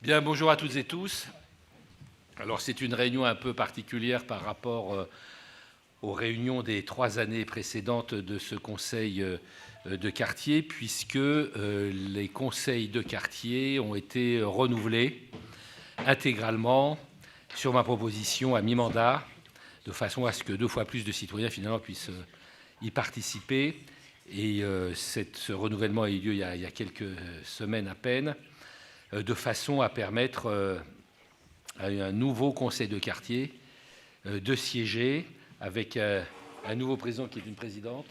Bien, bonjour à toutes et tous. Alors, c'est une réunion un peu particulière par rapport aux réunions des 3 années précédentes de ce conseil de quartier, puisque les conseils de quartier ont été renouvelés intégralement sur ma proposition à mi-mandat, de façon à ce que 2 fois plus de citoyens, finalement, puissent y participer. Et ce renouvellement a eu lieu il y a quelques semaines à peine, de façon à permettre à un nouveau conseil de quartier de siéger avec un nouveau président qui est une présidente,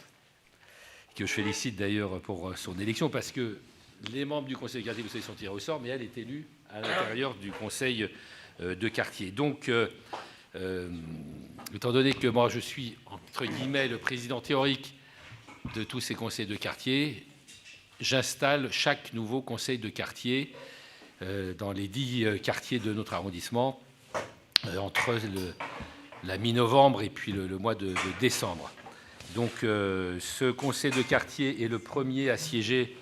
que je félicite d'ailleurs pour son élection, parce que les membres du conseil de quartier, vous savez, sont tirés au sort, mais elle est élue à l'intérieur du conseil de quartier. Donc, étant donné que moi, je suis, entre guillemets, le président théorique de tous ces conseils de quartier, j'installe chaque nouveau conseil de quartier dans les 10 quartiers de notre arrondissement entre la mi-novembre et puis le mois de décembre. Donc ce conseil de quartier est le premier à siéger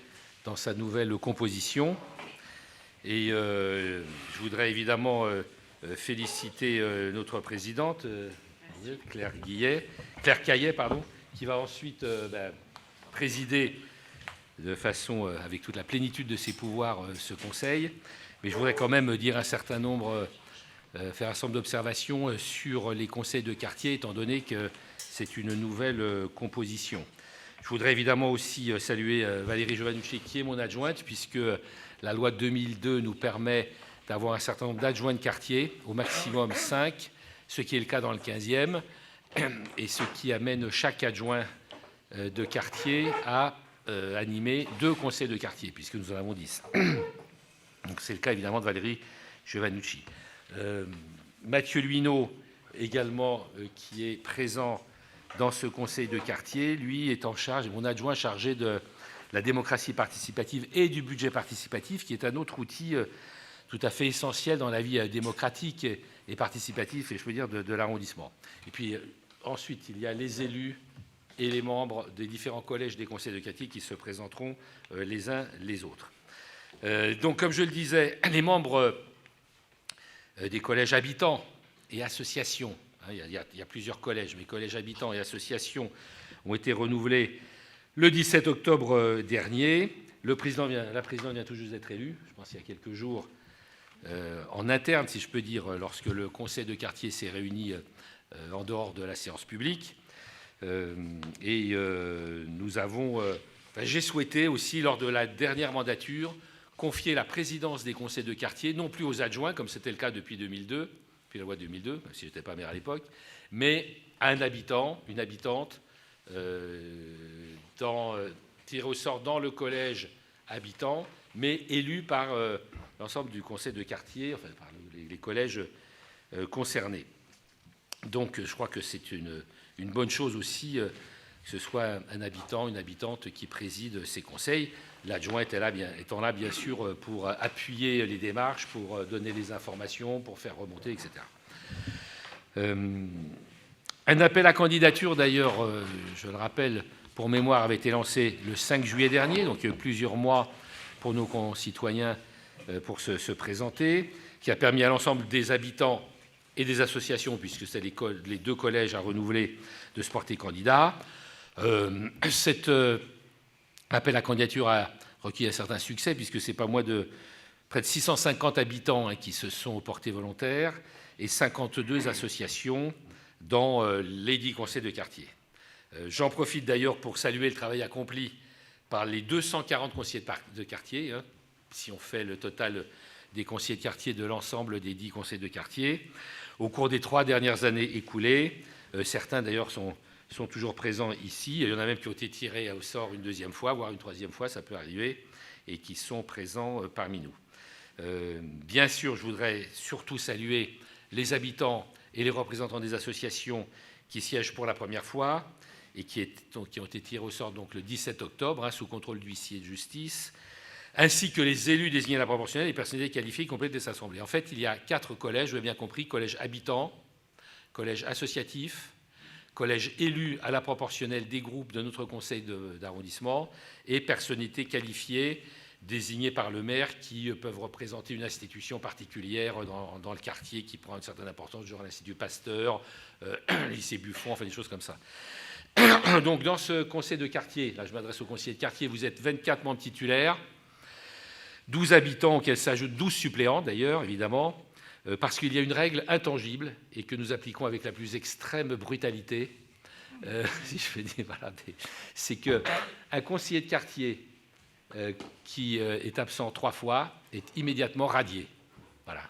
dans sa nouvelle composition. Et je voudrais évidemment féliciter notre présidente, Claire Caillet, qui va ensuite présider de façon, avec toute la plénitude de ses pouvoirs, ce conseil. Mais je voudrais quand même dire un certain nombre, faire un certain nombre d'observations sur les conseils de quartier, étant donné que c'est une nouvelle composition. Je voudrais évidemment aussi saluer Valérie Giovannucci, qui est mon adjointe, puisque la loi de 2002 nous permet d'avoir un certain nombre d'adjoints de quartier, au maximum 5, ce qui est le cas dans le 15e, et ce qui amène chaque adjoint de quartier à animer 2 conseils de quartier, puisque nous en avons 10. Donc c'est le cas évidemment de Valérie Giovannucci. Mathieu Luineau, également, qui est présent dans ce conseil de quartier, lui est en charge, mon adjoint chargé de la démocratie participative et du budget participatif, qui est un autre outil tout à fait essentiel dans la vie démocratique et participative, et je peux dire de l'arrondissement. Et puis ensuite, il y a les élus et les membres des différents collèges des conseils de quartier qui se présenteront les uns les autres. Donc, comme je le disais, les membres des collèges habitants et associations, il y a plusieurs collèges, mais collèges habitants et associations ont été renouvelés le 17 octobre dernier. La présidente vient tout juste d'être élue, je pense il y a quelques jours, en interne, si je peux dire, lorsque le conseil de quartier s'est réuni en dehors de la séance publique. J'ai souhaité aussi, lors de la dernière mandature, confier la présidence des conseils de quartier, non plus aux adjoints, comme c'était le cas depuis 2002, depuis la loi de 2002, même si je n'étais pas maire à l'époque, mais à un habitant, une habitante, tiré au sort dans le collège habitant, mais élu par l'ensemble du conseil de quartier, enfin par les collèges concernés. Donc je crois que c'est une bonne chose aussi que ce soit un habitant, une habitante qui préside ces conseils. L'adjoint étant là, bien sûr, pour appuyer les démarches, pour donner les informations, pour faire remonter, etc. Un appel à candidature, d'ailleurs, je le rappelle, pour mémoire, avait été lancé le 5 juillet dernier, donc plusieurs mois pour nos concitoyens pour se présenter, qui a permis à l'ensemble des habitants et des associations, puisque c'est les 2 collèges à renouveler, de se porter candidat. Cet appel à candidature a requis un certain succès, puisque c'est pas moins de près de 650 habitants qui se sont portés volontaires et 52 associations dans les 10 conseils de quartier. J'en profite d'ailleurs pour saluer le travail accompli par les 240 conseillers de quartier, si on fait le total des conseillers de quartier de l'ensemble des 10 conseils de quartier. Au cours des 3 dernières années écoulées, certains d'ailleurs sont toujours présents ici. Il y en a même qui ont été tirés au sort une 2e fois, voire une 3e fois, ça peut arriver, et qui sont présents parmi nous. Bien sûr, je voudrais surtout saluer les habitants et les représentants des associations qui siègent pour la première fois et qui ont été tirés au sort donc, le 17 octobre, sous contrôle d'huissier de justice, ainsi que les élus désignés à la proportionnelle et les personnalités qualifiées qui complètent des assemblées. En fait, il y a 4 collèges, vous avez bien compris, collège habitant, collège associatif, collège élu à la proportionnelle des groupes de notre conseil d'arrondissement et personnalités qualifiées désignés par le maire qui peuvent représenter une institution particulière dans le quartier qui prend une certaine importance, genre l'Institut Pasteur, lycée Buffon, enfin des choses comme ça. Donc dans ce conseil de quartier, là je m'adresse au conseiller de quartier, vous êtes 24 membres titulaires, 12 habitants auxquels s'ajoutent 12 suppléants d'ailleurs, évidemment, parce qu'il y a une règle intangible et que nous appliquons avec la plus extrême brutalité, si je peux dire, voilà, c'est qu'un conseiller de quartier qui est absent 3 fois est immédiatement radié, voilà,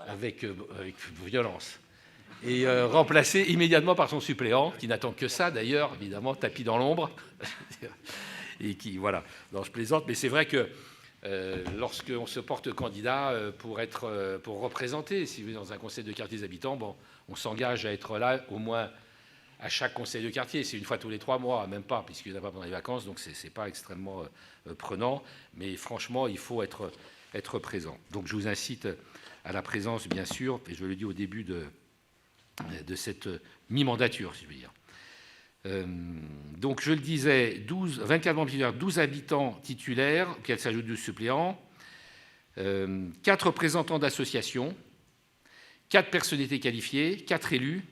avec violence, et remplacé immédiatement par son suppléant, qui n'attend que ça d'ailleurs, évidemment, tapis dans l'ombre, et qui, voilà, non, je plaisante, mais c'est vrai que lorsqu'on se porte candidat pour représenter, si vous êtes dans un conseil de quartier des habitants, bon, on s'engage à être là au moins à chaque conseil de quartier. C'est une fois tous les 3 mois, même pas, puisqu'il n'y en a pas pendant les vacances, donc ce n'est pas extrêmement prenant. Mais franchement, il faut être présent. Donc je vous incite à la présence, bien sûr, et je le dis au début de cette mi-mandature, si je veux dire. Donc je le disais, 24 membres titulaires, 12 habitants titulaires, auxquels s'ajoutent 12 suppléants, 4 représentants d'associations, 4 personnalités qualifiées, 4 élus,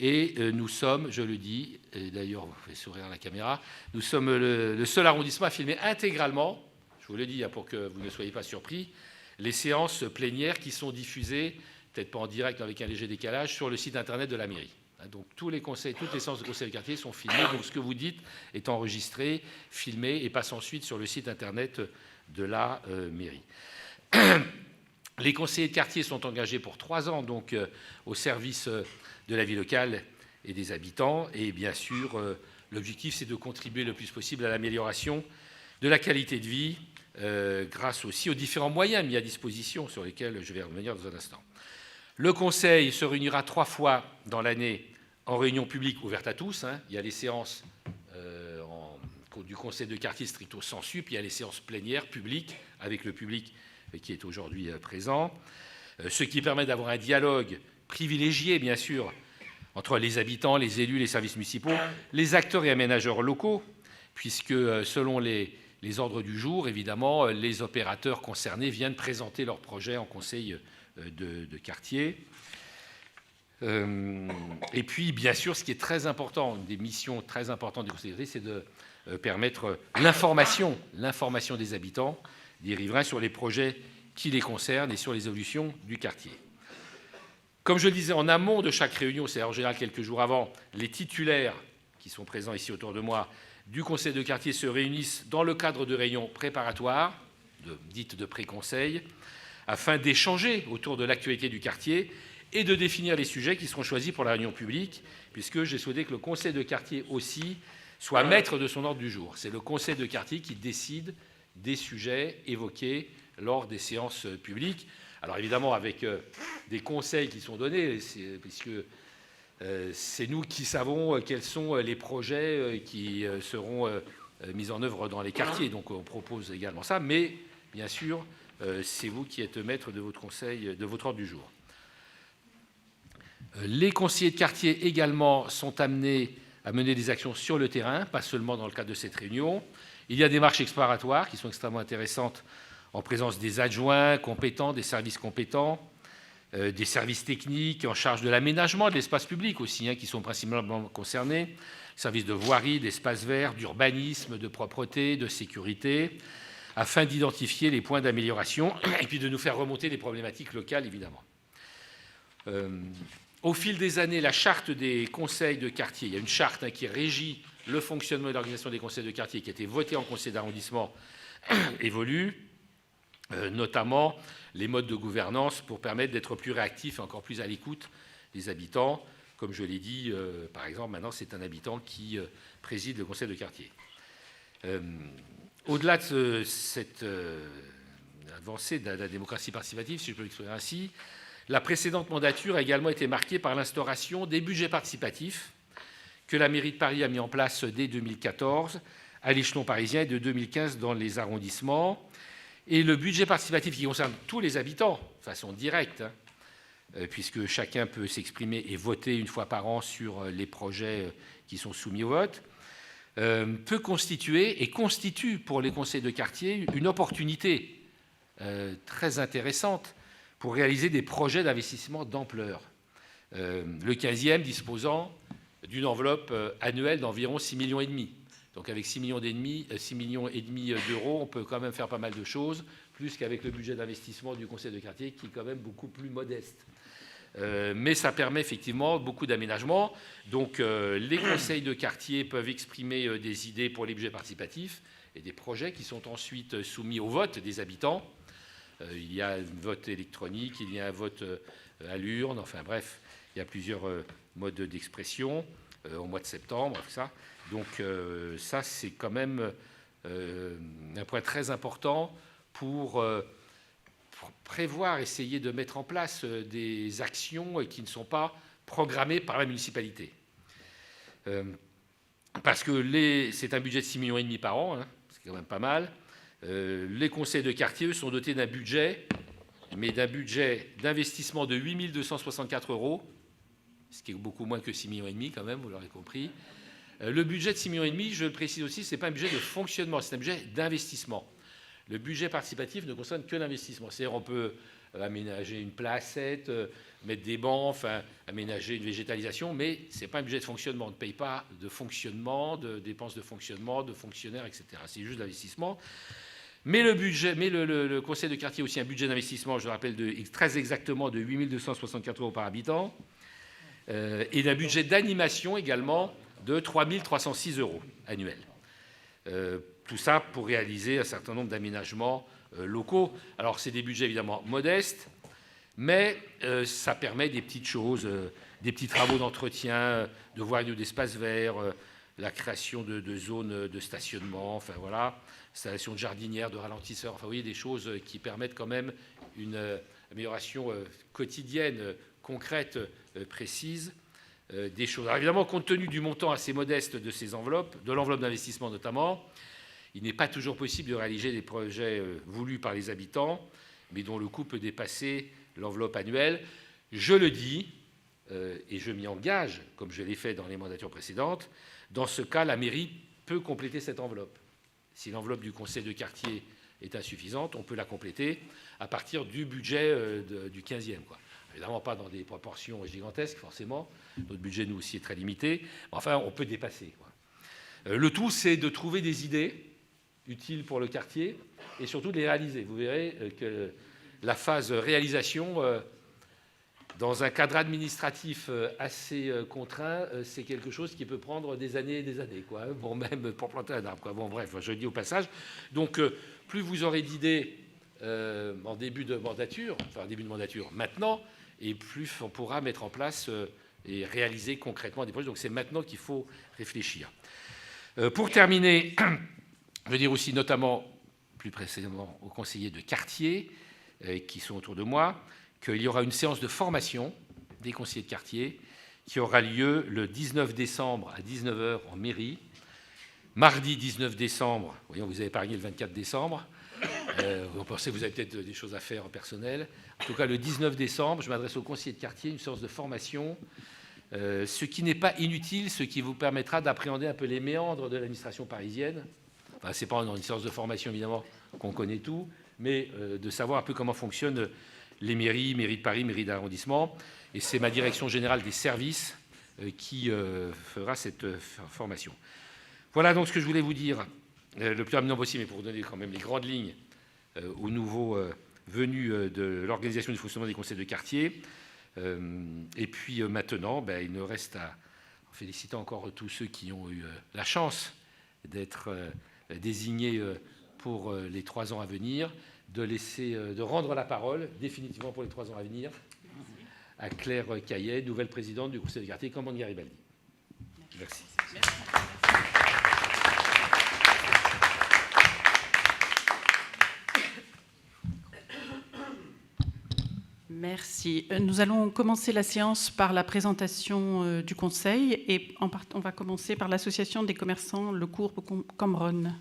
et nous sommes, je le dis, et d'ailleurs vous faites sourire à la caméra, nous sommes le seul arrondissement à filmer intégralement, je vous le dis pour que vous ne soyez pas surpris, les séances plénières qui sont diffusées, peut-être pas en direct avec un léger décalage, sur le site internet de la mairie. Donc tous les conseils, toutes les séances de conseil de quartier sont filmées, donc ce que vous dites est enregistré, filmé et passe ensuite sur le site internet de la mairie. Les conseillers de quartier sont engagés pour 3 ans donc, au service de la vie locale et des habitants. Et bien sûr, l'objectif, c'est de contribuer le plus possible à l'amélioration de la qualité de vie, grâce aussi aux différents moyens mis à disposition, sur lesquels je vais revenir dans un instant. Le Conseil se réunira 3 fois dans l'année en réunion publique ouverte à tous. Il y a les séances du Conseil de quartier stricto sensu, puis il y a les séances plénières publiques avec le public qui est aujourd'hui présent, ce qui permet d'avoir un dialogue privilégié, bien sûr, entre les habitants, les élus, les services municipaux, les acteurs et aménageurs locaux, puisque selon les ordres du jour, évidemment, les opérateurs concernés viennent présenter leurs projets en conseil de quartier. Et puis, bien sûr, ce qui est très important, une des missions très importantes du conseil de quartier, c'est de permettre l'information des habitants, des riverains, sur les projets qui les concernent et sur les évolutions du quartier. Comme je le disais, en amont de chaque réunion, c'est en général quelques jours avant, les titulaires qui sont présents ici autour de moi du conseil de quartier se réunissent dans le cadre de réunions préparatoires, dites de pré-conseil, afin d'échanger autour de l'actualité du quartier et de définir les sujets qui seront choisis pour la réunion publique, puisque j'ai souhaité que le conseil de quartier aussi soit maître de son ordre du jour. C'est le conseil de quartier qui décide des sujets évoqués lors des séances publiques. Alors évidemment avec des conseils qui sont donnés, puisque c'est nous qui savons quels sont les projets qui seront mis en œuvre dans les quartiers. Donc on propose également ça, mais bien sûr, c'est vous qui êtes maître de votre conseil, de votre ordre du jour. Les conseillers de quartier également sont amenés à mener des actions sur le terrain, pas seulement dans le cadre de cette réunion. Il y a des marches exploratoires qui sont extrêmement intéressantes en présence des adjoints compétents, des services compétents, des services techniques en charge de l'aménagement de l'espace public aussi, qui sont principalement concernés, services de voirie, d'espace vert, d'urbanisme, de propreté, de sécurité, afin d'identifier les points d'amélioration et puis de nous faire remonter des problématiques locales, évidemment. Au fil des années, la charte des conseils de quartier, il y a une charte qui régit le fonctionnement et l'organisation des conseils de quartier qui a été votée en conseil d'arrondissement, évolue, notamment les modes de gouvernance pour permettre d'être plus réactifs et encore plus à l'écoute des habitants. Comme je l'ai dit, par exemple, maintenant, c'est un habitant qui préside le conseil de quartier. Au-delà de cette avancée de la démocratie participative, si je peux l'exprimer ainsi, la précédente mandature a également été marquée par l'instauration des budgets participatifs que la mairie de Paris a mis en place dès 2014 à l'échelon parisien et de 2015 dans les arrondissements. Et le budget participatif qui concerne tous les habitants, de façon directe, puisque chacun peut s'exprimer et voter une fois par an sur les projets qui sont soumis au vote, peut constituer et constitue pour les conseils de quartier une opportunité très intéressante pour réaliser des projets d'investissement d'ampleur. Le 15e disposant d'une enveloppe annuelle d'environ 6,5 millions. Donc avec 6,5 millions d'euros, on peut quand même faire pas mal de choses, plus qu'avec le budget d'investissement du conseil de quartier qui est quand même beaucoup plus modeste. Mais ça permet effectivement beaucoup d'aménagements. Donc les conseils de quartier peuvent exprimer des idées pour les budgets participatifs et des projets qui sont ensuite soumis au vote des habitants. Il y a un vote électronique, il y a un vote à l'urne, enfin bref, il y a plusieurs modes d'expression au mois de septembre, tout ça. Donc ça, c'est quand même un point très important pour prévoir, essayer de mettre en place des actions qui ne sont pas programmées par la municipalité. Parce que c'est un budget de 6,5 millions par an, hein, c'est quand même pas mal. Les conseils de quartier, eux, sont dotés d'un budget, mais d'un budget d'investissement de 8 264 €, ce qui est beaucoup moins que 6,5 millions quand même, vous l'aurez compris. Le budget de 6,5 millions, je le précise aussi, ce n'est pas un budget de fonctionnement, c'est un budget d'investissement. Le budget participatif ne concerne que l'investissement. C'est-à-dire on peut aménager une placette, mettre des bancs, enfin, aménager une végétalisation, mais ce n'est pas un budget de fonctionnement. On ne paye pas de fonctionnement, de dépenses de fonctionnement, de fonctionnaires, etc. C'est juste l'investissement. Mais le conseil de quartier a aussi un budget d'investissement, je le rappelle, très exactement de 8 264 € par habitant, et d'un budget d'animation également de 3 306 € annuels. Tout ça pour réaliser un certain nombre d'aménagements locaux. Alors, c'est des budgets évidemment modestes, mais ça permet des petites choses, des petits travaux d'entretien, de voiries ou d'espaces verts, la création de zones de stationnement, enfin voilà, installation de jardinières, de ralentisseurs, enfin vous voyez, des choses qui permettent quand même une amélioration quotidienne, concrète, précise. Des choses. Alors évidemment, compte tenu du montant assez modeste de ces enveloppes, de l'enveloppe d'investissement notamment, il n'est pas toujours possible de réaliser des projets voulus par les habitants, mais dont le coût peut dépasser l'enveloppe annuelle. Je le dis, et je m'y engage, comme je l'ai fait dans les mandatures précédentes, dans ce cas, la mairie peut compléter cette enveloppe. Si l'enveloppe du conseil de quartier est insuffisante, on peut la compléter à partir du budget du 15e, quoi. Évidemment pas dans des proportions gigantesques, forcément. Notre budget, nous aussi, est très limité. Enfin, on peut dépasser, quoi. Le tout, c'est de trouver des idées utiles pour le quartier et surtout de les réaliser. Vous verrez que la phase réalisation, dans un cadre administratif assez contraint, c'est quelque chose qui peut prendre des années et des années, quoi. Bon, même pour planter un arbre, quoi. Bon, bref, je le dis au passage. Donc, plus vous aurez d'idées en début de mandature, maintenant, et plus on pourra mettre en place et réaliser concrètement des projets. Donc c'est maintenant qu'il faut réfléchir. Pour terminer, je veux dire aussi notamment, plus précisément aux conseillers de quartier qui sont autour de moi, qu'il y aura une séance de formation des conseillers de quartier qui aura lieu le 19 décembre à 19 h en mairie. Mardi 19 décembre, voyons, vous avez épargné le 24 décembre, vous pensez que vous avez peut-être des choses à faire en personnel. En tout cas, le 19 décembre, je m'adresse aux conseillers de quartier, une séance de formation, ce qui n'est pas inutile, ce qui vous permettra d'appréhender un peu les méandres de l'administration parisienne. Enfin, ce n'est pas dans une séance de formation, évidemment, qu'on connaît tout, mais de savoir un peu comment fonctionnent les mairies, mairie de Paris, mairie d'arrondissement. Et c'est ma direction générale des services qui fera cette formation. Voilà donc ce que je voulais vous dire le plus rapidement possible, mais pour vous donner quand même les grandes lignes aux nouveaux venus de l'organisation du fonctionnement des conseils de quartier. Et puis maintenant, il ne reste à féliciter encore tous ceux qui ont eu la chance d'être désignés pour les 3 ans à venir, de rendre la parole définitivement pour les 3 ans à venir à Claire Caillet, nouvelle présidente du conseil de quartier Cambon Garibaldi. Merci. Merci. Nous allons commencer la séance par la présentation du Conseil et on va commencer par l'Association des commerçants Le Courbe-Cambronne.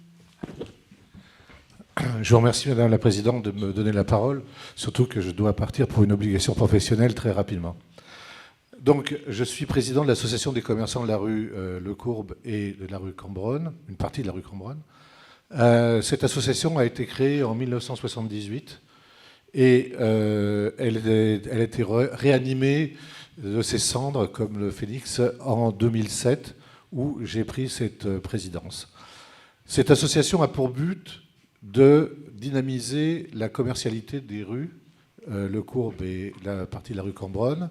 Je vous remercie, Madame la Présidente, de me donner la parole, surtout que je dois partir pour une obligation professionnelle très rapidement. Donc, je suis président de l'association des commerçants de la rue Le Courbe et de la rue Cambronne, une partie de la rue Cambronne. Cette association a été créée en 1978 et elle a été réanimée de ses cendres, comme le phénix, en 2007, où j'ai pris cette présidence. Cette association a pour but de dynamiser la commercialité des rues, Le Courbe et la partie de la rue Cambronne,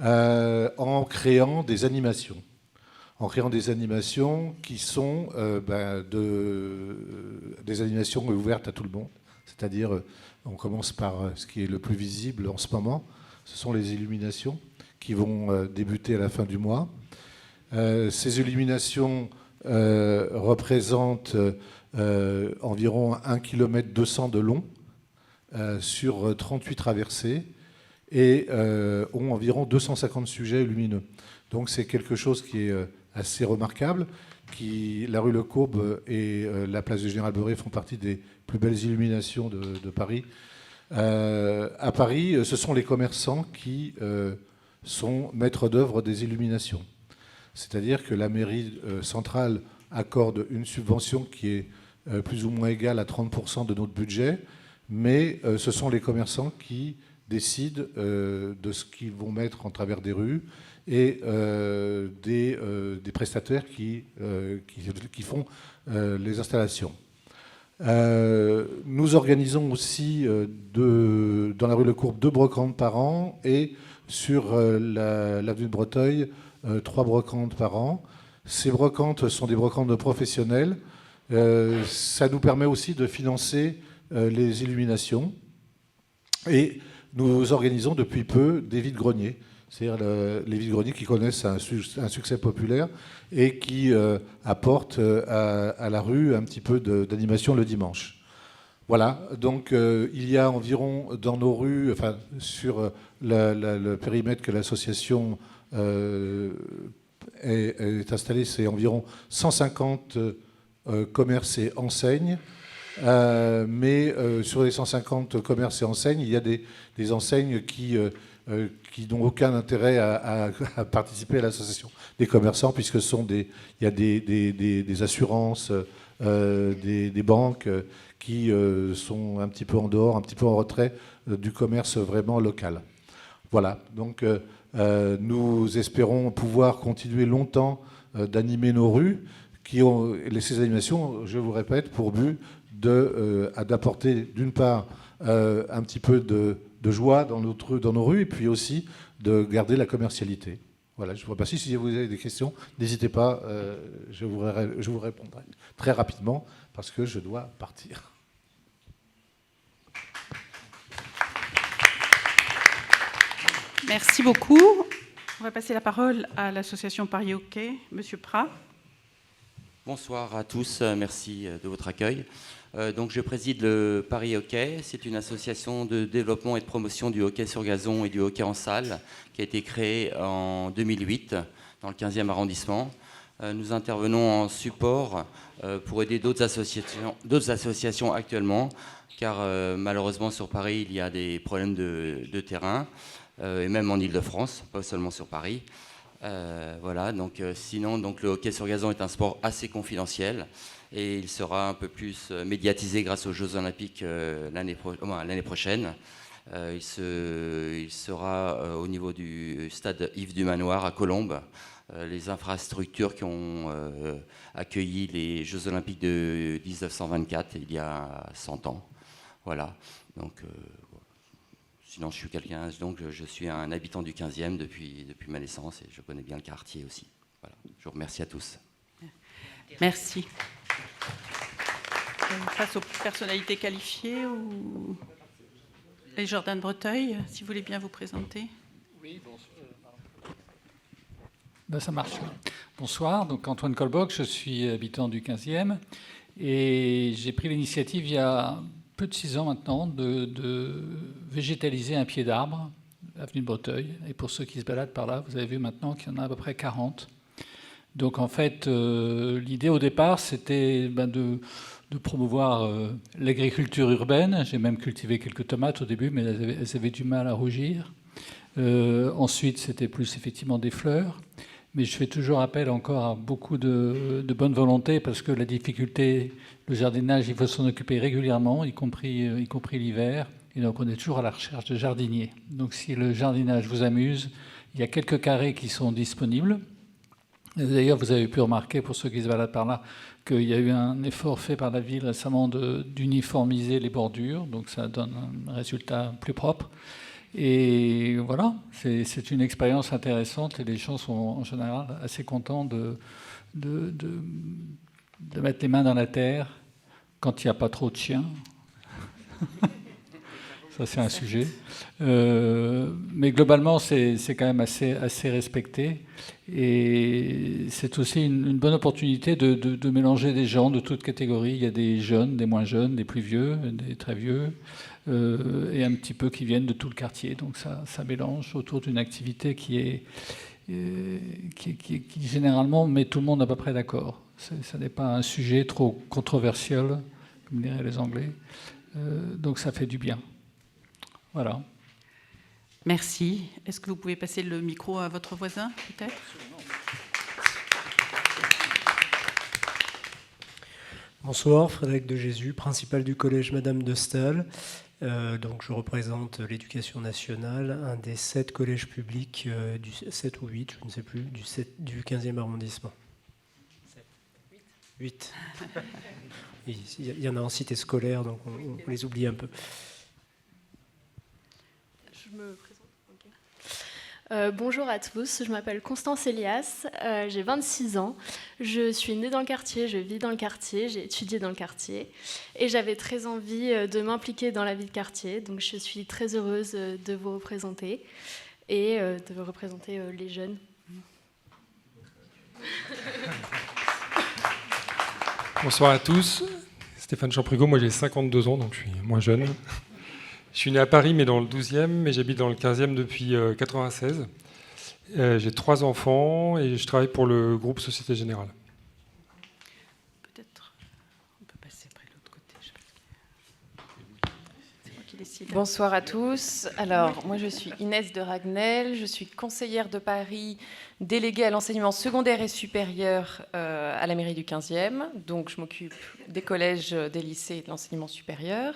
en créant des animations. En créant des animations qui sont des animations ouvertes à tout le monde. C'est-à-dire, on commence par ce qui est le plus visible en ce moment, ce sont les illuminations qui vont débuter à la fin du mois. Ces illuminations représentent environ 1,2 km de long sur 38 traversées et ont environ 250 sujets lumineux. Donc c'est quelque chose qui est assez remarquable. La rue Le Courbe et la place du Général Beuret font partie des plus belles illuminations de Paris. À Paris, ce sont les commerçants qui sont maîtres d'œuvre des illuminations. C'est-à-dire que la mairie centrale accorde une subvention qui est plus ou moins égale à 30% de notre budget, mais ce sont les commerçants qui décident de ce qu'ils vont mettre en travers des rues et des prestataires qui font les installations. Nous organisons aussi dans la rue Le Courbe 2 brocantes par an et sur l'avenue de Breteuil 3 brocantes par an. Ces brocantes sont des brocantes de professionnels. Ça nous permet aussi de financer les illuminations. Et nous organisons depuis peu des vides-greniers, c'est-à-dire les vides-greniers qui connaissent un succès populaire et qui apportent à la rue un petit peu d'animation le dimanche. Voilà, donc il y a environ dans nos rues, enfin sur le périmètre que l'association est installée, c'est environ 150 commerces et enseignes. Mais sur les 150 commerces et enseignes, il y a des enseignes qui n'ont aucun intérêt à participer à l'association des commerçants, puisque il y a des assurances, des banques qui sont un petit peu en dehors, un petit peu en retrait du commerce vraiment local. Voilà, donc nous espérons pouvoir continuer longtemps d'animer nos rues, ces animations, je vous répète, pour but d'apporter d'une part un petit peu de joie dans nos rues et puis aussi de garder la commercialité. Voilà, je vous remercie. Si vous avez des questions, n'hésitez pas, je vous répondrai très rapidement parce que je dois partir. Merci beaucoup. On va passer la parole à l'association Paris Hockey. Monsieur Prat. Bonsoir à tous, merci de votre accueil. Donc je préside le Paris Hockey. C'est une association de développement et de promotion du hockey sur gazon et du hockey en salle qui a été créée en 2008 dans le 15e arrondissement. Nous intervenons en support pour aider d'autres associations actuellement, car malheureusement sur Paris il y a des problèmes de terrain, et même en Ile-de-France, pas seulement sur Paris. Voilà, donc sinon donc le hockey sur gazon est un sport assez confidentiel et il sera un peu plus médiatisé grâce aux Jeux Olympiques l'année prochaine. Il sera au niveau du stade Yves du Manoir à Colombes, les infrastructures qui ont accueilli les Jeux Olympiques de 1924 il y a 100 ans. Voilà, donc sinon, je suis un habitant du 15e depuis ma naissance et je connais bien le quartier aussi. Voilà. Je vous remercie à tous. Merci. Face aux personnalités qualifiées ou les Jordan Breteuil, si vous voulez bien vous présenter. Oui, bonsoir. Ben, ça marche. Bonsoir, donc Antoine Colboc, je suis habitant du 15e et j'ai pris l'initiative il y a peu de 6 ans maintenant de végétaliser un pied d'arbre, avenue de Breteuil. Et pour ceux qui se baladent par là, vous avez vu maintenant qu'il y en a à peu près 40. Donc en fait, l'idée au départ, c'était de promouvoir l'agriculture urbaine. J'ai même cultivé quelques tomates au début, mais elles avaient du mal à rougir. Ensuite, c'était plus effectivement des fleurs. Mais je fais toujours appel encore à beaucoup de bonne volonté parce que la difficulté, le jardinage, il faut s'en occuper régulièrement, y compris l'hiver. Et donc, on est toujours à la recherche de jardiniers. Donc, si le jardinage vous amuse, il y a quelques carrés qui sont disponibles. D'ailleurs, vous avez pu remarquer, pour ceux qui se baladent par là, qu'il y a eu un effort fait par la ville récemment d'uniformiser les bordures. Donc, ça donne un résultat plus propre. Et voilà, c'est une expérience intéressante et les gens sont en général assez contents de mettre les mains dans la terre quand il n'y a pas trop de chiens. Ça, c'est un sujet. Mais globalement, c'est quand même assez respecté. Et c'est aussi une bonne opportunité de mélanger des gens de toutes catégories. Il y a des jeunes, des moins jeunes, des plus vieux, des très vieux. Et un petit peu qui viennent de tout le quartier. Donc ça mélange autour d'une activité qui généralement met tout le monde à peu près d'accord. Ça n'est pas un sujet trop controversiel, comme diraient les Anglais. Donc ça fait du bien. Voilà. Merci. Est-ce que vous pouvez passer le micro à votre voisin, peut-être ? Bonsoir, Frédéric de Jésus, principal du collège Madame de Staël. Donc je représente l'éducation nationale, un des 7 collèges publics, du 7 ou 8, je ne sais plus, du 15e arrondissement. 8. Il y en a en cité scolaire, donc on les oublie un peu. Je me présente. Bonjour à tous, je m'appelle Constance Elias, j'ai 26 ans, je suis née dans le quartier, je vis dans le quartier, j'ai étudié dans le quartier et j'avais très envie de m'impliquer dans la vie de quartier, donc je suis très heureuse de vous représenter et de vous représenter les jeunes. Bonsoir à tous, Stéphane Champrigo, moi j'ai 52 ans, donc je suis moins jeune. Je suis né à Paris, mais dans le 12e, mais j'habite dans le 15e depuis 1996. J'ai 3 enfants et je travaille pour le groupe Société Générale. Peut-être on peut passer après l'autre côté. C'est moi qui décide. Bonsoir à tous. Alors, moi je suis Inès de Ragnel, je suis conseillère de Paris, déléguée à l'enseignement secondaire et supérieur à la mairie du 15e. Donc je m'occupe des collèges, des lycées et de l'enseignement supérieur.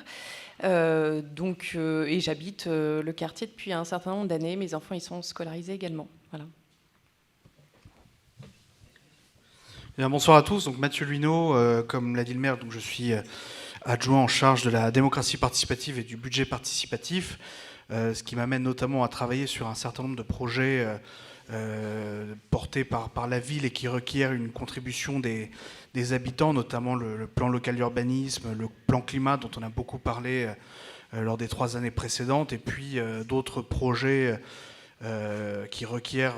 Et j'habite le quartier depuis un certain nombre d'années. Mes enfants y sont scolarisés également. Voilà. Bien, bonsoir à tous. Donc Mathieu Luineau, comme l'a dit le maire, donc je suis adjoint en charge de la démocratie participative et du budget participatif, ce qui m'amène notamment à travailler sur un certain nombre de projets portés par la ville et qui requièrent une contribution des habitants, notamment le plan local d'urbanisme, le plan climat dont on a beaucoup parlé lors des 3 années précédentes, et puis d'autres projets qui requièrent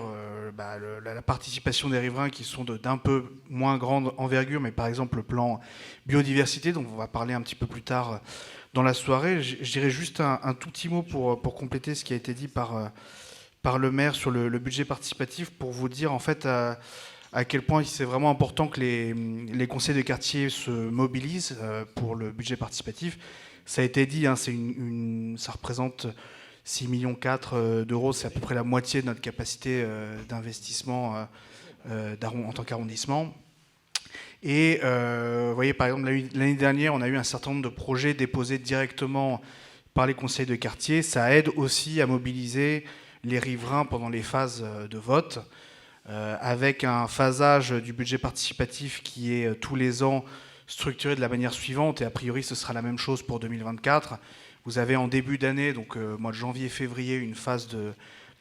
la participation des riverains qui sont d'un peu moins grande envergure, mais par exemple le plan biodiversité, dont on va parler un petit peu plus tard dans la soirée. Je dirais juste un tout petit mot pour compléter ce qui a été dit par le maire sur le budget participatif, pour vous dire en fait à quel point c'est vraiment important que les conseils de quartier se mobilisent pour le budget participatif. Ça a été dit, hein, ça représente 6,4 millions d'euros, c'est à peu près la moitié de notre capacité d'investissement en tant qu'arrondissement. Et vous voyez, par exemple, l'année dernière, on a eu un certain nombre de projets déposés directement par les conseils de quartier. Ça aide aussi à mobiliser les riverains pendant les phases de vote, avec un phasage du budget participatif qui est tous les ans structuré de la manière suivante, et a priori ce sera la même chose pour 2024. Vous avez en début d'année, donc mois de janvier, février, une phase de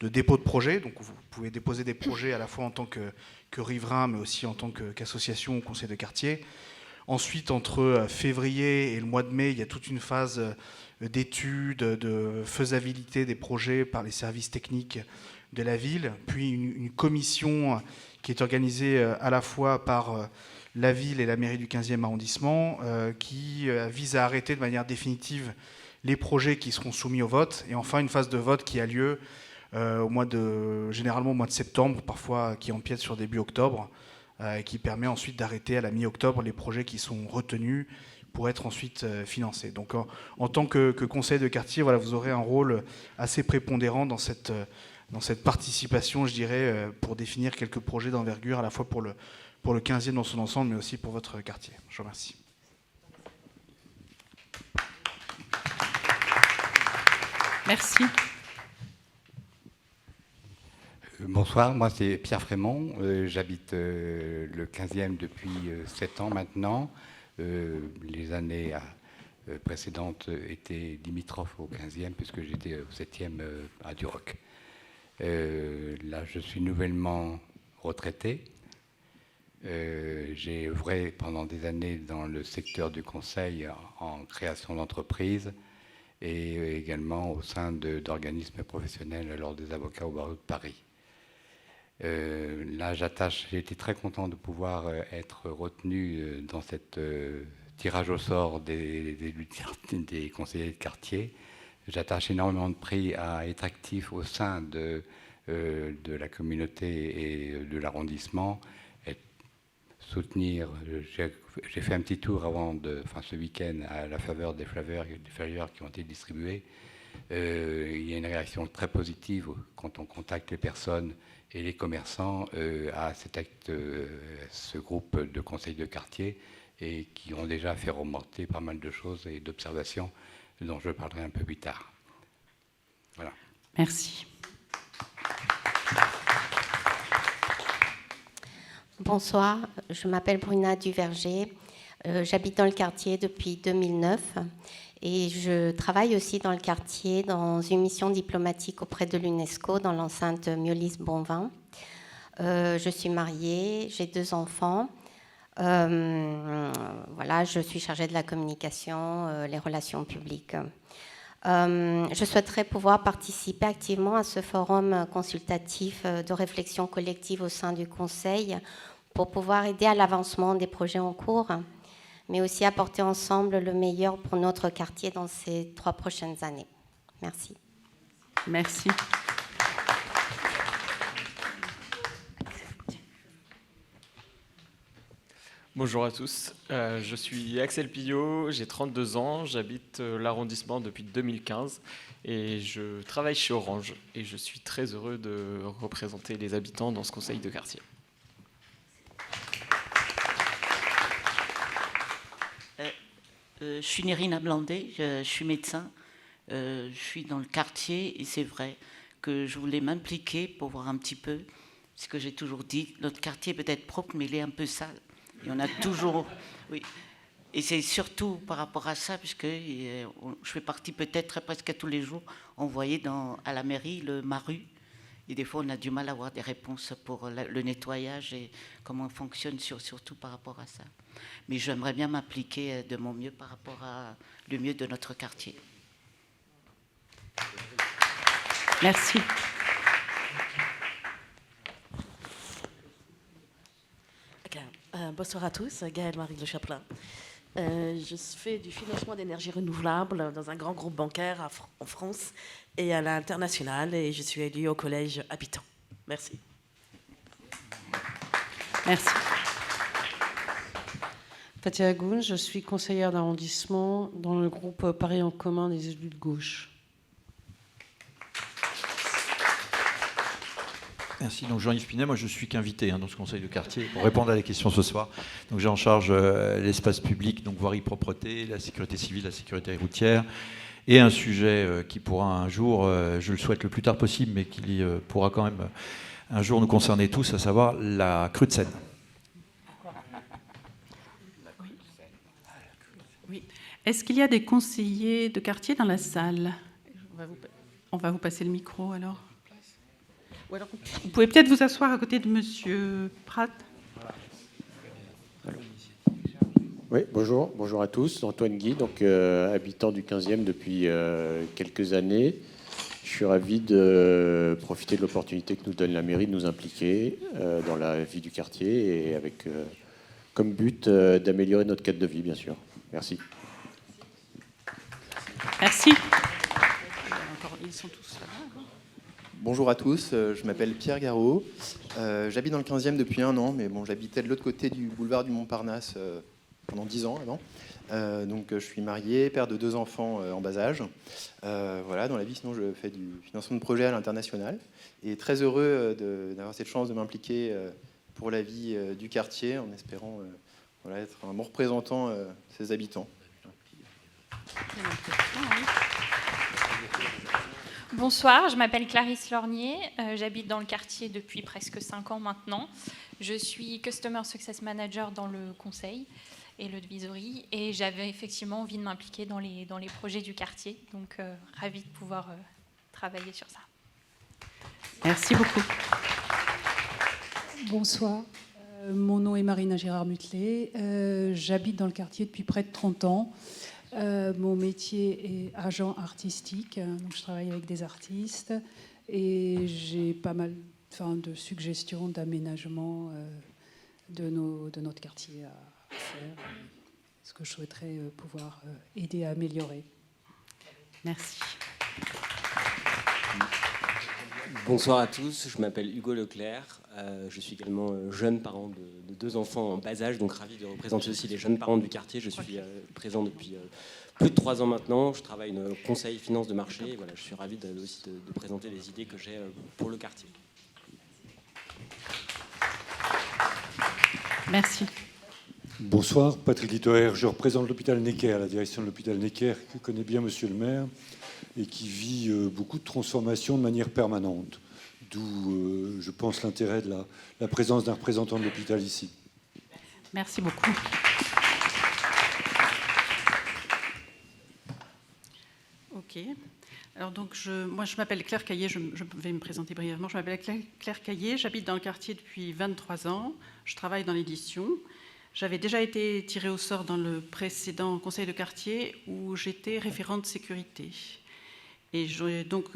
dépôt de projet. Donc vous pouvez déposer des projets à la fois en tant que riverain, mais aussi en tant qu'association ou conseil de quartier. Ensuite, entre février et le mois de mai, il y a toute une phase d'études, de faisabilité des projets par les services techniques de la ville, puis une commission qui est organisée à la fois par la ville et la mairie du 15e arrondissement, qui vise à arrêter de manière définitive les projets qui seront soumis au vote, et enfin une phase de vote qui a lieu généralement au mois de septembre, parfois qui empiète sur début octobre, qui permet ensuite d'arrêter à la mi-octobre les projets qui sont retenus pour être ensuite financés. Donc en tant que conseil de quartier, voilà, vous aurez un rôle assez prépondérant dans cette cette participation, je dirais, pour définir quelques projets d'envergure, à la fois pour le 15e dans son ensemble, mais aussi pour votre quartier. Je vous remercie. Merci. Bonsoir, moi c'est Pierre Frémont, j'habite le 15e depuis 7 ans maintenant. Les années précédentes étaient limitrophes au 15e puisque j'étais au 7e à Duroc. Là je suis nouvellement retraité. J'ai œuvré pendant des années dans le secteur du conseil en création d'entreprises et également au sein d'organismes professionnels à l'Ordre des avocats au barreau de Paris. Là, j'ai été très content de pouvoir être retenu dans cette tirage au sort des conseillers de quartier. J'attache énormément de prix à être actif au sein de la communauté et de l'arrondissement, soutenir. J'ai fait un petit tour ce week-end à la faveur des flyers qui ont été distribués. Il y a une réaction très positive quand on contacte les personnes et les commerçants à ce groupe de conseils de quartier et qui ont déjà fait remonter pas mal de choses et d'observations dont je parlerai un peu plus tard. Voilà. Merci. Bonsoir, je m'appelle Bruna Duverger. J'habite dans le quartier depuis 2009 et je travaille aussi dans le quartier dans une mission diplomatique auprès de l'UNESCO dans l'enceinte Miolis-Bonvin. Je suis mariée, j'ai 2 enfants. Voilà, je suis chargée de la communication, les relations publiques. Je souhaiterais pouvoir participer activement à ce forum consultatif de réflexion collective au sein du Conseil pour pouvoir aider à l'avancement des projets en cours, mais aussi apporter ensemble le meilleur pour notre quartier dans ces 3 prochaines années. Merci. Merci. Bonjour à tous, je suis Axel Pillot, j'ai 32 ans, j'habite l'arrondissement depuis 2015 et je travaille chez Orange et je suis très heureux de représenter les habitants dans ce conseil de quartier. Je suis Nérina Blandé, je suis médecin, je suis dans le quartier et c'est vrai que je voulais m'impliquer pour voir un petit peu, ce que j'ai toujours dit, notre quartier peut être propre mais il est un peu sale. Et on a toujours... Oui. Et c'est surtout par rapport à ça, puisque je fais partie peut-être presque tous les jours, on voyait à la mairie le Maru, et des fois on a du mal à avoir des réponses pour le nettoyage et comment on fonctionne, surtout par rapport à ça. Mais j'aimerais bien m'impliquer de mon mieux par rapport à le mieux de notre quartier. Merci. Bonsoir à tous, Gaëlle Marie Le Chaplin. Je fais du financement d'énergie renouvelable dans un grand groupe bancaire en France et à l'international et je suis élue au collège Habitant. Merci. Merci. Fatia Agoun, je suis conseillère d'arrondissement dans le groupe Paris en commun des élus de gauche. Merci. Donc Jean-Yves Pinet, moi je suis qu'invité dans ce conseil de quartier pour répondre à la question ce soir. Donc j'ai en charge l'espace public, donc voirie, propreté, la sécurité civile, la sécurité routière, et un sujet qui pourra un jour, je le souhaite le plus tard possible, mais qui pourra quand même un jour nous concerner tous, à savoir la crue de Seine. Oui. Est-ce qu'il y a des conseillers de quartier dans la salle ? On va vous passer le micro alors. Vous pouvez peut-être vous asseoir à côté de Monsieur Pratt. Oui, bonjour à tous. Antoine Guy, donc habitant du 15e depuis quelques années. Je suis ravi de profiter de l'opportunité que nous donne la mairie de nous impliquer dans la vie du quartier et avec comme but d'améliorer notre cadre de vie, bien sûr. Merci. Merci. Ils sont tous là-bas. Bonjour à tous, je m'appelle Pierre Garot. J'habite dans le 15e depuis 1 an, mais bon, j'habitais de l'autre côté du boulevard du Montparnasse pendant 10 ans avant. Donc je suis marié, père de 2 enfants en bas âge. Voilà, dans la vie, sinon je fais du financement de projets à l'international. Et très heureux d'avoir cette chance de m'impliquer pour la vie du quartier, en espérant voilà, être un bon représentant de ses habitants. Bonsoir, je m'appelle Clarisse Lornier, j'habite dans le quartier depuis presque 5 ans maintenant. Je suis Customer Success Manager dans le conseil et le advisory, et j'avais effectivement envie de m'impliquer dans les projets du quartier, donc ravie de pouvoir travailler sur ça. Merci beaucoup. Bonsoir, mon nom est Marina Gérard-Mutelet, j'habite dans le quartier depuis près de 30 ans. Mon métier est agent artistique, donc je travaille avec des artistes et j'ai pas mal de suggestions d'aménagement de notre quartier à faire, ce que je souhaiterais pouvoir aider à améliorer. Merci. Bonsoir à tous, je m'appelle Hugo Leclerc, je suis également jeune parent de 2 enfants en bas âge, donc ravi de représenter aussi les jeunes parents du quartier. Je suis présent depuis plus de 3 ans maintenant, je travaille dans le conseil finance de marché, et voilà, je suis ravi aussi de présenter les idées que j'ai pour le quartier. Merci. Bonsoir, Patrick Littoer, je représente l'hôpital Necker, la direction de l'hôpital Necker, que connaît bien Monsieur le maire, et qui vit beaucoup de transformations de manière permanente. D'où, je pense, l'intérêt de la présence d'un représentant de l'hôpital ici. Merci beaucoup. Ok. Alors donc, moi, je m'appelle Claire Caillé, je vais me présenter brièvement. Je m'appelle Claire Caillé, j'habite dans le quartier depuis 23 ans, je travaille dans l'édition. J'avais déjà été tirée au sort dans le précédent conseil de quartier où j'étais référente sécurité. Et j'ai donc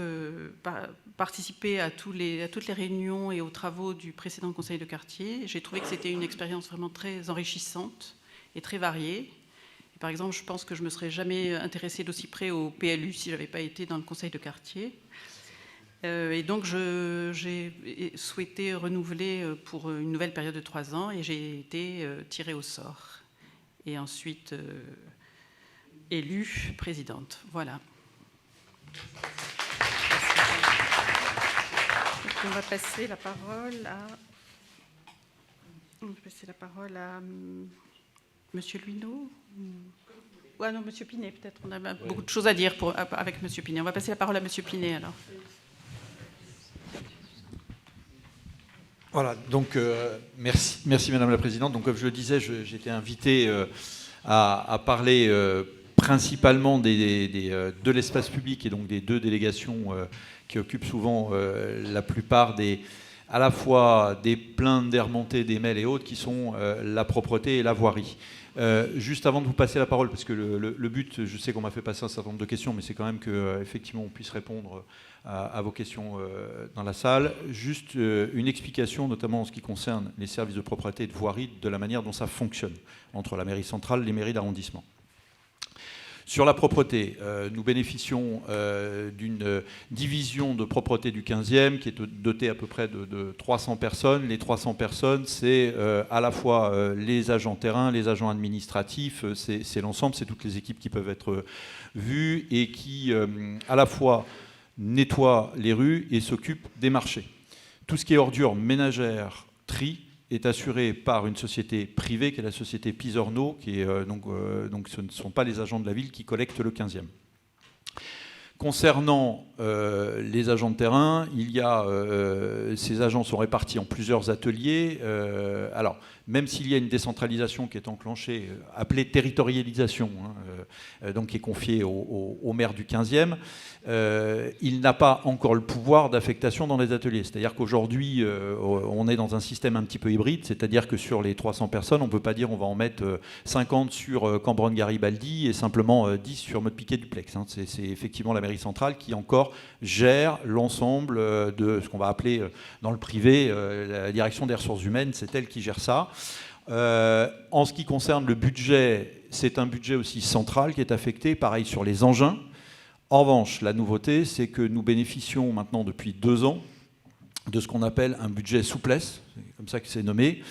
participé à toutes les réunions et aux travaux du précédent conseil de quartier. J'ai trouvé que c'était une expérience vraiment très enrichissante et très variée. Et par exemple, je pense que je ne me serais jamais intéressée d'aussi près au PLU si je n'avais pas été dans le conseil de quartier. Et donc, j'ai souhaité renouveler pour une nouvelle période de 3 ans et j'ai été tirée au sort. Et ensuite, élue présidente. Voilà. Donc, on va passer la parole à Monsieur Luineau. Ah non, Monsieur Pinet, peut-être. On a beaucoup de choses à dire avec Monsieur Pinet. On va passer la parole à Monsieur Pinet, alors. Voilà, donc merci Madame la Présidente. Donc comme je le disais, j'ai été invité à parler principalement de l'espace public et donc des 2 délégations qui occupent souvent la plupart à la fois des plaintes, des remontées, des mails et autres, qui sont la propreté et la voirie. Juste avant de vous passer la parole, parce que le but, je sais qu'on m'a fait passer un certain nombre de questions, mais c'est quand même qu'effectivement on puisse répondre à vos questions dans la salle. Juste une explication, notamment en ce qui concerne les services de propreté et de voirie, de la manière dont ça fonctionne entre la mairie centrale et les mairies d'arrondissement. Sur la propreté, nous bénéficions d'une division de propreté du 15e qui est dotée à peu près de 300 personnes. Les 300 personnes, c'est à la fois les agents terrain, les agents administratifs, c'est l'ensemble, c'est toutes les équipes qui peuvent être vues et qui à la fois nettoient les rues et s'occupent des marchés. Tout ce qui est ordures ménagères, tri, est assuré par une société privée qui est la société Pisorno, qui est, donc ce ne sont pas les agents de la ville qui collectent le 15e. Concernant les agents de terrain, ces agents sont répartis en plusieurs ateliers. Alors, même s'il y a une décentralisation qui est enclenchée, appelée territorialisation, donc qui est confiée au maire du 15e, il n'a pas encore le pouvoir d'affectation dans les ateliers. C'est-à-dire qu'aujourd'hui, on est dans un système un petit peu hybride, c'est-à-dire que sur les 300 personnes, on ne peut pas dire on va en mettre 50 sur Cambronne-Garibaldi et simplement 10 sur Motte-Piquet-Duplex. C'est effectivement la mairie centrale qui encore gère l'ensemble de ce qu'on va appeler dans le privé la direction des ressources humaines, c'est elle qui gère ça. En ce qui concerne le budget, c'est un budget aussi central qui est affecté, pareil sur les engins. En revanche, la nouveauté, c'est que nous bénéficions maintenant depuis 2 ans de ce qu'on appelle un budget souplesse, c'est comme comme ça que c'est nommé,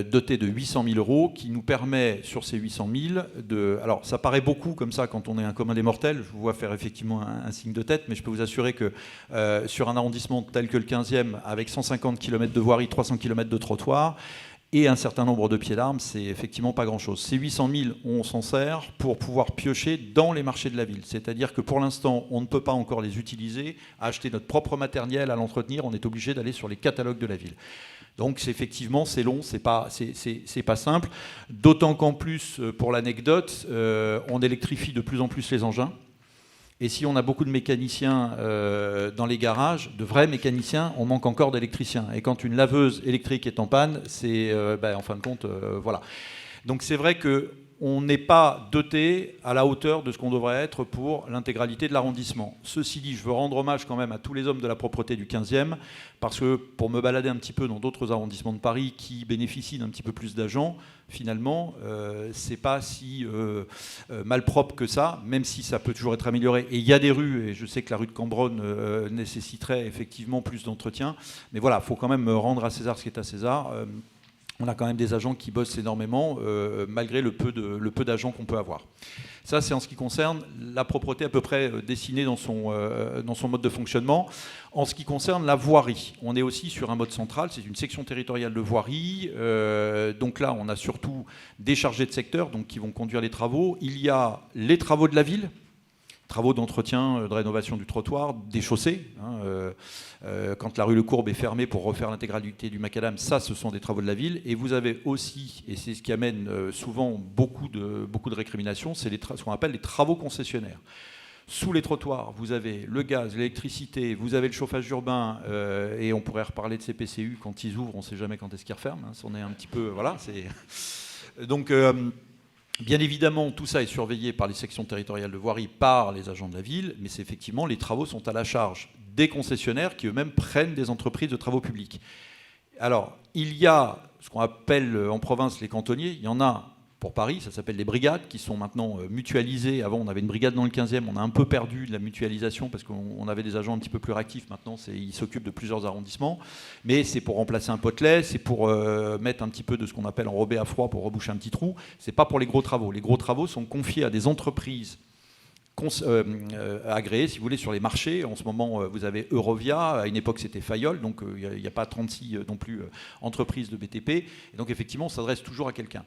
doté de 800 000 euros, qui nous permet, sur ces 800 000, de... Alors, ça paraît beaucoup comme ça quand on est un commun des mortels, je vous vois faire effectivement un signe de tête, mais je peux vous assurer que sur un arrondissement tel que le 15e, avec 150 km de voirie, 300 km de trottoir, et un certain nombre de pieds d'armes, c'est effectivement pas grand-chose. Ces 800 000, on s'en sert pour pouvoir piocher dans les marchés de la ville. C'est-à-dire que pour l'instant, on ne peut pas encore les utiliser, acheter notre propre matériel, à l'entretenir, on est obligé d'aller sur les catalogues de la ville. Donc effectivement, c'est long, c'est pas simple. D'autant qu'en plus, pour l'anecdote, on électrifie de plus en plus les engins. Et si on a beaucoup de mécaniciens dans les garages, de vrais mécaniciens, on manque encore d'électriciens. Et quand une laveuse électrique est en panne, c'est en fin de compte, voilà. Donc c'est vrai qu'on n'est pas doté à la hauteur de ce qu'on devrait être pour l'intégralité de l'arrondissement. Ceci dit, je veux rendre hommage quand même à tous les hommes de la propreté du 15e, parce que pour me balader un petit peu dans d'autres arrondissements de Paris qui bénéficient d'un petit peu plus d'agents, finalement, c'est pas si malpropre que ça, même si ça peut toujours être amélioré. Et il y a des rues, et je sais que la rue de Cambronne nécessiterait effectivement plus d'entretien, mais voilà, il faut quand même rendre à César ce qui est à César. On a quand même des agents qui bossent énormément, malgré le peu d'agents qu'on peut avoir. Ça, c'est en ce qui concerne la propreté à peu près dessinée dans son mode de fonctionnement. En ce qui concerne la voirie, on est aussi sur un mode central, c'est une section territoriale de voirie. Donc là, on a surtout des chargés de secteur donc, qui vont conduire les travaux. Il y a les travaux de la ville, travaux d'entretien, de rénovation du trottoir, des chaussées. Quand la rue Le Courbe est fermée pour refaire l'intégralité du macadam, ça, ce sont des travaux de la ville. Et vous avez aussi, et c'est ce qui amène souvent beaucoup de récriminations, c'est ce qu'on appelle les travaux concessionnaires. Sous les trottoirs, vous avez le gaz, l'électricité, vous avez le chauffage urbain, et on pourrait reparler de ces PCU quand ils ouvrent, on ne sait jamais quand est-ce qu'ils referment. On est un petit peu... Voilà, c'est... Donc... Bien évidemment, tout ça est surveillé par les sections territoriales de voirie, par les agents de la ville, mais c'est effectivement, les travaux sont à la charge des concessionnaires qui eux-mêmes prennent des entreprises de travaux publics. Alors, il y a ce qu'on appelle en province les cantonniers, il y en a pour Paris, ça s'appelle les brigades, qui sont maintenant mutualisées. Avant, on avait une brigade dans le 15e, on a un peu perdu de la mutualisation parce qu'on avait des agents un petit peu plus réactifs. Maintenant, ils s'occupent de plusieurs arrondissements. Mais c'est pour remplacer un potelet, c'est pour mettre un petit peu de ce qu'on appelle enrobé à froid pour reboucher un petit trou. C'est pas pour les gros travaux. Les gros travaux sont confiés à des entreprises agréées, si vous voulez, sur les marchés. En ce moment, vous avez Eurovia. À une époque, c'était Fayol. Donc, il n'y a pas 36 non plus entreprises de BTP. Et donc, effectivement, on s'adresse toujours à quelqu'un.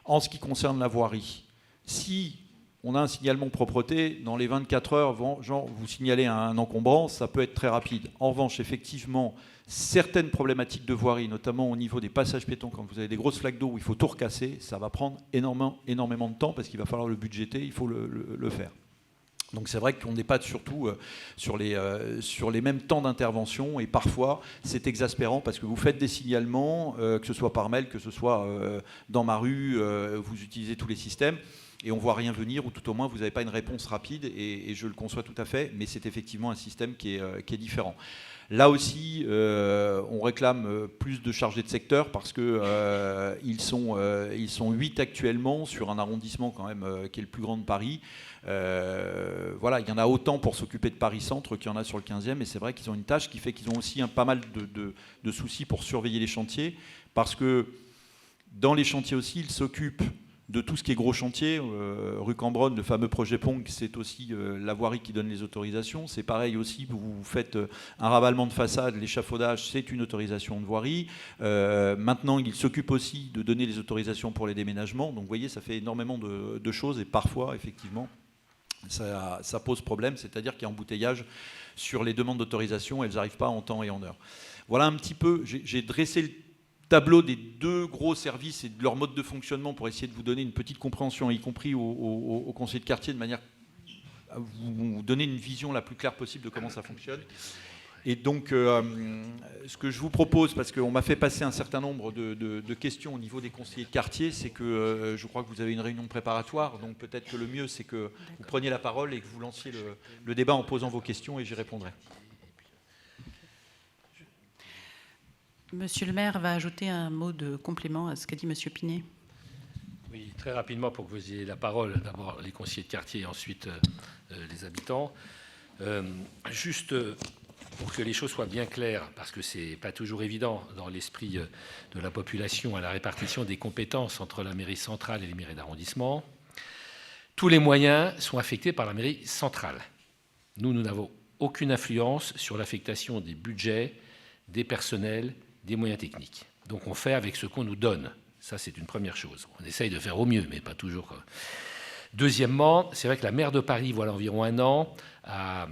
En ce qui concerne la voirie, si on a un signalement propreté, dans les 24 heures, genre vous signalez un encombrant, ça peut être très rapide. En revanche, effectivement, certaines problématiques de voirie, notamment au niveau des passages piétons, quand vous avez des grosses flaques d'eau où il faut tout recasser, ça va prendre énormément de temps parce qu'il va falloir le budgéter, il faut le faire. Donc c'est vrai qu'on n'est pas surtout sur les mêmes temps d'intervention et parfois c'est exaspérant parce que vous faites des signalements, que ce soit par mail, que ce soit dans ma rue, vous utilisez tous les systèmes et on ne voit rien venir ou tout au moins vous n'avez pas une réponse rapide et je le conçois tout à fait, mais c'est effectivement un système qui est différent. Là aussi, on réclame plus de chargés de secteur parce qu'ils sont 8 actuellement sur un arrondissement quand même qui est le plus grand de Paris. Voilà, il y en a autant pour s'occuper de Paris-Centre qu'il y en a sur le 15e, et c'est vrai qu'ils ont une tâche qui fait qu'ils ont aussi pas mal de soucis pour surveiller les chantiers, parce que dans les chantiers aussi, ils s'occupent de tout ce qui est gros chantier. Rue Cambronne, le fameux projet Pong, c'est aussi la voirie qui donne les autorisations. C'est pareil aussi, vous faites un ravalement de façade, l'échafaudage, c'est une autorisation de voirie. Maintenant, il s'occupe aussi de donner les autorisations pour les déménagements. Donc vous voyez, ça fait énormément de choses et parfois, effectivement, ça pose problème. C'est-à-dire qu'il y a embouteillage sur les demandes d'autorisation, elles n'arrivent pas en temps et en heure. Voilà un petit peu, j'ai dressé le tableau des deux gros services et de leur mode de fonctionnement pour essayer de vous donner une petite compréhension, y compris aux conseillers de quartier, de manière à vous donner une vision la plus claire possible de comment ça fonctionne. Et donc, ce que je vous propose, parce qu'on m'a fait passer un certain nombre de questions au niveau des conseillers de quartier, c'est que je crois que vous avez une réunion préparatoire, donc peut-être que le mieux, c'est que vous preniez la parole et que vous lanciez le débat en posant vos questions et j'y répondrai. Monsieur le maire va ajouter un mot de complément à ce qu'a dit monsieur Pinet. Oui, très rapidement pour que vous ayez la parole. D'abord les conseillers de quartier et ensuite les habitants. Juste pour que les choses soient bien claires, parce que ce n'est pas toujours évident dans l'esprit de la population à la répartition des compétences entre la mairie centrale et les mairies d'arrondissement, tous les moyens sont affectés par la mairie centrale. Nous n'avons aucune influence sur l'affectation des budgets, des personnels, des moyens techniques. Donc on fait avec ce qu'on nous donne. Ça, c'est une première chose. On essaye de faire au mieux, mais pas toujours. Deuxièmement, c'est vrai que la maire de Paris, voilà environ un an, a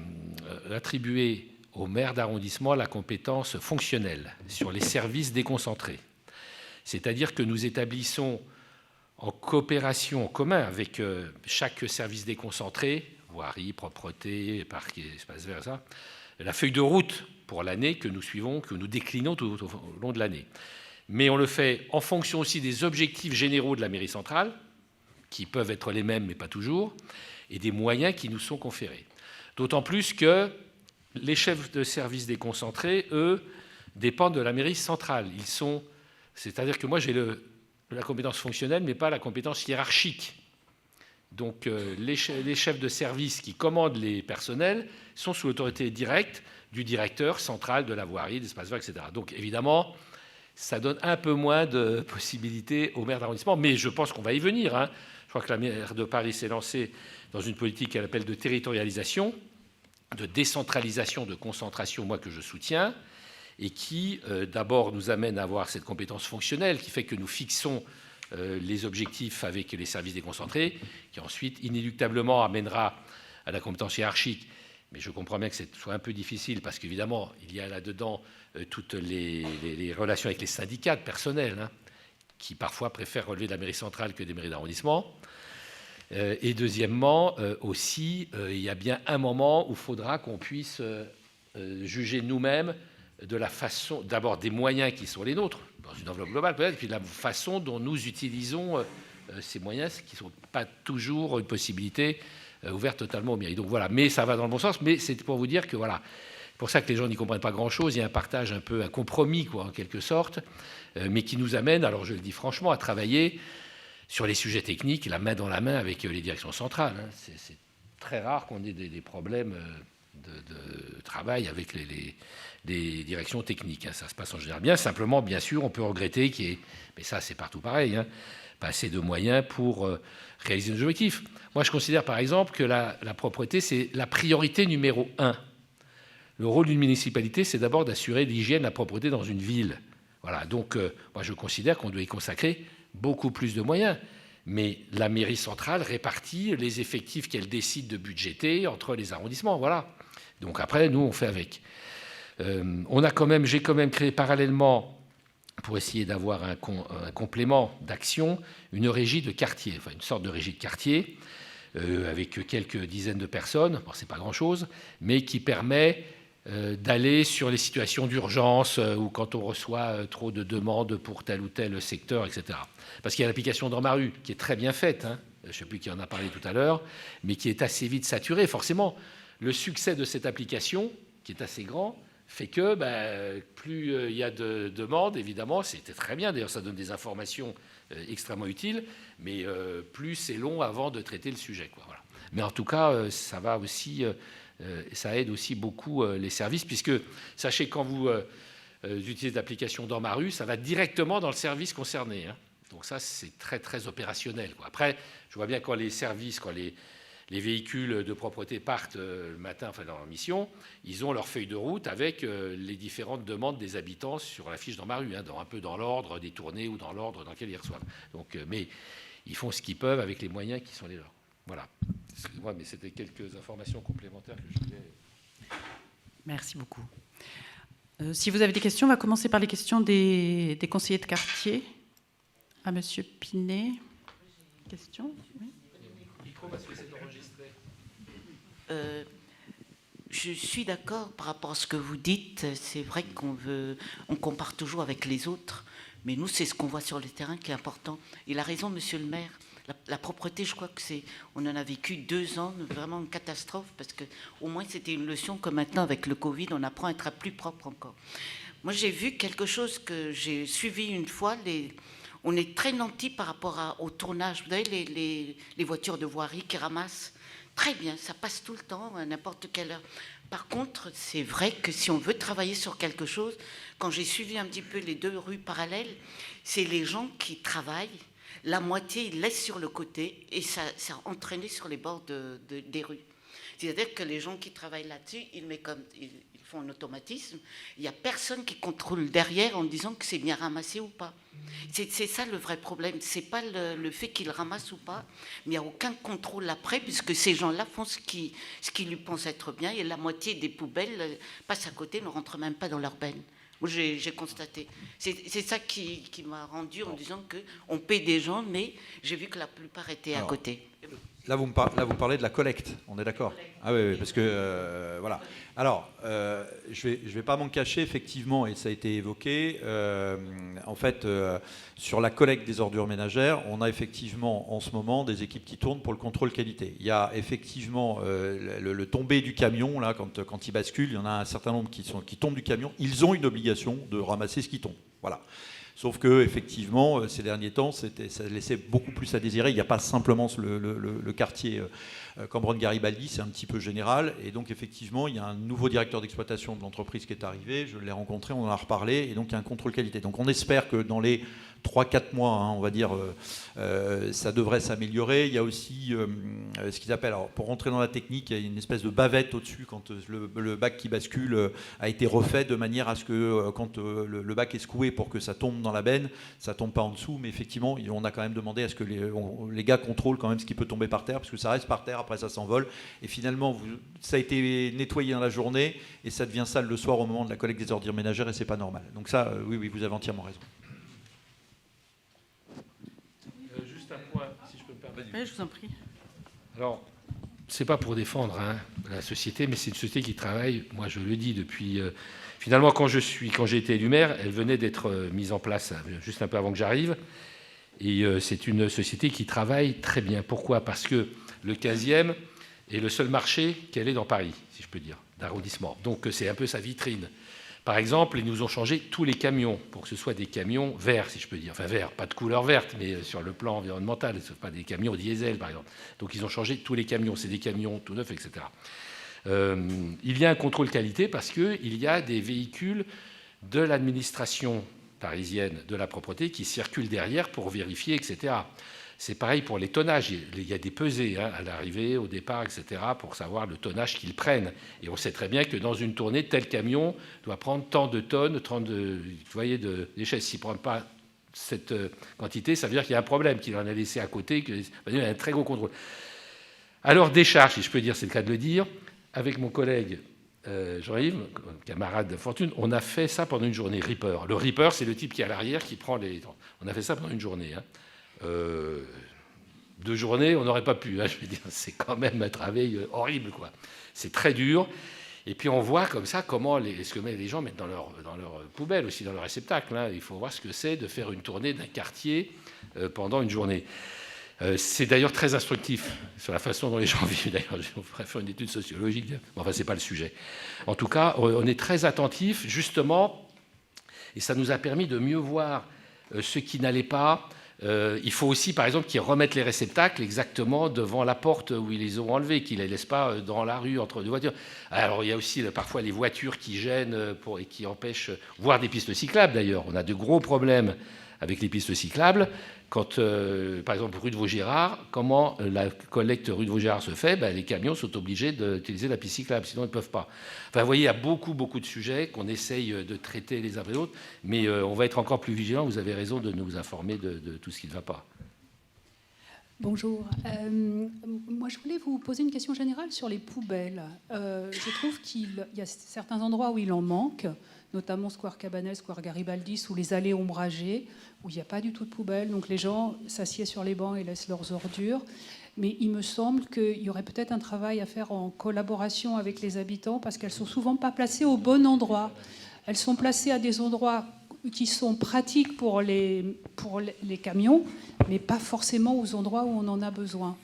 attribué au maire d'arrondissement la compétence fonctionnelle sur les services déconcentrés. C'est-à-dire que nous établissons en coopération, en commun avec chaque service déconcentré, voirie, propreté, parquet, espace vert, ça, la feuille de route pour l'année que nous suivons, que nous déclinons tout au long de l'année. Mais on le fait en fonction aussi des objectifs généraux de la mairie centrale, qui peuvent être les mêmes, mais pas toujours, et des moyens qui nous sont conférés. D'autant plus que les chefs de service déconcentrés, eux, dépendent de la mairie centrale. C'est-à-dire que moi, j'ai la compétence fonctionnelle, mais pas la compétence hiérarchique. Donc, les chefs de service qui commandent les personnels sont sous l'autorité directe du directeur central de la voirie, d'espace vert, etc. Donc, évidemment, ça donne un peu moins de possibilités au maire d'arrondissement, mais je pense qu'on va y venir. Hein. Je crois que la maire de Paris s'est lancée dans une politique qu'elle appelle de territorialisation, de décentralisation, de concentration, moi, que je soutiens, et qui, d'abord, nous amène à avoir cette compétence fonctionnelle qui fait que nous fixons les objectifs avec les services déconcentrés, qui ensuite, inéluctablement, amènera à la compétence hiérarchique. Mais je comprends bien que ce soit un peu difficile, parce qu'évidemment, il y a là-dedans toutes les relations avec les syndicats de personnel, hein, qui parfois préfèrent relever de la mairie centrale que des mairies d'arrondissement. Et deuxièmement, aussi, il y a bien un moment où il faudra qu'on puisse juger nous-mêmes de la façon, d'abord des moyens qui sont les nôtres, dans une enveloppe globale peut-être, puis de la façon dont nous utilisons ces moyens, qui ne sont pas toujours une possibilité ouverte totalement aux mairies. Donc voilà, mais ça va dans le bon sens, mais c'est pour vous dire que voilà, c'est pour ça que les gens n'y comprennent pas grand-chose, il y a un partage un peu, un compromis, quoi, en quelque sorte, mais qui nous amène, alors je le dis franchement, à travailler sur les sujets techniques, la main dans la main avec les directions centrales. Hein. C'est très rare qu'on ait des problèmes de travail avec les directions techniques. Hein. Ça se passe en général bien. Simplement, bien sûr, on peut regretter qu'il y ait, mais ça c'est partout pareil, hein, pas assez de moyens pour réaliser nos objectifs. Moi, je considère par exemple que la propreté, c'est la priorité numéro 1. Le rôle d'une municipalité, c'est d'abord d'assurer l'hygiène, la propreté dans une ville. Voilà, donc moi je considère qu'on doit y consacrer beaucoup plus de moyens. Mais la mairie centrale répartit les effectifs qu'elle décide de budgéter entre les arrondissements. Voilà. Donc après, nous, on fait avec. J'ai quand même créé parallèlement, pour essayer d'avoir un complément d'action, une régie de quartier, enfin une sorte de régie de quartier, avec quelques dizaines de personnes. Bon, c'est pas grand-chose, mais qui permet d'aller sur les situations d'urgence ou quand on reçoit trop de demandes pour tel ou tel secteur, etc. Parce qu'il y a l'application dans ma rue qui est très bien faite, hein, je ne sais plus qui en a parlé tout à l'heure, mais qui est assez vite saturée. Forcément, le succès de cette application, qui est assez grand, fait que plus il y a de demandes, évidemment, c'était très bien, d'ailleurs ça donne des informations extrêmement utiles, mais plus c'est long avant de traiter le sujet, quoi, voilà. Mais en tout cas, ça va aussi... ça aide aussi beaucoup les services, puisque, sachez, quand vous utilisez l'application dans ma rue, ça va directement dans le service concerné. Hein. Donc ça, c'est très, très opérationnel, quoi. Après, je vois bien quand les services, quand les véhicules de propreté partent le matin, enfin dans leur mission, ils ont leur feuille de route avec les différentes demandes des habitants sur la fiche dans ma rue, hein, un peu dans l'ordre des tournées ou dans l'ordre dans lequel ils reçoivent. Donc, mais ils font ce qu'ils peuvent avec les moyens qui sont les leurs. Voilà. Excusez-moi, mais c'était quelques informations complémentaires que je voulais. Merci beaucoup. Si vous avez des questions, on va commencer par les questions des conseillers de quartier. À Monsieur Pinet. Question ? Oui. Micro, parce que c'est enregistré. Je suis d'accord par rapport à ce que vous dites. C'est vrai on compare toujours avec les autres, mais nous, c'est ce qu'on voit sur le terrain qui est important. Il a raison, Monsieur le maire. La propreté, je crois que on en a vécu 2 ans, vraiment une catastrophe, parce que au moins c'était une leçon que maintenant, avec le Covid, on apprend à être plus propre encore. Moi, j'ai vu quelque chose que j'ai suivi une fois. On est très nantis par rapport au tournage. Vous savez, les voitures de voirie qui ramassent. Très bien, ça passe tout le temps, à n'importe quelle heure. Par contre, c'est vrai que si on veut travailler sur quelque chose, quand j'ai suivi un petit peu les 2 rues parallèles, c'est les gens qui travaillent, la moitié ils laissent sur le côté et ça a entraîné sur les bords des rues. C'est-à-dire que les gens qui travaillent là-dessus, ils font un automatisme. Il n'y a personne qui contrôle derrière en disant que c'est bien ramassé ou pas. C'est ça le vrai problème. C'est pas le fait qu'ils ramassent ou pas, mais il n'y a aucun contrôle après, puisque ces gens-là font ce qui lui pense être bien, et la moitié des poubelles passent à côté, ne rentrent même pas dans leur benne. Moi, j'ai constaté. C'est ça qui m'a rendu en disant qu'on paie des gens, mais j'ai vu que la plupart étaient à côté. Là, vous parlez de la collecte, on est d'accord? Ah oui, parce que voilà. Alors, je vais pas m'en cacher, effectivement, et ça a été évoqué. En fait, sur la collecte des ordures ménagères, on a effectivement en ce moment des équipes qui tournent pour le contrôle qualité. Il y a effectivement le tombé du camion, là, quand il bascule, il y en a un certain nombre qui tombent du camion. Ils ont une obligation de ramasser ce qui tombe. Voilà. Sauf que, effectivement, ces derniers temps, ça laissait beaucoup plus à désirer. Il n'y a pas simplement le quartier Cambronne-Garibaldi, c'est un petit peu général. Et donc, effectivement, il y a un nouveau directeur d'exploitation de l'entreprise qui est arrivé. Je l'ai rencontré, on en a reparlé. Et donc, il y a un contrôle qualité. Donc, on espère que dans les 3-4 mois, hein, on va dire, ça devrait s'améliorer. Il y a aussi ce qu'ils appellent, alors pour rentrer dans la technique, il y a une espèce de bavette au-dessus quand le bac qui bascule a été refait de manière à ce que quand le bac est secoué pour que ça tombe dans la benne, ça tombe pas en dessous. Mais effectivement, on a quand même demandé à ce que les gars contrôlent quand même ce qui peut tomber par terre, parce que ça reste par terre, après ça s'envole. Et finalement, ça a été nettoyé dans la journée et ça devient sale le soir au moment de la collecte des ordures ménagères et c'est pas normal. Donc ça, oui, vous avez entièrement raison. Oui, je vous en prie. Alors, c'est pas pour défendre la société, mais c'est une société qui travaille, moi je le dis depuis... finalement, quand j'ai été élu maire, elle venait d'être mise en place juste un peu avant que j'arrive. Et c'est une société qui travaille très bien. Pourquoi? Parce que le 15e est le seul marché qu'elle ait dans Paris, si je peux dire, d'arrondissement. Donc c'est un peu sa vitrine. Par exemple, ils nous ont changé tous les camions pour que ce soit des camions verts, si je peux dire. Enfin, verts, pas de couleur verte, mais sur le plan environnemental, ce ne sont pas des camions diesel, par exemple. Donc, ils ont changé tous les camions. C'est des camions tout neufs, etc. Il y a un contrôle qualité parce qu'il y a des véhicules de l'administration parisienne de la propreté qui circulent derrière pour vérifier, etc. C'est pareil pour les tonnages. Il y a des pesées à l'arrivée, au départ, etc., pour savoir le tonnage qu'ils prennent. Et on sait très bien que dans une tournée, tel camion doit prendre tant de tonnes, vous voyez, de déchets. S'il ne prend pas cette quantité, ça veut dire qu'il y a un problème, qu'il en a laissé à côté, qu'il y a un très gros contrôle. Alors, décharge, si je peux dire, c'est le cas de le dire, avec mon collègue Jean-Yves, camarade de fortune, on a fait ça pendant une journée, Reaper. Le Reaper, c'est le type qui est à l'arrière, qui prend les... On a fait ça pendant une journée, 2 journées, on n'aurait pas pu. Je veux dire, c'est quand même un travail horrible, quoi. C'est très dur. Et puis on voit comme ça comment ce que les gens mettent dans leur poubelle, aussi dans leur réceptacle. Il faut voir ce que c'est de faire une tournée d'un quartier pendant une journée. C'est d'ailleurs très instructif sur la façon dont les gens vivent. D'ailleurs, on pourrait faire une étude sociologique. Bon, enfin, c'est pas le sujet. En tout cas, on est très attentif, justement, et ça nous a permis de mieux voir ce qui n'allait pas. Il faut aussi, par exemple, qu'ils remettent les réceptacles exactement devant la porte où ils les ont enlevés, qu'ils ne les laissent pas dans la rue entre 2 voitures. Alors, il y a aussi parfois les voitures qui gênent et qui empêchent, voire des pistes cyclables d'ailleurs. On a de gros problèmes avec les pistes cyclables. Quand, par exemple, rue de Vaugirard, comment la collecte rue de Vaugirard se fait? Les camions sont obligés d'utiliser la piste cyclable, sinon ils ne peuvent pas. Enfin, vous voyez, il y a beaucoup de sujets qu'on essaye de traiter les uns après les autres, mais on va être encore plus vigilants. Vous avez raison de nous informer de tout ce qui ne va pas. Bonjour. Moi, je voulais vous poser une question générale sur les poubelles. Je trouve qu'il y a certains endroits où il en manque, notamment Square Cabanel, Square Garibaldi, sous les allées ombragées, où il n'y a pas du tout de poubelle. Donc les gens s'assiedent sur les bancs et laissent leurs ordures. Mais il me semble qu'il y aurait peut-être un travail à faire en collaboration avec les habitants, parce qu'elles ne sont souvent pas placées au bon endroit. Elles sont placées à des endroits qui sont pratiques pour les camions, mais pas forcément aux endroits où on en a besoin.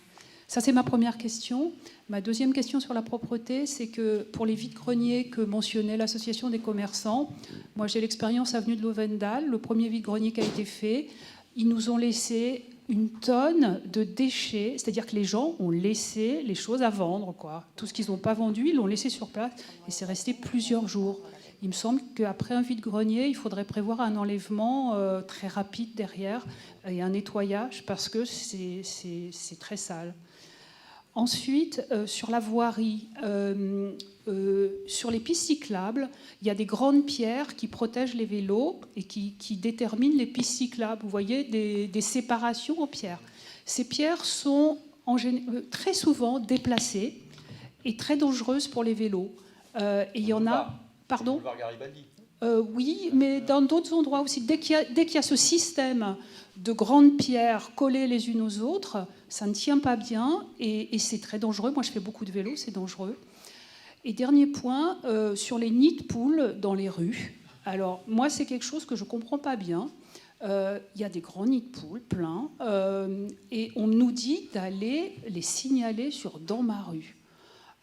Ça, c'est ma première question. Ma deuxième question sur la propreté, c'est que pour les vides-greniers que mentionnait l'Association des commerçants, moi j'ai l'expérience avenue de Lovendal, le premier vide-grenier qui a été fait, ils nous ont laissé une tonne de déchets, c'est-à-dire que les gens ont laissé les choses à vendre, quoi. Tout ce qu'ils n'ont pas vendu, ils l'ont laissé sur place et c'est resté plusieurs jours. Il me semble qu'après un vide-grenier, il faudrait prévoir un enlèvement très rapide derrière et un nettoyage parce que c'est très sale. Ensuite, sur la voirie, sur les pistes cyclables, il y a des grandes pierres qui protègent les vélos et qui déterminent les pistes cyclables. Vous voyez, des séparations en pierres. Ces pierres sont très souvent déplacées et très dangereuses pour les vélos. Et il y en a... Pardon ? Oui, mais dans d'autres endroits aussi. Dès qu'il y a ce système de grandes pierres collées les unes aux autres, ça ne tient pas bien et c'est très dangereux. Moi, je fais beaucoup de vélo, c'est dangereux. Et dernier point, sur les nids de poules dans les rues. Alors, moi, c'est quelque chose que je ne comprends pas bien. Il y a des grands nids de poules, pleins, et on nous dit d'aller les signaler dans ma rue.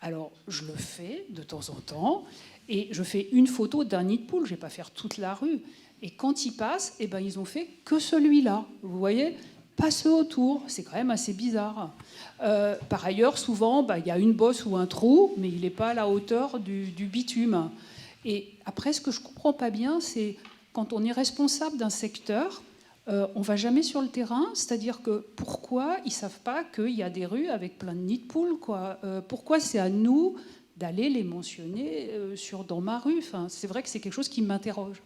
Alors, je le fais de temps en temps, et je fais une photo d'un nid de poule, je ne vais pas faire toute la rue. Et quand ils passent, eh ben, ils ont fait que celui-là. Vous voyez ? Pas ceux autour, c'est quand même assez bizarre. Par ailleurs, souvent, il y a une bosse ou un trou, mais il n'est pas à la hauteur du bitume. Et après, ce que je ne comprends pas bien, c'est quand on est responsable d'un secteur, on ne va jamais sur le terrain, c'est-à-dire que pourquoi ils ne savent pas qu'il y a des rues avec plein de nids de poules, quoi. Pourquoi c'est à nous d'aller les mentionner dans ma rue. Enfin, c'est vrai que c'est quelque chose qui m'interroge.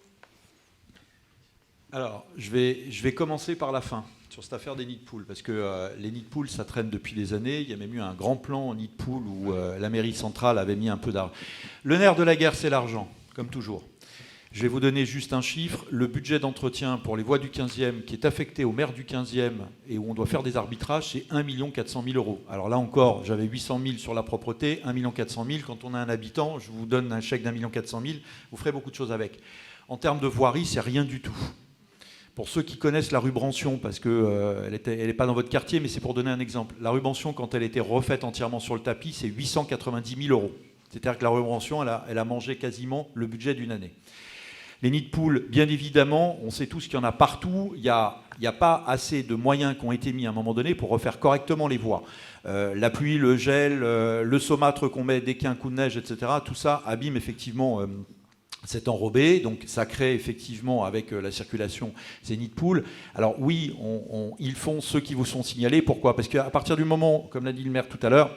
Alors, je vais commencer par la fin, sur cette affaire des nids de poules, parce que les nids de poules, ça traîne depuis des années. Il y a même eu un grand plan en nids de poules où la mairie centrale avait mis un peu d'argent. Le nerf de la guerre, c'est l'argent, comme toujours. Je vais vous donner juste un chiffre. Le budget d'entretien pour les voies du 15e, qui est affecté au maire du 15e et où on doit faire des arbitrages, c'est 1 400 000 €. Alors là encore, j'avais 800 000 sur la propreté, 1 400 000. Quand on a un habitant, je vous donne un chèque d'1 400 000, vous ferez beaucoup de choses avec. En termes de voirie, c'est rien du tout. Pour ceux qui connaissent la rue Brancion, parce qu'elle n'est pas dans votre quartier, mais c'est pour donner un exemple. La rue Brancion, quand elle était refaite entièrement sur le tapis, c'est 890 000 €. C'est-à-dire que la rue Brancion, elle a mangé quasiment le budget d'une année. Les nids de poules, bien évidemment, on sait tous qu'il y en a partout. Il n'y a pas assez de moyens qui ont été mis à un moment donné pour refaire correctement les voies. La pluie, le gel, le saumâtre qu'on met dès qu'il y a un coup de neige, etc., tout ça abîme effectivement cet enrobé. Donc ça crée effectivement, avec la circulation, ces nids de poules. Alors oui, ils font ceux qui vous sont signalés. Pourquoi ? Parce qu'à partir du moment, comme l'a dit le maire tout à l'heure,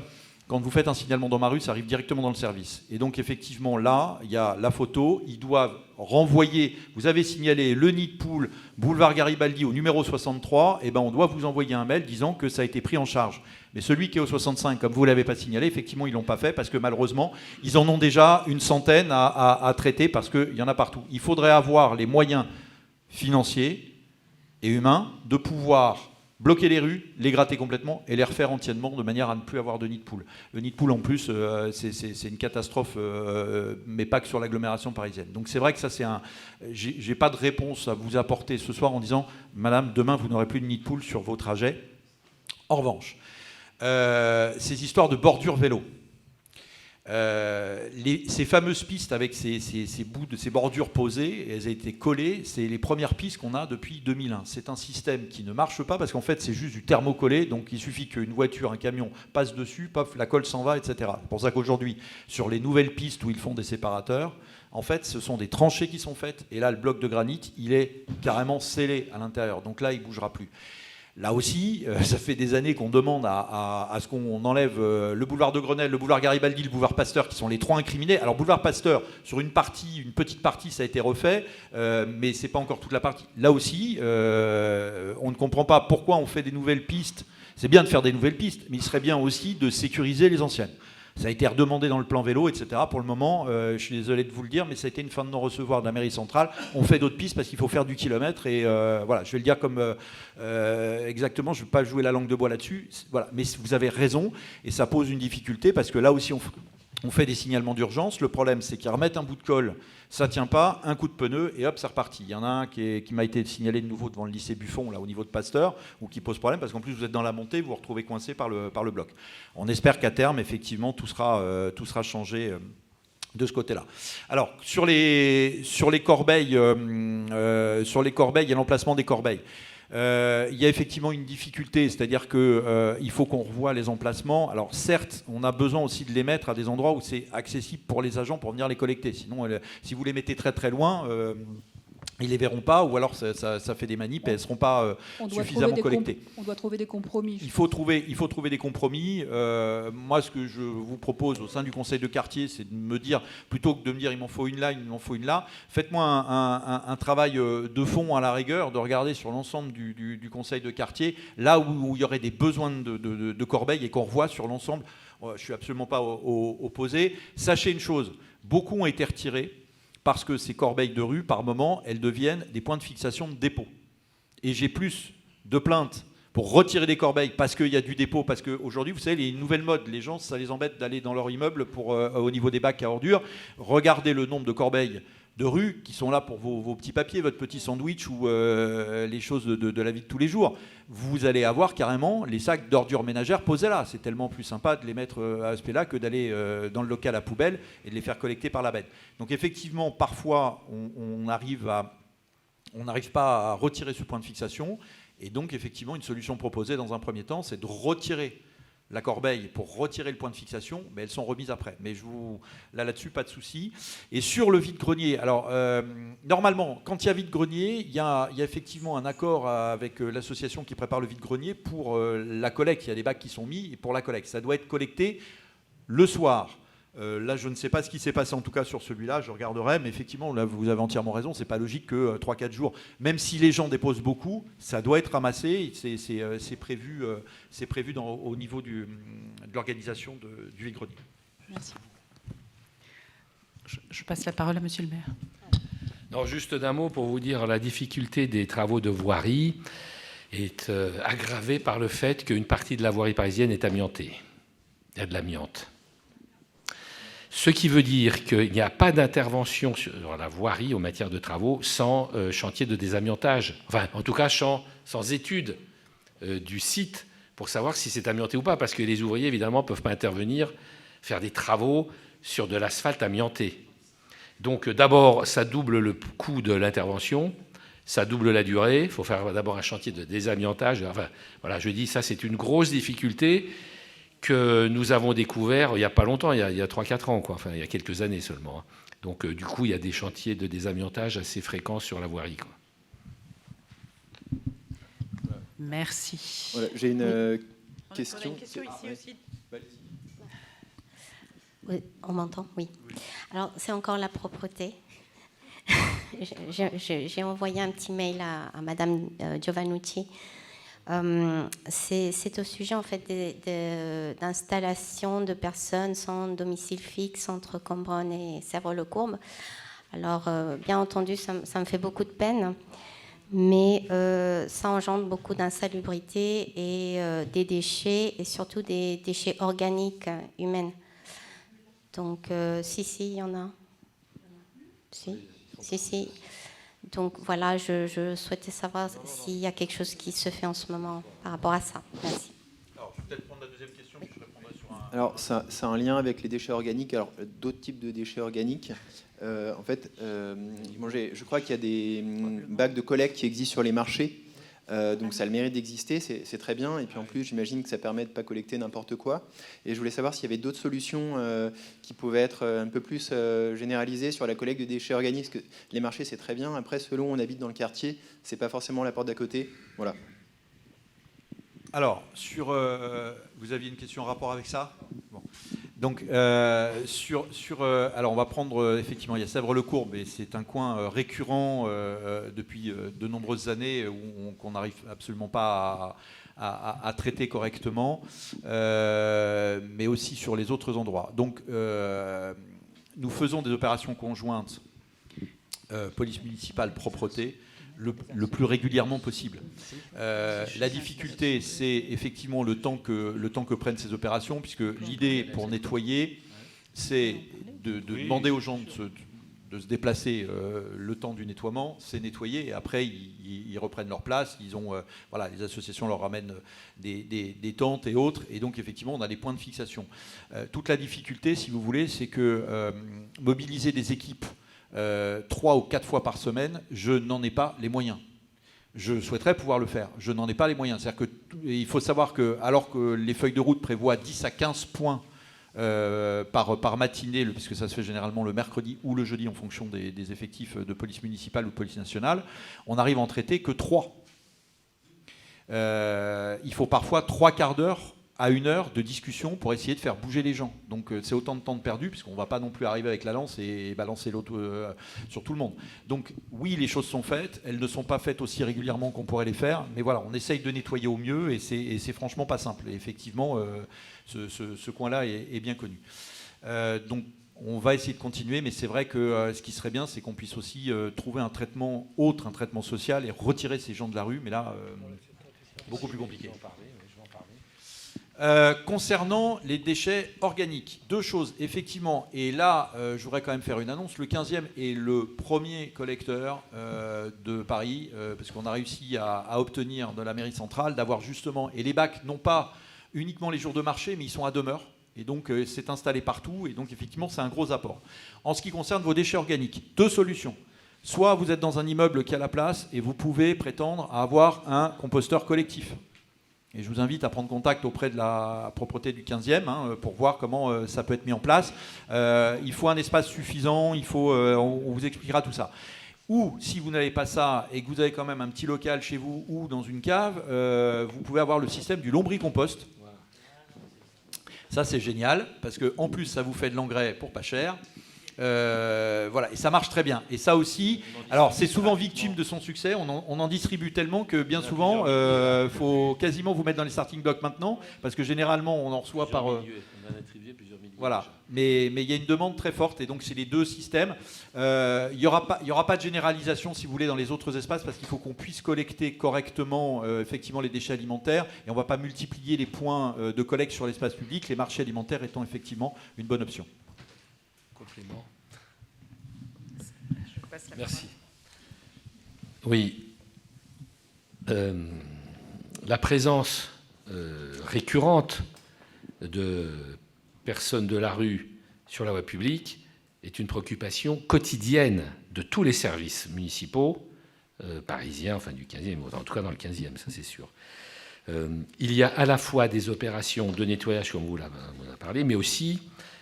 quand vous faites un signalement dans ma rue, ça arrive directement dans le service. Et donc, effectivement, là, il y a la photo. Ils doivent renvoyer. Vous avez signalé le nid de poule, boulevard Garibaldi, au numéro 63. Et ben, on doit vous envoyer un mail disant que ça a été pris en charge. Mais celui qui est au 65, comme vous ne l'avez pas signalé, effectivement, ils ne l'ont pas fait parce que malheureusement, ils en ont déjà une centaine à traiter parce qu'il y en a partout. Il faudrait avoir les moyens financiers et humains de pouvoir bloquer les rues, les gratter complètement et les refaire entièrement de manière à ne plus avoir de nid de poule. Le nid de poule, en plus, c'est une catastrophe, mais pas que sur l'agglomération parisienne. Donc c'est vrai que ça, c'est un... J'ai pas de réponse à vous apporter ce soir en disant « Madame, demain, vous n'aurez plus de nid de poule sur vos trajets ». En revanche, ces histoires de bordure vélo, ces fameuses pistes avec ces bordures posées, elles ont été collées, c'est les premières pistes qu'on a depuis 2001. C'est un système qui ne marche pas parce qu'en fait c'est juste du thermocollé, donc il suffit qu'une voiture, un camion passe dessus, paf, la colle s'en va, etc. C'est pour ça qu'aujourd'hui, sur les nouvelles pistes où ils font des séparateurs, en fait ce sont des tranchées qui sont faites, et là le bloc de granit, il est carrément scellé à l'intérieur, donc là il ne bougera plus. Là aussi, ça fait des années qu'on demande à ce qu'on enlève le boulevard de Grenelle, le boulevard Garibaldi, le boulevard Pasteur, qui sont les trois incriminés. Alors, boulevard Pasteur, sur une petite partie, ça a été refait, mais ce n'est pas encore toute la partie. Là aussi, on ne comprend pas pourquoi on fait des nouvelles pistes. C'est bien de faire des nouvelles pistes, mais il serait bien aussi de sécuriser les anciennes. Ça a été redemandé dans le plan vélo, etc. Pour le moment, je suis désolé de vous le dire, mais ça a été une fin de non-recevoir de la mairie centrale. On fait d'autres pistes parce qu'il faut faire du kilomètre. Et voilà, je vais le dire comme exactement, je ne vais pas jouer la langue de bois là-dessus. Voilà. Mais vous avez raison, et ça pose une difficulté parce que là aussi, on fait des signalements d'urgence. Le problème, c'est qu'ils remettent un bout de colle, ça ne tient pas, un coup de pneu, et hop, c'est reparti. Il y en a un qui m'a été signalé de nouveau devant le lycée Buffon, là, au niveau de Pasteur, ou qui pose problème, parce qu'en plus, vous êtes dans la montée, vous vous retrouvez coincé par le bloc. On espère qu'à terme, effectivement, tout sera changé de ce côté-là. Alors, sur les corbeilles, il y a l'emplacement des corbeilles. Il y a effectivement une difficulté, c'est-à-dire qu'il faut qu'on revoie les emplacements. Alors certes, on a besoin aussi de les mettre à des endroits où c'est accessible pour les agents pour venir les collecter. Sinon, si vous les mettez très très loin, ils ne les verront pas, ou alors ça fait des manips et elles ne seront pas suffisamment collectées. On doit trouver des compromis. Il faut trouver des compromis. Moi, ce que je vous propose au sein du conseil de quartier, c'est de me dire, plutôt que de me dire il m'en faut une là, il m'en faut une là, faites-moi un travail de fond à la rigueur, de regarder sur l'ensemble du conseil de quartier, là où il y aurait des besoins de corbeilles et qu'on revoit sur l'ensemble. Je ne suis absolument pas opposé. Sachez une chose, beaucoup ont été retirés, parce que ces corbeilles de rue, par moment, elles deviennent des points de fixation de dépôt. Et j'ai plus de plaintes pour retirer des corbeilles parce qu'il y a du dépôt, parce qu'aujourd'hui, vous savez, il y a une nouvelle mode. Les gens, ça les embête d'aller dans leur immeuble au niveau des bacs à ordures. Regardez le nombre de corbeilles de rue qui sont là pour vos petits papiers, votre petit sandwich ou les choses de la vie de tous les jours. Vous allez avoir carrément les sacs d'ordures ménagères posés là. C'est tellement plus sympa de les mettre à ce là que d'aller dans le local à poubelle et de les faire collecter par la bête. Donc effectivement, parfois, on n'arrive pas à retirer ce point de fixation. Et donc effectivement, une solution proposée dans un premier temps, c'est de retirer la corbeille pour retirer le point de fixation, mais elles sont remises après. Mais là-dessus, pas de souci. Et sur le vide-grenier, alors normalement, quand il y a vide-grenier, il y a effectivement un accord avec l'association qui prépare le vide-grenier pour la collecte. Il y a des bacs qui sont mis pour la collecte. Ça doit être collecté le soir. Là, je ne sais pas ce qui s'est passé en tout cas sur celui-là, je regarderai, mais effectivement, là, vous avez entièrement raison, c'est pas logique que 3-4 jours, même si les gens déposent beaucoup, ça doit être ramassé, c'est prévu au niveau de l'organisation du vide-grenier. Merci. Je passe la parole à Monsieur le maire. Non, juste d'un mot pour vous dire, la difficulté des travaux de voirie est aggravée par le fait qu'une partie de la voirie parisienne est amiantée. Il y a de l'amiante. Ce qui veut dire qu'il n'y a pas d'intervention sur la voirie en matière de travaux sans chantier de désamiantage. Enfin, en tout cas, sans étude du site pour savoir si c'est amianté ou pas, parce que les ouvriers, évidemment, ne peuvent pas intervenir, faire des travaux sur de l'asphalte amianté. Donc, d'abord, ça double le coût de l'intervention, ça double la durée. Il faut faire d'abord un chantier de désamiantage. Enfin, voilà, je dis ça, c'est une grosse difficulté que nous avons découvert il n'y a pas longtemps, il y a 3-4 ans, quoi. Enfin, il y a quelques années seulement. Donc, du coup, il y a des chantiers de désamiantage assez fréquents sur la voirie, quoi. Merci. Voilà, j'ai une question. On a une question ici aussi. Oui, on m'entend, oui. Alors, c'est encore la propreté. J'ai envoyé un petit mail à Madame Giovannucci. C'est au sujet en fait d'installation de personnes sans domicile fixe entre Cambronne et Sèvres-le-Courbe. Alors, bien entendu, ça me fait beaucoup de peine, mais ça engendre beaucoup d'insalubrité et des déchets, et surtout des déchets organiques humains. Donc, si, il y en a. Si. Donc voilà, je souhaitais savoir s'il y a quelque chose qui se fait en ce moment par rapport à ça. Merci. Alors, je vais peut-être prendre la deuxième question, puis je répondrai sur un... Alors, ça a un lien avec les déchets organiques. Alors, d'autres types de déchets organiques. En fait, je crois qu'il y a des bacs de collecte qui existent sur les marchés. Donc ça a le mérite d'exister, c'est très bien. Et puis en plus, j'imagine que ça permet de ne pas collecter n'importe quoi. Et je voulais savoir s'il y avait d'autres solutions qui pouvaient être un peu plus généralisées sur la collecte de déchets organiques. Parce que les marchés, c'est très bien. Après, selon où on habite dans le quartier, c'est pas forcément la porte d'à côté. Voilà. Alors, vous aviez une question en rapport avec ça ? Bon. Donc, alors on va prendre, effectivement, il y a Sèvres-le-Courbe, et c'est un coin récurrent depuis de nombreuses années qu'on n'arrive absolument pas à traiter correctement, mais aussi sur les autres endroits. Donc, nous faisons des opérations conjointes, police municipale, propreté, le plus régulièrement possible. La difficulté, c'est effectivement le temps que prennent ces opérations, puisque l'idée pour nettoyer, c'est de demander aux gens de se déplacer le temps du nettoiement, c'est nettoyer, et après ils reprennent leur place. Ils ont, les associations leur ramènent des tentes et autres, et donc effectivement on a des points de fixation. Toute la difficulté, si vous voulez, c'est que mobiliser des équipes 3 ou 4 fois par semaine, je n'en ai pas les moyens. je souhaiterais pouvoir le faire. Je n'en ai pas les moyens. C'est-à-dire qu'il faut savoir que, alors que les feuilles de route prévoient 10 à 15 points par matinée, puisque ça se fait généralement le mercredi ou le jeudi en fonction des effectifs de police municipale ou de police nationale, on arrive à en traiter que 3. Il faut parfois 3 quarts d'heure à 1 heure de discussion pour essayer de faire bouger les gens. Donc c'est autant de temps de perdu, puisqu'on ne va pas non plus arriver avec la lance et balancer l'autre sur tout le monde. Donc oui, les choses sont faites, elles ne sont pas faites aussi régulièrement qu'on pourrait les faire, mais voilà, on essaye de nettoyer au mieux, et c'est franchement pas simple. Et effectivement, ce coin-là est bien connu. Donc on va essayer de continuer, mais c'est vrai que ce qui serait bien, c'est qu'on puisse aussi trouver un traitement autre, un traitement social, et retirer ces gens de la rue, mais là, beaucoup plus compliqué. Concernant les déchets organiques, 2 choses, effectivement, et là, je voudrais quand même faire une annonce. Le 15e est le premier collecteur de Paris, parce qu'on a réussi à obtenir de la mairie centrale d'avoir justement, et les bacs, non pas uniquement les jours de marché, mais ils sont à demeure, et donc c'est installé partout, et donc effectivement, c'est un gros apport. En ce qui concerne vos déchets organiques, 2 solutions. Soit vous êtes dans un immeuble qui a la place, et vous pouvez prétendre à avoir un composteur collectif. Et je vous invite à prendre contact auprès de la propreté du 15e pour voir comment ça peut être mis en place. Il faut un espace suffisant, on vous expliquera tout ça. Ou si vous n'avez pas ça et que vous avez quand même un petit local chez vous ou dans une cave, vous pouvez avoir le système du lombricompost. Ça c'est génial parce qu'en plus ça vous fait de l'engrais pour pas cher. Voilà, et ça marche très bien. Et ça aussi, alors c'est souvent victime de son succès, on en distribue tellement que bien souvent, il faut quasiment vous mettre dans les starting blocks maintenant, parce que généralement on en reçoit par... Voilà, mais il y a une demande très forte, et donc c'est les 2 systèmes. Il n'y aura pas de généralisation, si vous voulez, dans les autres espaces, parce qu'il faut qu'on puisse collecter correctement effectivement les déchets alimentaires, et on ne va pas multiplier les points de collecte sur l'espace public, les marchés alimentaires étant effectivement une bonne option. Complément. Merci. Oui. La présence récurrente de personnes de la rue sur la voie publique est une préoccupation quotidienne de tous les services municipaux parisiens, enfin du 15e, en tout cas dans le 15e, ça c'est sûr. Il y a à la fois des opérations de nettoyage, comme vous en avez parlé, mais aussi,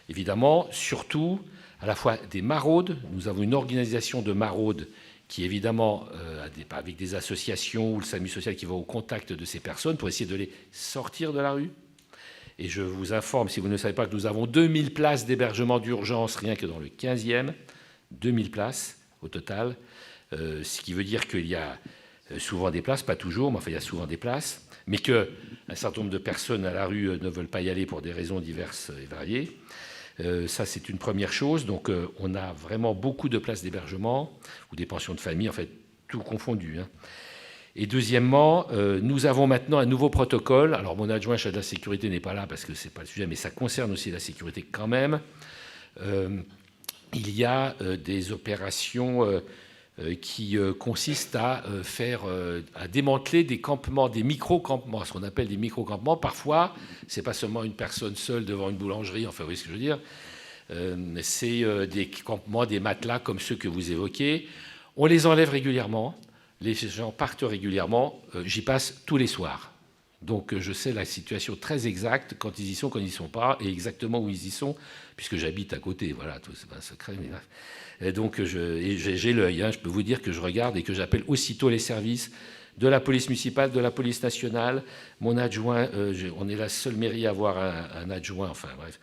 évidemment, surtout, à la fois des maraudes. Nous avons une organisation de maraudes qui, évidemment, avec des associations ou le SAMU social qui va au contact de ces personnes pour essayer de les sortir de la rue. Et je vous informe, si vous ne savez pas, que nous avons 2000 places d'hébergement d'urgence rien que dans le 15e, 2000 places au total, ce qui veut dire qu'il y a souvent des places, pas toujours, mais enfin il y a souvent des places, mais qu'un certain nombre de personnes à la rue ne veulent pas y aller pour des raisons diverses et variées. Ça, c'est une première chose. Donc, on a vraiment beaucoup de places d'hébergement ou des pensions de famille, en fait, tout confondu. Et deuxièmement, nous avons maintenant un nouveau protocole. Alors, mon adjoint chargé de la sécurité n'est pas là parce que ce n'est pas le sujet, mais ça concerne aussi la sécurité quand même. Il y a des opérations qui consistent à démanteler des campements, des micro-campements, ce qu'on appelle des micro-campements. Parfois, ce n'est pas seulement une personne seule devant une boulangerie, enfin, vous voyez ce que je veux dire. C'est des campements, des matelas comme ceux que vous évoquez. On les enlève régulièrement, les gens partent régulièrement, j'y passe tous les soirs. Donc je sais la situation très exacte, quand ils y sont, quand ils n'y sont pas, et exactement où ils y sont, puisque j'habite à côté, voilà, c'est pas un secret, mais bref. Et donc j'ai l'œil, je peux vous dire que je regarde et que j'appelle aussitôt les services de la police municipale, de la police nationale. Mon adjoint, on est la seule mairie à avoir un adjoint, enfin bref,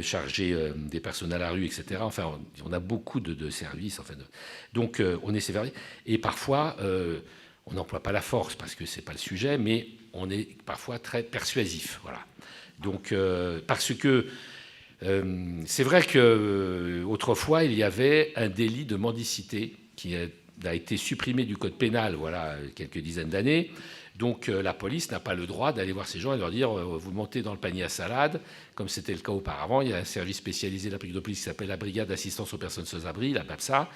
chargé des personnes à la rue, etc. Enfin, on a beaucoup de services. Enfin, donc on est sévère. Et parfois, on n'emploie pas la force parce que c'est pas le sujet, mais on est parfois très persuasif. Voilà. Donc parce que c'est vrai qu'autrefois, il y avait un délit de mendicité qui a été supprimé du code pénal, voilà, quelques dizaines d'années. Donc la police n'a pas le droit d'aller voir ces gens et leur dire vous montez dans le panier à salade, comme c'était le cas auparavant. Il y a un service spécialisé de la police qui s'appelle la Brigade d'assistance aux personnes sans abri, la BAPSA,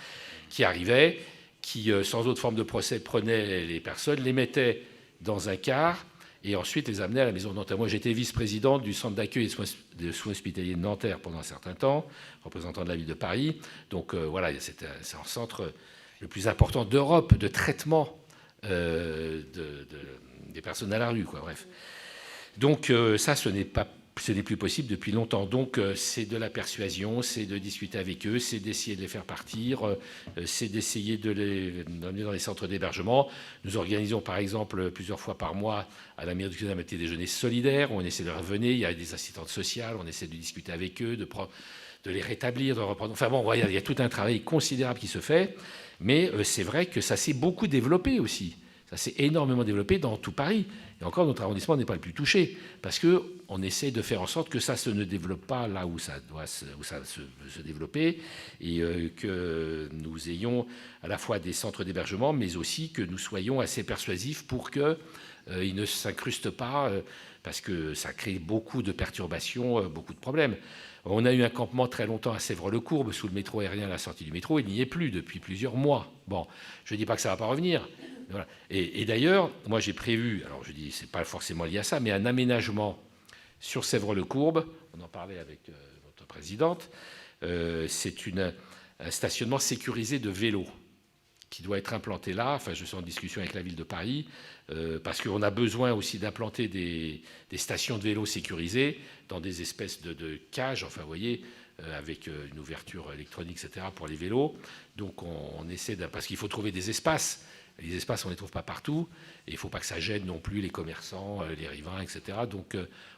qui arrivait, qui, sans autre forme de procès, prenait les personnes, les mettait dans un car et ensuite les amenait à la maison de Nanterre. Moi, j'étais vice-président du centre d'accueil et de soins hospitaliers de Nanterre pendant un certain temps, représentant de la ville de Paris. Donc voilà, c'est un centre le plus important d'Europe de traitement des personnes à la rue, quoi, bref. Donc ça, ce n'est plus possible depuis longtemps. Donc c'est de la persuasion, c'est de discuter avec eux, c'est d'essayer de les faire partir, c'est d'essayer de les amener dans les centres d'hébergement. Nous organisons par exemple plusieurs fois par mois à la mairie du Canada un petit déjeuner solidaire, où on essaie de les revenir, il y a des assistantes sociales, on essaie de discuter avec eux, de les rétablir, de reprendre. Enfin bon, voilà, il y a tout un travail considérable qui se fait, mais c'est vrai que ça s'est beaucoup développé aussi. Ça s'est énormément développé dans tout Paris. Et encore, notre arrondissement n'est pas le plus touché, parce qu'on essaie de faire en sorte que ça ne se développe pas là où ça doit se développer, et que nous ayons à la fois des centres d'hébergement, mais aussi que nous soyons assez persuasifs pour qu'ils ne s'incrustent pas, parce que ça crée beaucoup de perturbations, beaucoup de problèmes. On a eu un campement très longtemps à Sèvres-le-Courbe, sous le métro aérien à la sortie du métro. Il n'y est plus depuis plusieurs mois. Bon, je ne dis pas que ça ne va pas revenir. Voilà. Et d'ailleurs, moi j'ai prévu, alors je dis, c'est pas forcément lié à ça, mais un aménagement sur Sèvres-le-Courbe, on en parlait avec notre présidente, c'est un stationnement sécurisé de vélos qui doit être implanté là. Enfin, je suis en discussion avec la ville de Paris, parce qu'on a besoin aussi d'implanter des stations de vélos sécurisées dans des espèces de cages, enfin vous voyez, avec une ouverture électronique, etc., pour les vélos. Donc on essaie, parce qu'il faut trouver des espaces. Les espaces, on ne les trouve pas partout, et il ne faut pas que ça gêne non plus les commerçants, les riverains, etc. Donc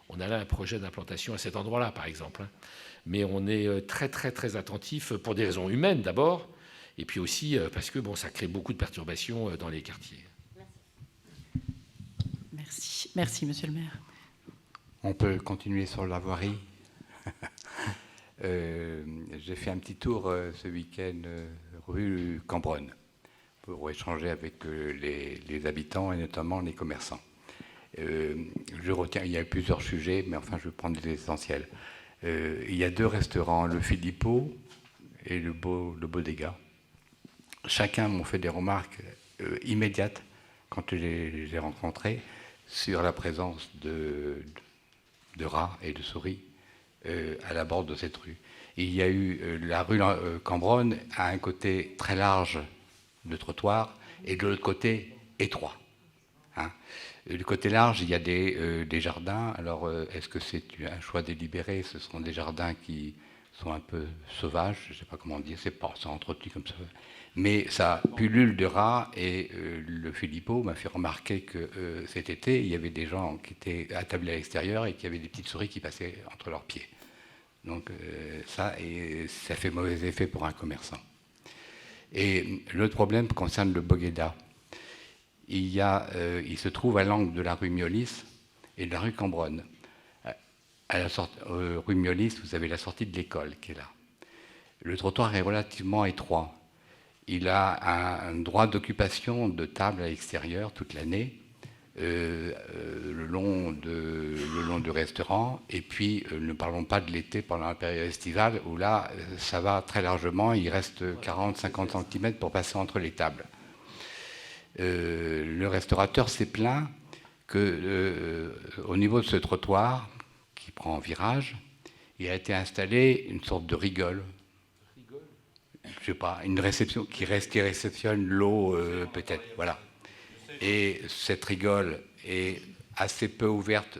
on a là un projet d'implantation à cet endroit-là, par exemple. Mais on est très, très, très attentif, pour des raisons humaines d'abord, et puis aussi parce que bon, ça crée beaucoup de perturbations dans les quartiers. Merci. Merci, monsieur le maire. On peut continuer sur la voirie. J'ai fait un petit tour ce week-end rue Cambronne, pour échanger avec les habitants et notamment les commerçants. Je retiens, il y a plusieurs sujets, mais enfin je vais prendre les essentiels. Il y a 2 restaurants, le Filippo et le Bodega. Chacun m'ont fait des remarques immédiates quand je les ai rencontrés sur la présence de rats et de souris à la bord de cette rue. Et il y a eu la rue Cambronne a un côté très large de trottoir, et de l'autre côté, étroit. Hein. Du côté large, il y a des jardins. Alors, est-ce que c'est un choix délibéré? Ce sont des jardins qui sont un peu sauvages, je ne sais pas comment dire, c'est entretenu comme ça. Mais ça pullule de rats, et le Filippo m'a fait remarquer que cet été, il y avait des gens qui étaient attablés à l'extérieur et qui avaient des petites souris qui passaient entre leurs pieds. Donc ça fait mauvais effet pour un commerçant. Et l'autre problème concerne le Bodega. Il se trouve à l'angle de la rue Miolis et de la rue Cambronne. À la rue Miolis, vous avez la sortie de l'école qui est là. Le trottoir est relativement étroit. Il a un droit d'occupation de table à l'extérieur toute l'année, le long du restaurant. Et puis, ne parlons pas de l'été pendant la période estivale, où là, ça va très largement. Il reste 40-50 cm pour passer entre les tables. Le restaurateur s'est plaint qu'au niveau de ce trottoir, qui prend en virage, il a été installé une sorte de rigole. Je sais pas, une réception qui réceptionne l'eau, peut-être. Voilà. Et cette rigole est assez peu ouverte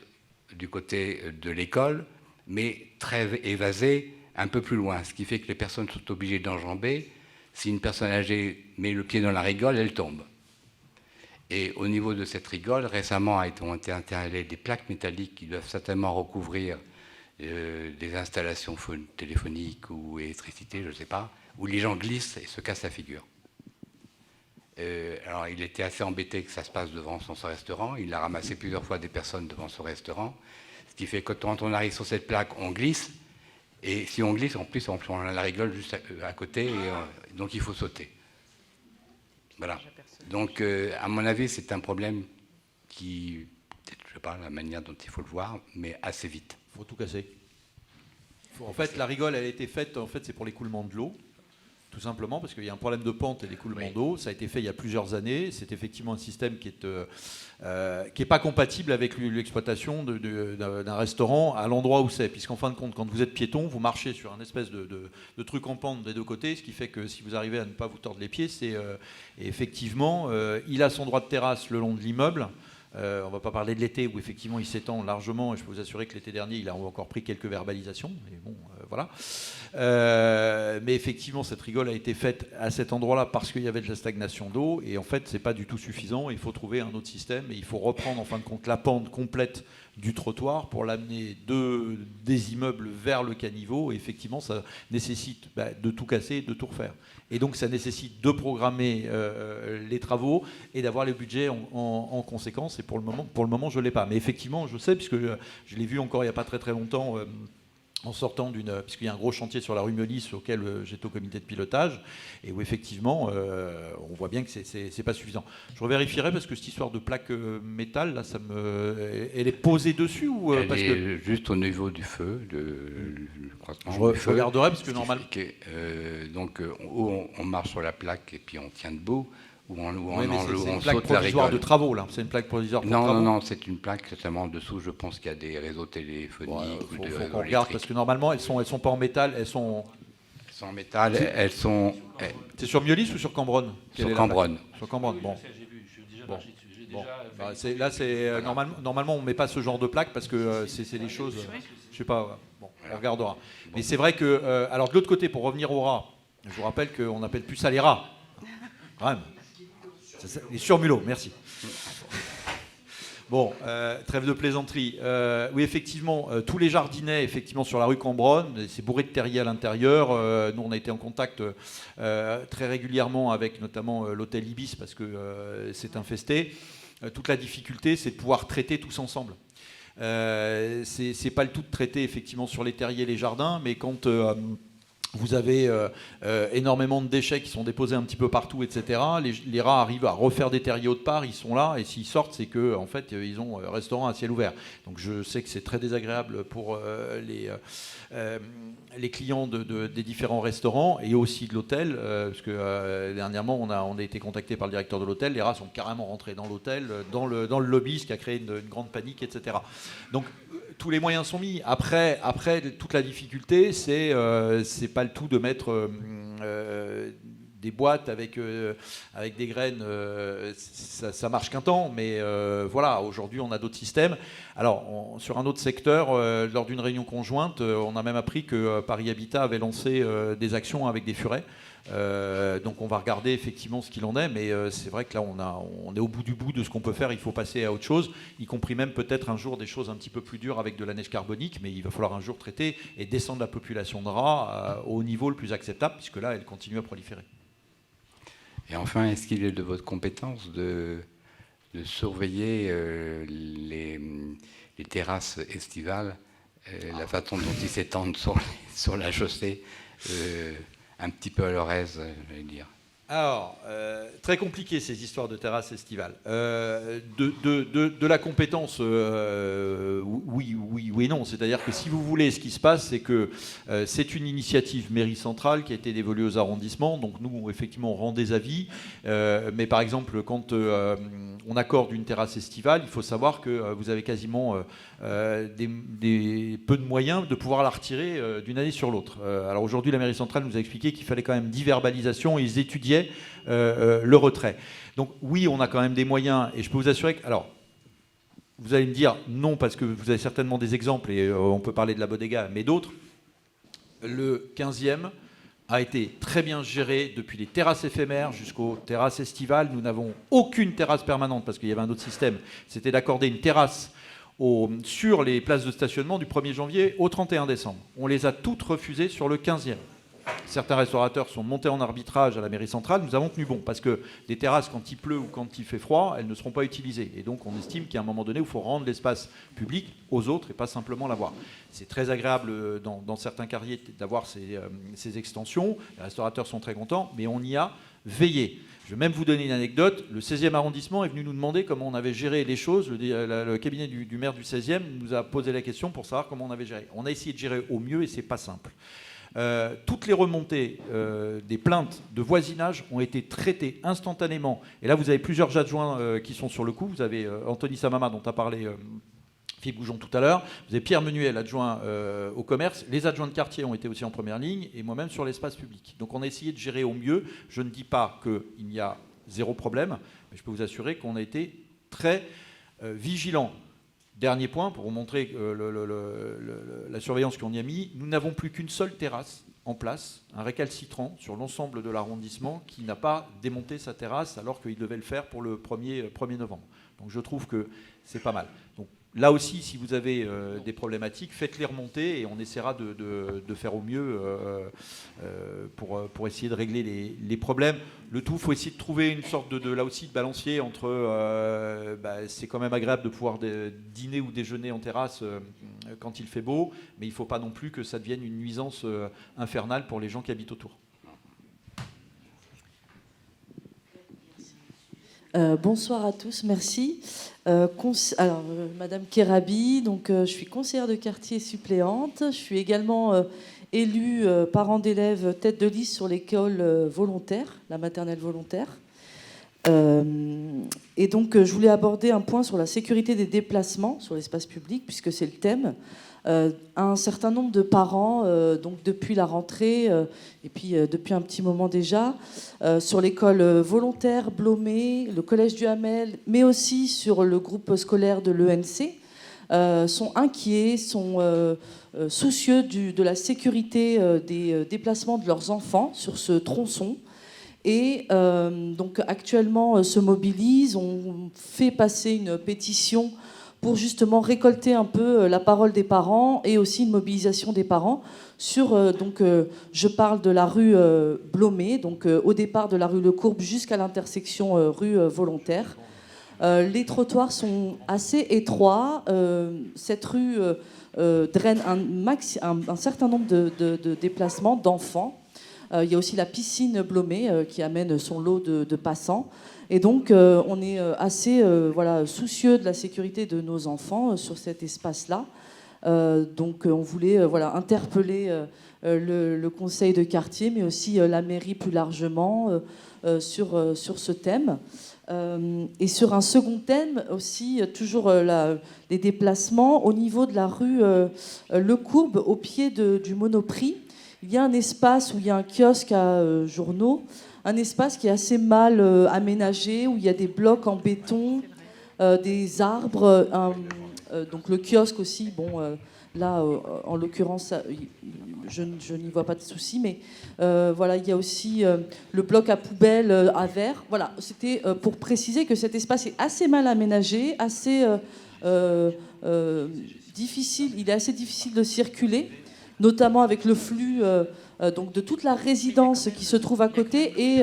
du côté de l'école, mais très évasée un peu plus loin, ce qui fait que les personnes sont obligées d'enjamber. Si une personne âgée met le pied dans la rigole, elle tombe. Et au niveau de cette rigole, récemment ont été installées des plaques métalliques qui doivent certainement recouvrir des installations téléphoniques ou électricité, je ne sais pas, où les gens glissent et se cassent la figure. Alors, il était assez embêté que ça se passe devant son restaurant. Il a ramassé plusieurs fois des personnes devant son restaurant. Ce qui fait que quand on arrive sur cette plaque, on glisse. Et si on glisse, en plus, on a la rigole juste à côté. Et, donc, il faut sauter. Voilà. Donc, à mon avis, c'est un problème qui, peut-être, je ne sais pas la manière dont il faut le voir, mais assez vite. Il faut tout casser. En fait, la rigole, elle a été faite, en fait, c'est pour l'écoulement de l'eau. tout simplement parce qu'il y a un problème de pente et d'écoulement d'eau. Ça a été fait il y a plusieurs années. C'est effectivement un système qui est pas compatible avec l'exploitation d'un restaurant à l'endroit où c'est. Puisqu'en fin de compte, quand vous êtes piéton, vous marchez sur un espèce de truc en pente des deux côtés, ce qui fait que si vous arrivez à ne pas vous tordre les pieds, c'est effectivement, il a son droit de terrasse le long de l'immeuble. On ne va pas parler de l'été où effectivement il s'étend largement, et je peux vous assurer que l'été dernier il a encore pris quelques verbalisations, mais bon, voilà. Mais effectivement cette rigole a été faite à cet endroit-là parce qu'il y avait de la stagnation d'eau, et en fait c'est pas du tout suffisant, il faut trouver un autre système, et il faut reprendre en fin de compte la pente complète du trottoir pour l'amener des immeubles vers le caniveau, et effectivement ça nécessite de tout casser, de tout refaire. Et donc ça nécessite de programmer les travaux et d'avoir les budgets en conséquence. Et pour le moment je ne l'ai pas. Mais effectivement, je sais, puisque je l'ai vu encore il n'y a pas très très longtemps, en sortant puisqu'il y a un gros chantier sur la rue Melis auquel j'étais au comité de pilotage, et où effectivement on voit bien que c'est pas suffisant. Je revérifierai parce que cette histoire de plaque métal, là, elle est posée dessus ou elle parce est que... juste au niveau du feu, Je regarderai parce que normalement... Donc on marche sur la plaque et puis on tient debout, ou on c'est une plaque saute la provisoire rigole. de travaux, là. C'est une plaque provisoire pour travaux. Non, c'est une plaque seulement en dessous. Je pense qu'il y a des réseaux téléphoniques ou de faut réseaux qu'on regarde électriques. parce que normalement elles sont pas en métal, elles sont en métal. Elles sont. C'est sur Miolis ou sur Cambronne? Sur Cambronne. Sur Cambronne. Bon. Là, c'est normalement on met pas ce genre de plaque parce que c'est des choses. Je sais pas. Bon, on regardera. Mais c'est vrai que alors de l'autre côté, pour revenir aux rats, je vous rappelle qu'on n'appelle plus ça les rats. Quand même. Les surmulots, merci. Bon, trêve de plaisanterie. Oui, effectivement, tous les jardinets, effectivement, sur la rue Cambronne, c'est bourré de terriers à l'intérieur. Nous, on a été en contact très régulièrement avec notamment l'hôtel Ibis parce que c'est infesté. Toute la difficulté, c'est de pouvoir traiter tous ensemble. C'est pas le tout de traiter effectivement sur les terriers et les jardins, mais quand vous avez énormément de déchets qui sont déposés un petit peu partout, etc. Les rats arrivent à refaire des terriers autre part, ils sont là, et s'ils sortent, c'est que en fait, ils ont un restaurant à ciel ouvert. Donc je sais que c'est très désagréable pour les clients des différents restaurants et aussi de l'hôtel, parce que dernièrement, on a été contacté par le directeur de l'hôtel, les rats sont carrément rentrés dans l'hôtel, dans le lobby, ce qui a créé une grande panique, etc. Donc tous les moyens sont mis. Après toute la difficulté, c'est pas le tout de mettre des boîtes avec des graines. Ça marche qu'un temps, mais voilà. Aujourd'hui, on a d'autres systèmes. Alors, sur un autre secteur, lors d'une réunion conjointe, on a même appris que Paris Habitat avait lancé des actions avec des furets. Donc on va regarder effectivement ce qu'il en est, mais c'est vrai que là on est au bout du bout de ce qu'on peut faire. Il faut passer à autre chose, y compris même peut-être un jour des choses un petit peu plus dures avec de la neige carbonique, mais il va falloir un jour traiter et descendre la population de rats au niveau le plus acceptable, puisque là elle continue à proliférer. Et enfin, est-ce qu'il est de votre compétence de surveiller les terrasses estivales, la façon dont ils s'étendent sur la chaussée, un petit peu à leur aise, j'allais dire? Alors, très compliqué ces histoires de terrasses estivales. De la compétence, oui et non. C'est-à-dire que si vous voulez, ce qui se passe, c'est que c'est une initiative mairie centrale qui a été dévolue aux arrondissements. Donc nous, effectivement, on rend des avis. Mais par exemple, quand on accorde une terrasse estivale, il faut savoir que vous avez quasiment peu de moyens de pouvoir la retirer d'une année sur l'autre. Alors aujourd'hui, la mairie centrale nous a expliqué qu'il fallait quand même 10 verbalisations et ils étudiaient le retrait. Donc oui, on a quand même des moyens, et je peux vous assurer que... Alors, vous allez me dire non, parce que vous avez certainement des exemples, et on peut parler de la bodega, mais d'autres. Le 15e a été très bien géré depuis les terrasses éphémères jusqu'aux terrasses estivales. Nous n'avons aucune terrasse permanente, parce qu'il y avait un autre système. C'était d'accorder une terrasse sur les places de stationnement du 1er janvier au 31 décembre. On les a toutes refusées sur le 15e. Certains restaurateurs sont montés en arbitrage à la mairie centrale. Nous avons tenu bon, parce que des terrasses, quand il pleut ou quand il fait froid, elles ne seront pas utilisées. Et donc on estime qu'il y a un moment donné où il faut rendre l'espace public aux autres et pas simplement l'avoir. C'est très agréable dans certains quartiers d'avoir ces extensions. Les restaurateurs sont très contents, mais on y a veillé. Je vais même vous donner une anecdote. Le 16e arrondissement est venu nous demander comment on avait géré les choses. Le cabinet du maire du 16e nous a posé la question pour savoir comment on avait géré. On a essayé de gérer au mieux et c'est pas simple. Toutes les remontées des plaintes de voisinage ont été traitées instantanément. Et là, vous avez plusieurs adjoints qui sont sur le coup. Vous avez Anthony Samama, dont a parlé Philippe Goujon tout à l'heure. Vous avez Pierre Menuel, adjoint au commerce. Les adjoints de quartier ont été aussi en première ligne, et moi-même sur l'espace public. Donc on a essayé de gérer au mieux. Je ne dis pas qu'il y a zéro problème, mais je peux vous assurer qu'on a été très vigilant. Dernier point, pour vous montrer la surveillance qu'on y a mis, nous n'avons plus qu'une seule terrasse en place, un récalcitrant sur l'ensemble de l'arrondissement qui n'a pas démonté sa terrasse alors qu'il devait le faire pour le 1er novembre. Donc je trouve que c'est pas mal. Donc, là aussi, si vous avez des problématiques, faites-les remonter et on essaiera de faire au mieux pour essayer de régler les problèmes. Le tout, il faut essayer de trouver une sorte là aussi de balancier entre... c'est quand même agréable de pouvoir dîner ou déjeuner en terrasse quand il fait beau, mais il ne faut pas non plus que ça devienne une nuisance infernale pour les gens qui habitent autour. Bonsoir à tous, merci. Madame Kerabi, donc, je suis conseillère de quartier suppléante. Je suis également élue parent d'élèves tête de liste sur l'école volontaire, la maternelle volontaire. Et donc, je voulais aborder un point sur la sécurité des déplacements sur l'espace public, puisque c'est le thème. Un certain nombre de parents, donc depuis la rentrée, et puis depuis un petit moment déjà, sur l'école volontaire Blomet, le collège du Hamel, mais aussi sur le groupe scolaire de l'ENC, sont inquiets, sont soucieux de la sécurité des déplacements de leurs enfants sur ce tronçon. Et donc actuellement se mobilisent, on fait passer une pétition pour justement récolter un peu la parole des parents et aussi une mobilisation des parents sur, je parle de la rue Blomet, donc au départ de la rue Le Courbe jusqu'à l'intersection rue Volontaire. Les trottoirs sont assez étroits. Cette rue draine un certain nombre de déplacements d'enfants. Il y a aussi la piscine Blomet qui amène son lot de passants. Et donc, on est assez soucieux de la sécurité de nos enfants sur cet espace-là. Donc, on voulait interpeller le conseil de quartier, mais aussi la mairie plus largement sur ce thème. Et sur un second thème aussi, toujours les déplacements, au niveau de la rue Le Courbe, au pied du Monoprix, il y a un espace où il y a un kiosque à journaux, un espace qui est assez mal aménagé, où il y a des blocs en béton, des arbres, donc le kiosque aussi, là, en l'occurrence, je n'y vois pas de souci, mais il y a aussi le bloc à poubelle à verre. Voilà, c'était pour préciser que cet espace est assez mal aménagé, assez difficile, il est assez difficile de circuler, notamment avec le flux donc de toute la résidence qui se trouve à côté et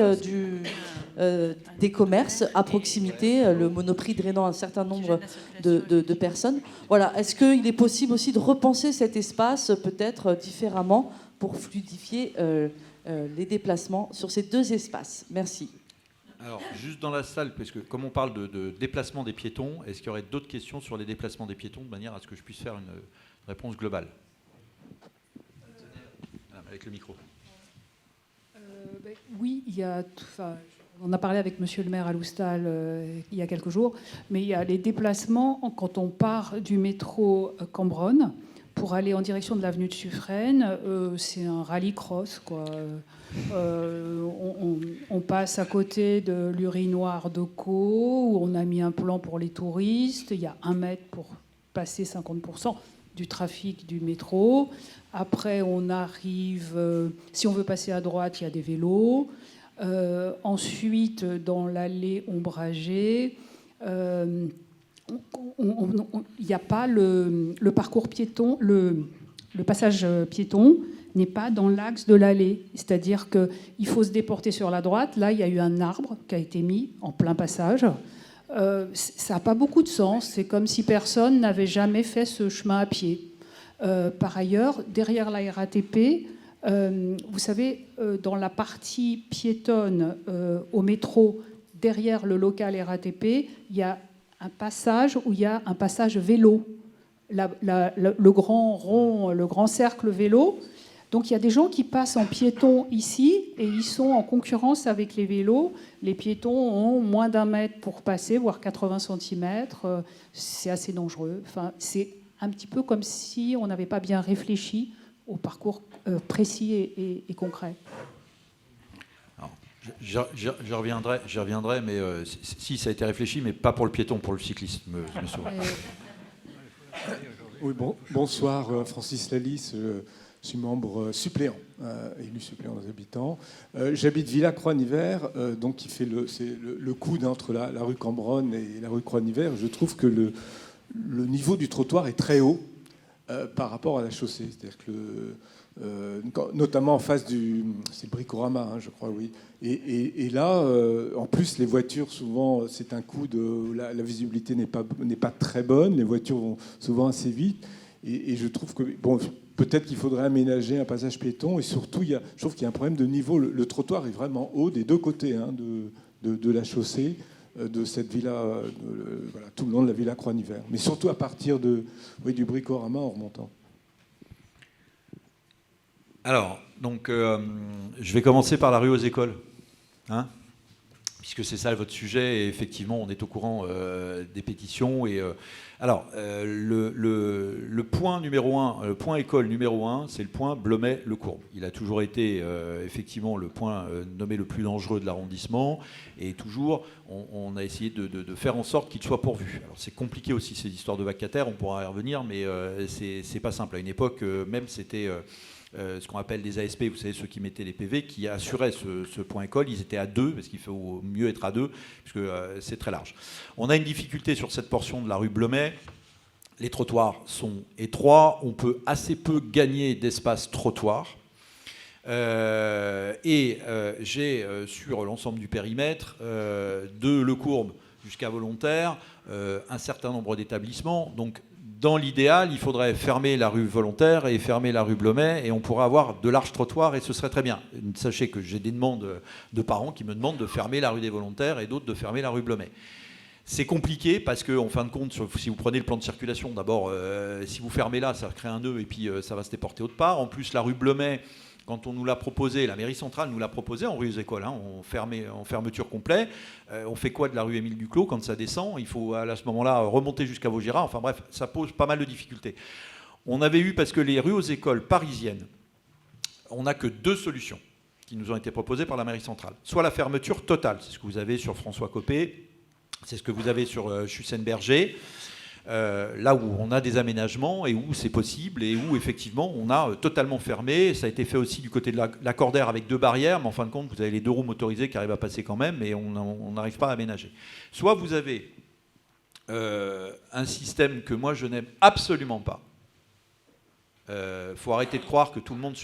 des commerces à proximité, le Monoprix drainant un certain nombre de personnes. Voilà. Est-ce qu'il est possible aussi de repenser cet espace peut-être différemment pour fluidifier les déplacements sur ces deux espaces? Merci. Alors, juste dans la salle, parce que comme on parle de déplacement des piétons, est-ce qu'il y aurait d'autres questions sur les déplacements des piétons de manière à ce que je puisse faire une réponse globale? Avec le micro. Oui, il y a... On a parlé avec Monsieur le maire à Loustal il y a quelques jours, mais il y a les déplacements quand on part du métro Cambronne pour aller en direction de l'avenue de Suffren. C'est un rallycross, quoi. On passe à côté de l'urinoir de Caux, où on a mis un plan pour les touristes. Il y a 1 mètre pour passer 50% du trafic du métro. Après, on arrive... si on veut passer à droite, il y a des vélos. Ensuite, dans l'allée ombragée, il n'y a pas le parcours piéton, le passage piéton n'est pas dans l'axe de l'allée. C'est-à-dire qu'il faut se déporter sur la droite. Là, il y a eu un arbre qui a été mis en plein passage. Ça n'a pas beaucoup de sens. C'est comme si personne n'avait jamais fait ce chemin à pied. Par ailleurs, derrière la RATP, vous savez, dans la partie piétonne au métro, derrière le local RATP, il y a un passage où il y a un passage vélo. Le grand rond, le grand cercle vélo, Donc il y a des gens qui passent en piéton ici et ils sont en concurrence avec les vélos. Les piétons ont moins d'1 mètre pour passer, voire 80 cm. C'est assez dangereux. Enfin, c'est un petit peu comme si on n'avait pas bien réfléchi au parcours précis et concret. J'y reviendrai, mais si ça a été réfléchi, mais pas pour le piéton, pour le cycliste, me sauve. Oui, bonsoir, Francis Lalisse, je suis membre suppléant, élu suppléant des habitants. J'habite Villacroix-Nivert, donc qui fait le coude entre la rue Cambronne et la rue Croix-Nivert. Je trouve que le niveau du trottoir est très haut par rapport à la chaussée. C'est-à-dire que notamment en face c'est Bricorama, je crois, oui. Et là, en plus, les voitures, souvent, c'est un coup de... La visibilité n'est pas très bonne, les voitures vont souvent assez vite. Et je trouve que, bon, peut-être qu'il faudrait aménager un passage piéton. Et surtout, je trouve qu'il y a un problème de niveau. Le trottoir est vraiment haut des deux côtés de la chaussée, de cette villa, voilà, tout le long de la villa Croix-Nivert. Mais surtout à partir du Bricorama en remontant. Alors, donc, je vais commencer par la rue aux écoles, puisque c'est ça votre sujet, et effectivement, on est au courant des pétitions. Et, le point numéro 1, le point école numéro 1, c'est le point Blomet-le-Courbe. Il a toujours été, effectivement, le point nommé le plus dangereux de l'arrondissement, et toujours, on a essayé de faire en sorte qu'il soit pourvu. Alors, c'est compliqué aussi, ces histoires de vacataires, on pourra y revenir, mais c'est pas simple. À une époque, même, c'était... ce qu'on appelle des ASP, vous savez, ceux qui mettaient les PV, qui assuraient ce point école. Ils étaient à 2, parce qu'il faut mieux être à 2, puisque c'est très large. On a une difficulté sur cette portion de la rue Blomet. Les trottoirs sont étroits, on peut assez peu gagner d'espace trottoir. J'ai sur l'ensemble du périmètre, de Le Courbe jusqu'à Volontaire, un certain nombre d'établissements. Donc, dans l'idéal, il faudrait fermer la rue Volontaire et fermer la rue Blomet, et on pourrait avoir de larges trottoirs, et ce serait très bien. Sachez que j'ai des demandes de parents qui me demandent de fermer la rue des Volontaires et d'autres de fermer la rue Blomet. C'est compliqué parce qu'en fin de compte, si vous prenez le plan de circulation, d'abord, si vous fermez là, ça crée un nœud et puis ça va se déporter autre part. En plus, la rue Blomet, quand on nous l'a proposé, la mairie centrale nous l'a proposé en rue aux écoles, en fermeture complète. On fait quoi de la rue Émile Duclos quand ça descend? Il faut à ce moment-là remonter jusqu'à Vaugirard. Enfin bref, ça pose pas mal de difficultés. On avait eu, parce que les rues aux écoles parisiennes, on n'a que 2 solutions qui nous ont été proposées par la mairie centrale. Soit la fermeture totale, c'est ce que vous avez sur François Copé, c'est ce que vous avez sur Chussenberger, là où on a des aménagements et où c'est possible et où effectivement on a totalement fermé. Ça a été fait aussi du côté de la Cordaire avec 2 barrières, mais en fin de compte vous avez les 2 roues motorisées qui arrivent à passer quand même, et on n'arrive pas à aménager. Soit vous avez un système que moi je n'aime absolument pas. Faut arrêter de croire que tout le monde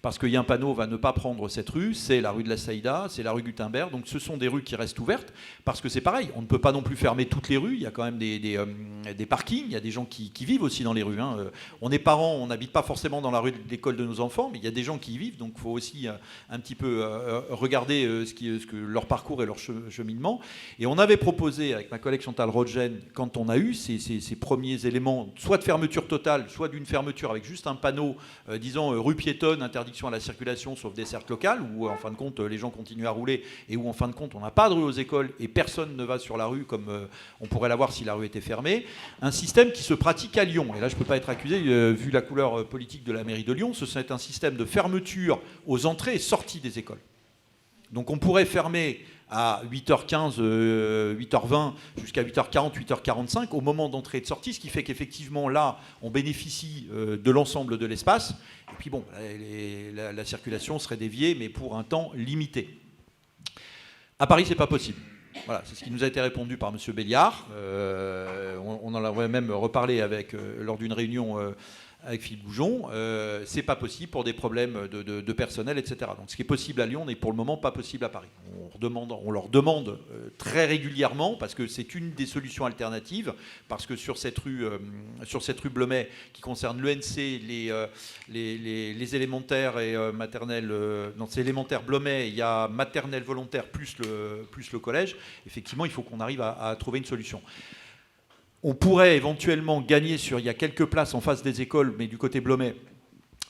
parce qu'il y a un panneau, va ne pas prendre cette rue. C'est la rue de la Saïda, c'est la rue Gutenberg. Donc ce sont des rues qui restent ouvertes, parce que c'est pareil, on ne peut pas non plus fermer toutes les rues. Il y a quand même des parkings, il y a des gens qui vivent aussi dans les rues. On est parents, on n'habite pas forcément dans la rue de l'école de nos enfants, mais il y a des gens qui y vivent, donc il faut aussi un petit peu regarder leur parcours et leur cheminement. Et on avait proposé avec ma collègue Chantal Rodgen, quand on a eu ces premiers éléments, soit de fermeture totale, soit d'une fermeture avec juste un panneau disant rue piétonne, interdiction à la circulation sauf desserte locale, où en fin de compte les gens continuent à rouler, et où en fin de compte on n'a pas de rue aux écoles et personne ne va sur la rue comme on pourrait l'avoir si la rue était fermée. Un système qui se pratique à Lyon, et là je ne peux pas être accusé, vu la couleur politique de la mairie de Lyon, c'est un système de fermeture aux entrées et sorties des écoles. Donc on pourrait fermer à 8h15, 8h20 jusqu'à 8h40, 8h45 au moment d'entrée et de sortie, ce qui fait qu'effectivement là on bénéficie de l'ensemble de l'espace, et puis bon, la circulation serait déviée mais pour un temps limité. À Paris c'est pas possible. Voilà, c'est ce qui nous a été répondu par M. Béliard. On en avait même reparlé lors d'une réunion avec Philippe Goujon. C'est pas possible pour des problèmes de personnel, etc. Donc ce qui est possible à Lyon n'est pour le moment pas possible à Paris. On leur demande très régulièrement, parce que c'est une des solutions alternatives, parce que sur cette rue Blomet, qui concerne l'ENC, les élémentaires et maternelles, non, c'est élémentaire Blomet, il y a maternelle volontaire plus le collège. Effectivement, il faut qu'on arrive à trouver une solution. On pourrait éventuellement gagner il y a quelques places en face des écoles, mais du côté Blomet,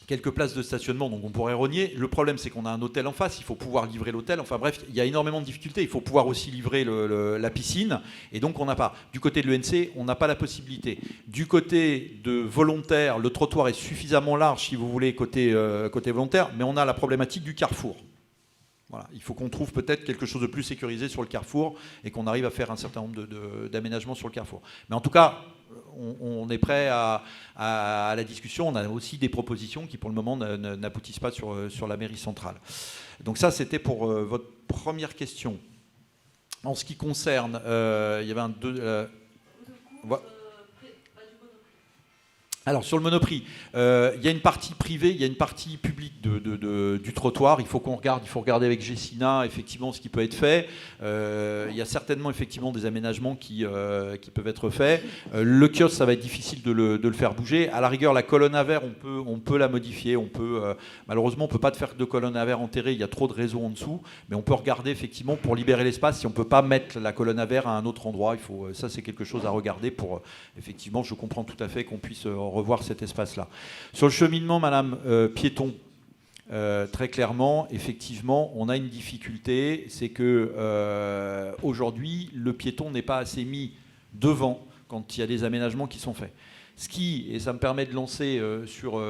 quelques places de stationnement, donc on pourrait rogner. Le problème, c'est qu'on a un hôtel en face, il faut pouvoir livrer l'hôtel. Enfin bref, il y a énormément de difficultés. Il faut pouvoir aussi livrer la piscine. Et donc, on n'a pas. Du côté de l'ENC, on n'a pas la possibilité. Du côté de volontaire, le trottoir est suffisamment large, si vous voulez, côté volontaire, mais on a la problématique du carrefour. Voilà. Il faut qu'on trouve peut-être quelque chose de plus sécurisé sur le carrefour et qu'on arrive à faire un certain nombre d'aménagements sur le carrefour. Mais en tout cas, on est prêt à la discussion. On a aussi des propositions qui, pour le moment, n'aboutissent pas sur la mairie centrale. Donc ça, c'était pour votre première question. En ce qui concerne... il y avait Alors, sur le Monoprix, il y a une partie privée, il y a une partie publique du trottoir. Il faut regarder avec Gessina, effectivement, ce qui peut être fait. Il y a certainement, effectivement, des aménagements qui peuvent être faits. Le kiosque, ça va être difficile de le faire bouger. À la rigueur, la colonne à verre, on peut la modifier. Malheureusement, on ne peut pas faire de colonne à verre enterrée. Il y a trop de réseaux en dessous. Mais on peut regarder, effectivement, pour libérer l'espace, si on ne peut pas mettre la colonne à verre à un autre endroit. Ça, c'est quelque chose à regarder pour, effectivement, je comprends tout à fait qu'on puisse revoir cet espace-là. Sur le cheminement, Madame Piéton, très clairement, effectivement, on a une difficulté, c'est que aujourd'hui, le piéton n'est pas assez mis devant quand il y a des aménagements qui sont faits. Et ça me permet de lancer sur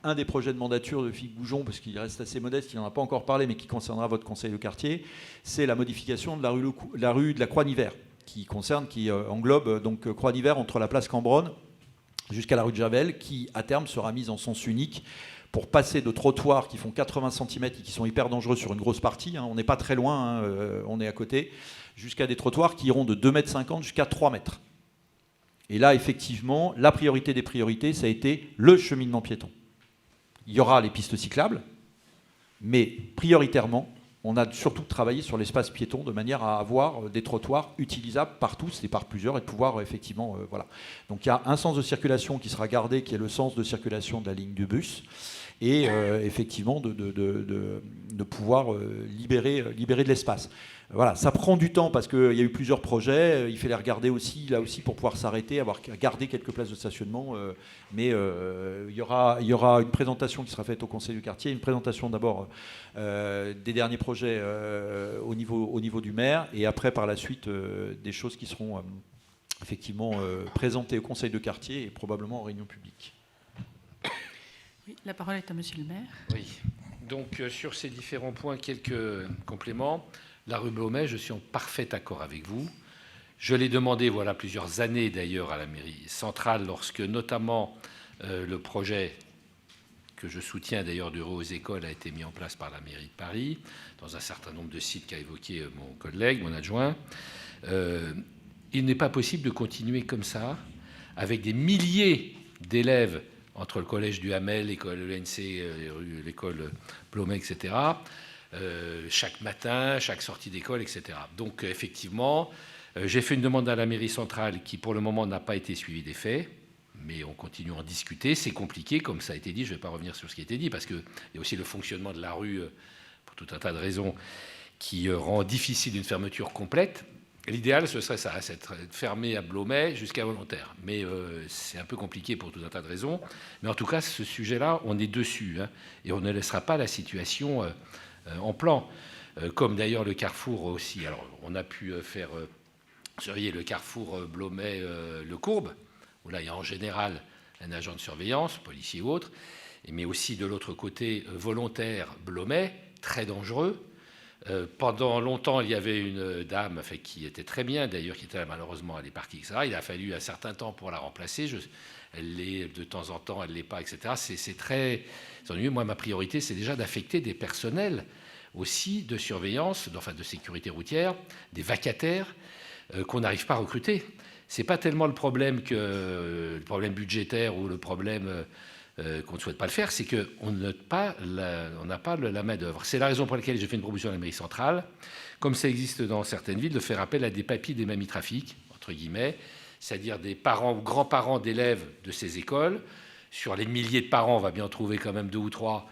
un des projets de mandature de Philippe Goujon, parce qu'il reste assez modeste, il n'en a pas encore parlé, mais qui concernera votre conseil de quartier, c'est la modification de la rue de la Croix-Nivert, qui englobe donc Croix-Nivert entre la place Cambronne jusqu'à la rue de Javel, qui à terme sera mise en sens unique pour passer de trottoirs qui font 80 cm et qui sont hyper dangereux sur une grosse partie, on n'est pas très loin, on est à côté, jusqu'à des trottoirs qui iront de 2,50 m jusqu'à 3 mètres. Et là, effectivement, la priorité des priorités, ça a été le cheminement piéton. Il y aura les pistes cyclables, mais prioritairement, on a surtout travaillé sur l'espace piéton de manière à avoir des trottoirs utilisables par tous et par plusieurs et de pouvoir effectivement... voilà. Donc il y a un sens de circulation qui sera gardé, qui est le sens de circulation de la ligne du bus, et effectivement de pouvoir libérer de l'espace. Voilà, ça prend du temps parce qu'il y a eu plusieurs projets, il fait les regarder aussi, là aussi, pour pouvoir s'arrêter, garder quelques places de stationnement, mais il y aura une présentation qui sera faite au conseil du quartier, une présentation d'abord des derniers projets au niveau du maire, et après par la suite des choses qui seront effectivement présentées au conseil de quartier et probablement en réunion publique. Oui, la parole est à monsieur le maire. Oui, donc sur ces différents points, quelques compléments. La rue Blomet, je suis en parfait accord avec vous. Je l'ai demandé, voilà plusieurs années d'ailleurs, à la mairie centrale, lorsque notamment le projet que je soutiens d'ailleurs de rue aux écoles a été mis en place par la mairie de Paris, dans un certain nombre de sites qu'a évoqué mon collègue, mon adjoint. Il n'est pas possible de continuer comme ça, avec des milliers d'élèves entre le collège du Hamel, l'école ENC, l'école Blomet, etc., chaque matin, chaque sortie d'école, etc. Donc effectivement, j'ai fait une demande à la mairie centrale qui pour le moment n'a pas été suivie des faits, mais on continue à en discuter. C'est compliqué, comme ça a été dit, je ne vais pas revenir sur ce qui a été dit, parce qu'il y a aussi le fonctionnement de la rue, pour tout un tas de raisons, qui rend difficile une fermeture complète. L'idéal, ce serait ça, c'est de fermer à Blomet jusqu'à volontaire. Mais c'est un peu compliqué pour tout un tas de raisons. Mais en tout cas, ce sujet-là, on est dessus, hein, et on ne laissera pas la situation... en plan, comme d'ailleurs le carrefour aussi. Alors, on a pu faire surveiller le carrefour Blomet-Le Courbe, où là, il y a en général un agent de surveillance, policier ou autre, mais aussi de l'autre côté, volontaire Blomet, très dangereux. Pendant longtemps, il y avait une dame qui était très bien, d'ailleurs, qui était là, malheureusement, elle est partie, etc. Il a fallu un certain temps pour la remplacer. Elle l'est de temps en temps, elle ne l'est pas, etc. C'est très ennuyeux. Moi, ma priorité, c'est déjà d'affecter des personnels aussi de surveillance, enfin de sécurité routière, des vacataires qu'on n'arrive pas à recruter. Ce n'est pas tellement le problème budgétaire ou le problème qu'on ne souhaite pas le faire, c'est qu'on n'a pas la main-d'œuvre. C'est la raison pour laquelle j'ai fait une proposition à la mairie centrale, comme ça existe dans certaines villes, de faire appel à des papiers des mamies trafic, entre guillemets, c'est-à-dire des parents ou grands-parents d'élèves de ces écoles. Sur les milliers de parents, on va bien en trouver quand même 2 ou 3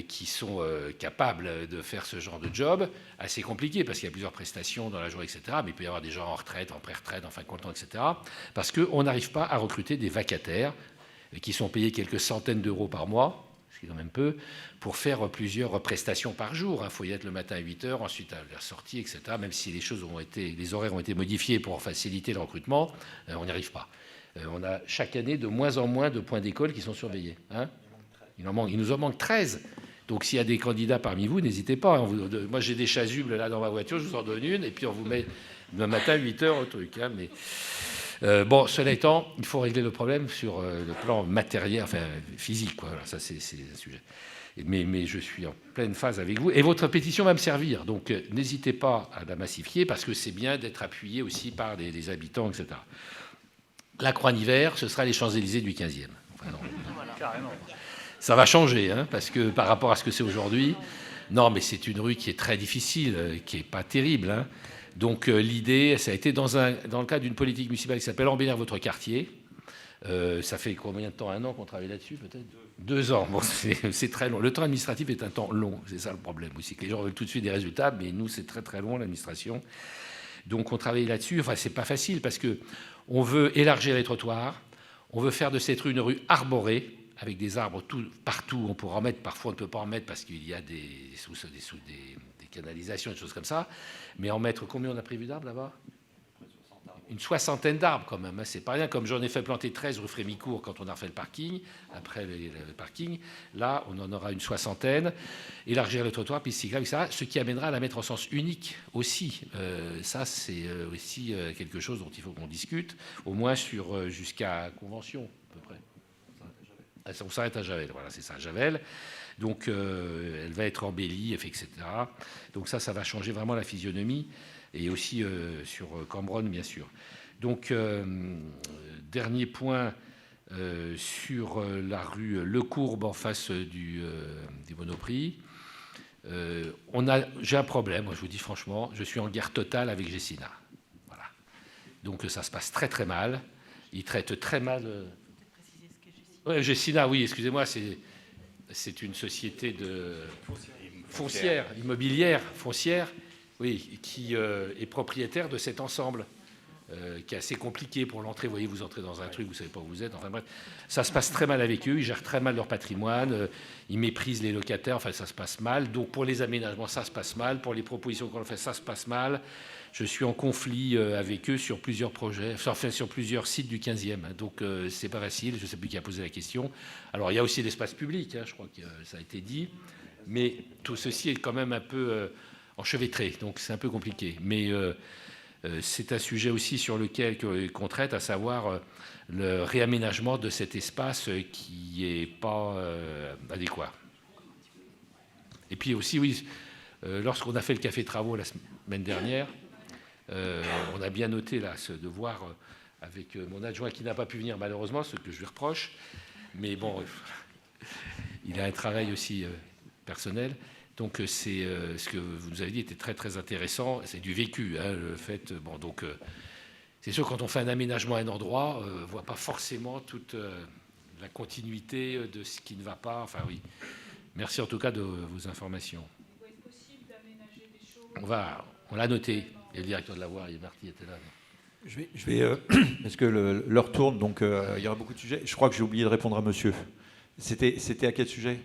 qui sont capables de faire ce genre de job. Assez compliqué, parce qu'il y a plusieurs prestations dans la journée, etc. Mais il peut y avoir des gens en retraite, en pré-retraite, en fin de compte, etc. Parce qu'on n'arrive pas à recruter des vacataires qui sont payés quelques centaines d'euros par mois, ce qui est quand même peu, pour faire plusieurs prestations par jour. Il faut y être le matin à 8h, ensuite à la sortie, etc. Même si les horaires ont été modifiés pour faciliter le recrutement, on n'y arrive pas. On a chaque année de moins en moins de points d'école qui sont surveillés. Hein, il nous en manque 13. Donc s'il y a des candidats parmi vous, n'hésitez pas. Moi j'ai des chasubles là dans ma voiture, je vous en donne une, et puis on vous met le matin à 8h au truc. Hein, mais bon, cela étant, il faut régler le problème sur le plan matériel, enfin physique, quoi. Voilà, ça c'est un sujet. Mais je suis en pleine phase avec vous. Et votre pétition va me servir. Donc n'hésitez pas à la massifier, parce que c'est bien d'être appuyé aussi par des habitants, etc. La Croix-Niver, ce sera les Champs-Élysées du 15e. Enfin, carrément. Ça va changer, hein, parce que par rapport à ce que c'est aujourd'hui, non, mais c'est une rue qui est très difficile, qui n'est pas terrible. Hein. Donc l'idée, ça a été dans le cadre d'une politique municipale qui s'appelle Embellir votre quartier. Ça fait combien de temps? 1 an qu'on travaille là-dessus, peut-être 2 ans. Bon, c'est très long. Le temps administratif est un temps long. C'est ça le problème aussi, que les gens veulent tout de suite des résultats, mais nous, c'est très très long, l'administration. Donc on travaille là-dessus. Enfin, c'est pas facile, parce qu'on veut élargir les trottoirs, on veut faire de cette rue une rue arborée, avec des arbres partout. On pourra en mettre, parfois on ne peut pas en mettre parce qu'il y a des canalisations, des choses comme ça. Mais en mettre, combien on a prévu d'arbres là-bas? Une 60aine d'arbres quand même. Hein. C'est pas rien. Comme j'en ai fait planter 13 rue Frémicourt quand on a refait le parking, après le parking, là on en aura une 60aine. Élargir le trottoir, piste cyclable, etc. Ce qui amènera à la mettre en sens unique aussi. Ça c'est aussi quelque chose dont il faut qu'on discute, au moins sur jusqu'à convention à peu près. On s'arrête à Javel, voilà, c'est ça, Javel. Donc, elle va être embellie, etc. Donc ça va changer vraiment la physionomie, et aussi sur Cambronne, bien sûr. Donc, dernier point sur la rue Le Courbe, en face du Monoprix. J'ai un problème, moi, je vous dis franchement, je suis en guerre totale avec Gessina. Voilà. Donc, ça se passe très, très mal. Ils traitent très mal... Ouais, Gessina, oui, excusez-moi, c'est une société foncière, immobilière, foncière, oui, qui est propriétaire de cet ensemble, qui est assez compliqué pour l'entrée. Vous voyez, vous entrez dans un truc, vous ne savez pas où vous êtes. Enfin bref, ça se passe très mal avec eux, ils gèrent très mal leur patrimoine, ils méprisent les locataires, enfin ça se passe mal. Donc pour les aménagements, ça se passe mal. Pour les propositions qu'on fait, ça se passe mal. Je suis en conflit avec eux sur plusieurs projets, enfin sur plusieurs sites du 15e. Donc c'est pas facile, je ne sais plus qui a posé la question. Alors il y a aussi l'espace public, hein, je crois que ça a été dit. Mais tout ceci est quand même un peu enchevêtré, donc c'est un peu compliqué. Mais c'est un sujet aussi sur lequel qu'on traite, à savoir le réaménagement de cet espace qui n'est pas adéquat. Et puis aussi, oui, lorsqu'on a fait le café travaux la semaine dernière, on a bien noté là ce devoir avec mon adjoint qui n'a pas pu venir malheureusement, ce que je lui reproche. Mais bon, il a un travail aussi personnel. Donc c'est ce que vous nous avez dit était très très intéressant. C'est du vécu, hein, le fait. Bon, donc c'est sûr, quand on fait un aménagement à un endroit, on ne voit pas forcément toute la continuité de ce qui ne va pas. Enfin oui. Merci en tout cas de vos informations. Est-ce possible d'aménager des choses? On l'a noté. Et le directeur de la voirie, Marty, était là. Je vais parce que l'heure tourne, donc il y aura beaucoup de sujets. Je crois que j'ai oublié de répondre à monsieur. C'était à quel sujet?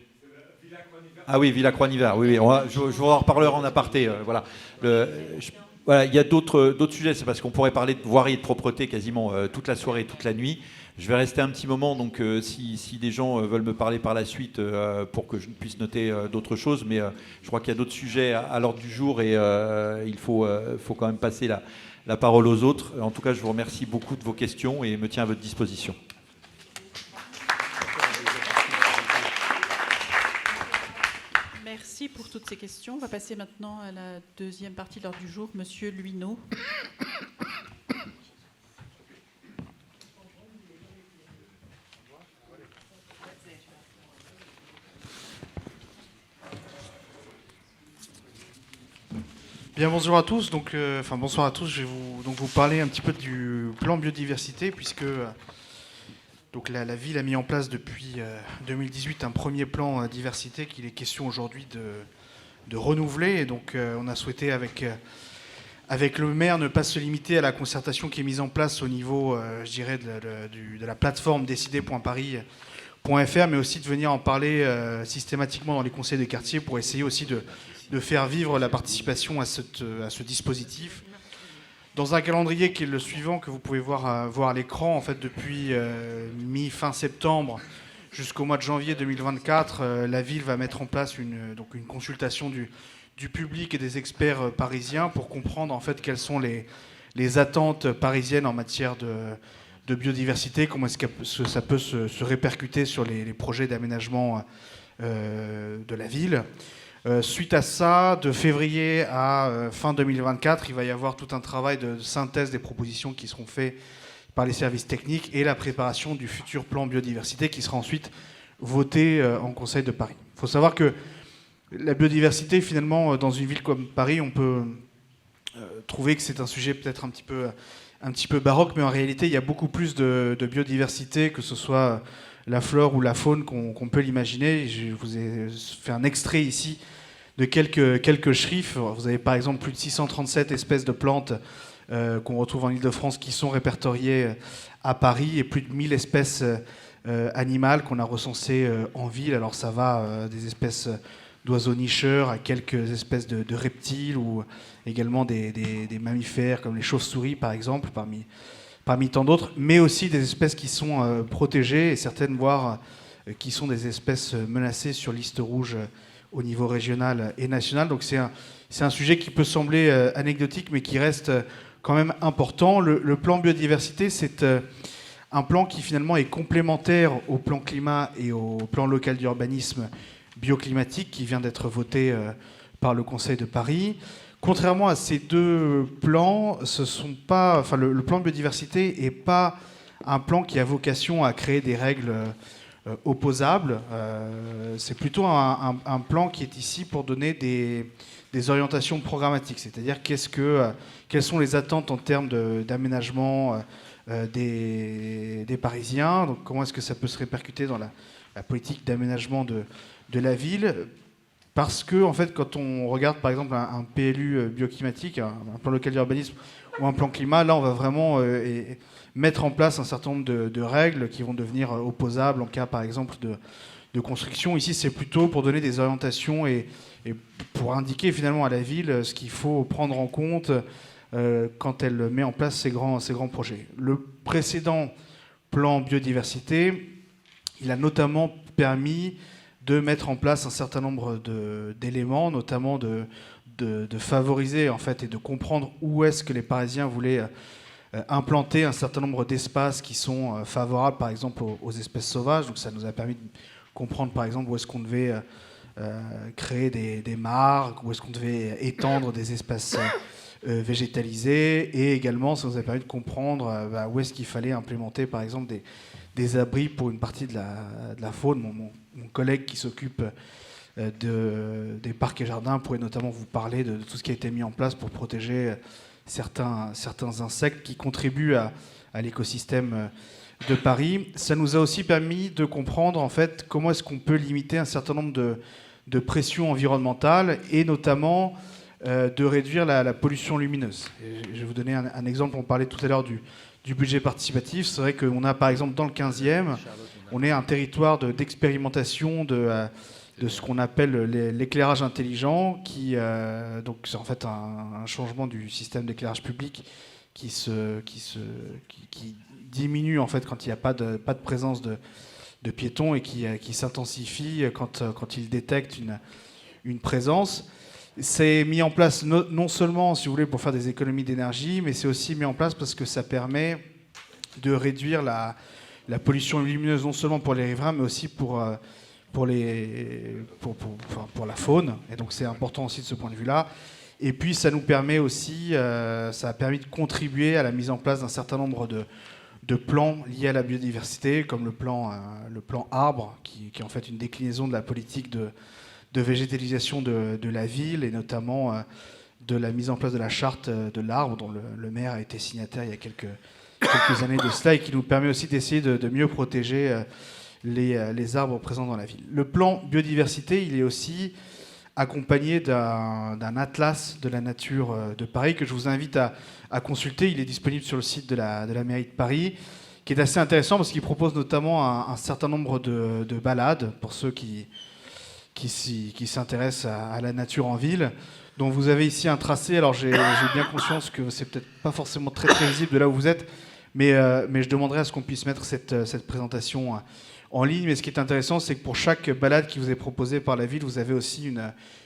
Ah oui, Villa Croix-Niver. Oui, je vous en reparlerai en aparté. Voilà. Voilà, il y a d'autres sujets. C'est parce qu'on pourrait parler de voirie et de propreté quasiment toute la soirée, toute la nuit. Je vais rester un petit moment, donc si des gens veulent me parler par la suite pour que je puisse noter d'autres choses, mais je crois qu'il y a d'autres sujets à l'ordre du jour et il faut quand même passer la parole aux autres. En tout cas, je vous remercie beaucoup de vos questions et me tiens à votre disposition. Merci pour toutes ces questions. On va passer maintenant à la deuxième partie de l'ordre du jour. Monsieur Luineau. Bien, bonjour à tous. Bonsoir à tous. Je vais vous parler un petit peu du plan biodiversité, puisque la ville a mis en place depuis 2018 un premier plan diversité qu'il est question aujourd'hui de renouveler. Et donc, on a souhaité avec le maire ne pas se limiter à la concertation qui est mise en place au niveau, je dirais, de la plateforme Décider.Paris mais aussi de venir en parler systématiquement dans les conseils de quartier pour essayer aussi de faire vivre la participation à ce dispositif. Dans un calendrier qui est le suivant, que vous pouvez voir à l'écran, en fait, depuis mi-fin septembre jusqu'au mois de janvier 2024, la ville va mettre en place une consultation du public et des experts parisiens pour comprendre en fait quelles sont les attentes parisiennes en matière de biodiversité, comment est-ce que ça peut se répercuter sur les projets d'aménagement de la ville. Suite à ça, de février à fin 2024, il va y avoir tout un travail de synthèse des propositions qui seront faites par les services techniques et la préparation du futur plan biodiversité qui sera ensuite voté en Conseil de Paris. Il faut savoir que la biodiversité, finalement, dans une ville comme Paris, on peut trouver que c'est un sujet peut-être un petit peu baroque, mais en réalité, il y a beaucoup plus de biodiversité, que ce soit la flore ou la faune, qu'on peut l'imaginer. Je vous ai fait un extrait ici de quelques chiffres. Vous avez par exemple plus de 637 espèces de plantes qu'on retrouve en Ile-de-France qui sont répertoriées à Paris, et plus de 1000 espèces animales qu'on a recensées en ville. Alors ça va des espèces d'oiseaux nicheurs à quelques espèces de reptiles, ou également des mammifères comme les chauves-souris par exemple, parmi tant d'autres, mais aussi des espèces qui sont protégées, et certaines voire qui sont des espèces menacées sur liste rouge au niveau régional et national. Donc c'est un sujet qui peut sembler anecdotique, mais qui reste quand même important. Le plan biodiversité, c'est un plan qui finalement est complémentaire au plan climat et au plan local d'urbanisme bioclimatique qui vient d'être voté par le Conseil de Paris. Contrairement à ces deux plans, le plan biodiversité n'est pas un plan qui a vocation à créer des règles opposables. C'est plutôt un plan qui est ici pour donner des orientations programmatiques, c'est-à-dire quelles sont les attentes en termes d'aménagement des Parisiens, donc comment est-ce que ça peut se répercuter dans la politique d'aménagement de la ville. Parce que, en fait, quand on regarde, par exemple, un PLU bioclimatique, un plan local d'urbanisme ou un plan climat, là, on va vraiment mettre en place un certain nombre de règles qui vont devenir opposables en cas, par exemple, de construction. Ici, c'est plutôt pour donner des orientations et pour indiquer, finalement, à la ville ce qu'il faut prendre en compte quand elle met en place ces grands projets. Le précédent plan biodiversité, il a notamment permis de mettre en place un certain nombre d'éléments, notamment de favoriser en fait, et de comprendre où est-ce que les Parisiens voulaient implanter un certain nombre d'espaces qui sont favorables, par exemple, aux espèces sauvages. Donc ça nous a permis de comprendre, par exemple, où est-ce qu'on devait créer des mares, où est-ce qu'on devait étendre des espaces végétalisés, et également ça nous a permis de comprendre où est-ce qu'il fallait implémenter, par exemple, des abris pour une partie de la faune. Mon collègue qui s'occupe des parcs et jardins pourrait notamment vous parler de tout ce qui a été mis en place pour protéger certains insectes qui contribuent à l'écosystème de Paris. Ça nous a aussi permis de comprendre en fait comment est-ce qu'on peut limiter un certain nombre de pressions environnementales, et notamment de réduire la pollution lumineuse. Et je vais vous donner un exemple. On parlait tout à l'heure du budget participatif. C'est vrai qu'on a, par exemple, dans le 15e, on est un territoire d'expérimentation de ce qu'on appelle l'éclairage intelligent, donc c'est en fait un changement du système d'éclairage public qui diminue en fait quand il n'y a pas de présence de piétons, et qui s'intensifie quand il détecte une présence. C'est mis en place non seulement, si vous voulez, pour faire des économies d'énergie, mais c'est aussi mis en place parce que ça permet de réduire la pollution lumineuse, non seulement pour les riverains, mais aussi pour la faune. Et donc c'est important aussi de ce point de vue-là. Et puis ça nous permet aussi, ça a permis de contribuer à la mise en place d'un certain nombre de plans liés à la biodiversité, comme le plan arbre, qui est en fait une déclinaison de la politique de végétalisation de la ville, et notamment de la mise en place de la charte de l'arbre, dont le maire a été signataire il y a quelques années de cela, et qui nous permet aussi d'essayer de mieux protéger les arbres présents dans la ville. Le plan biodiversité, il est aussi accompagné d'un atlas de la nature de Paris que je vous invite à consulter. Il est disponible sur le site de la mairie de Paris. qui est assez intéressant parce qu'il propose notamment un certain nombre de balades pour ceux qui s'intéressent à la nature en ville. Donc vous avez ici un tracé. Alors j'ai bien conscience que c'est peut-être pas forcément très visible de là où vous êtes, mais je demanderai à ce qu'on puisse mettre cette présentation en ligne. Mais ce qui est intéressant, c'est que pour chaque balade qui vous est proposée par la ville, vous avez aussi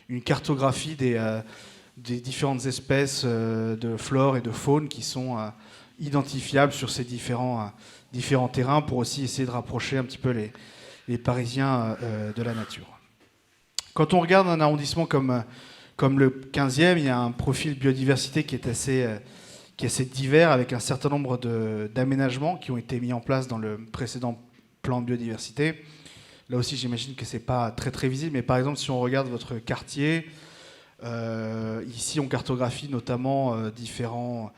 une cartographie des différentes espèces de flore et de faune qui sont identifiables sur ces différents terrains pour aussi essayer de rapprocher un petit peu les Parisiens de la nature. Quand on regarde un arrondissement comme le 15e, il y a un profil biodiversité qui est assez divers, avec un certain nombre d'aménagements qui ont été mis en place dans le précédent plan de biodiversité. Là aussi, j'imagine que ce n'est pas très visible, mais par exemple, si on regarde votre quartier, ici, on cartographie notamment différents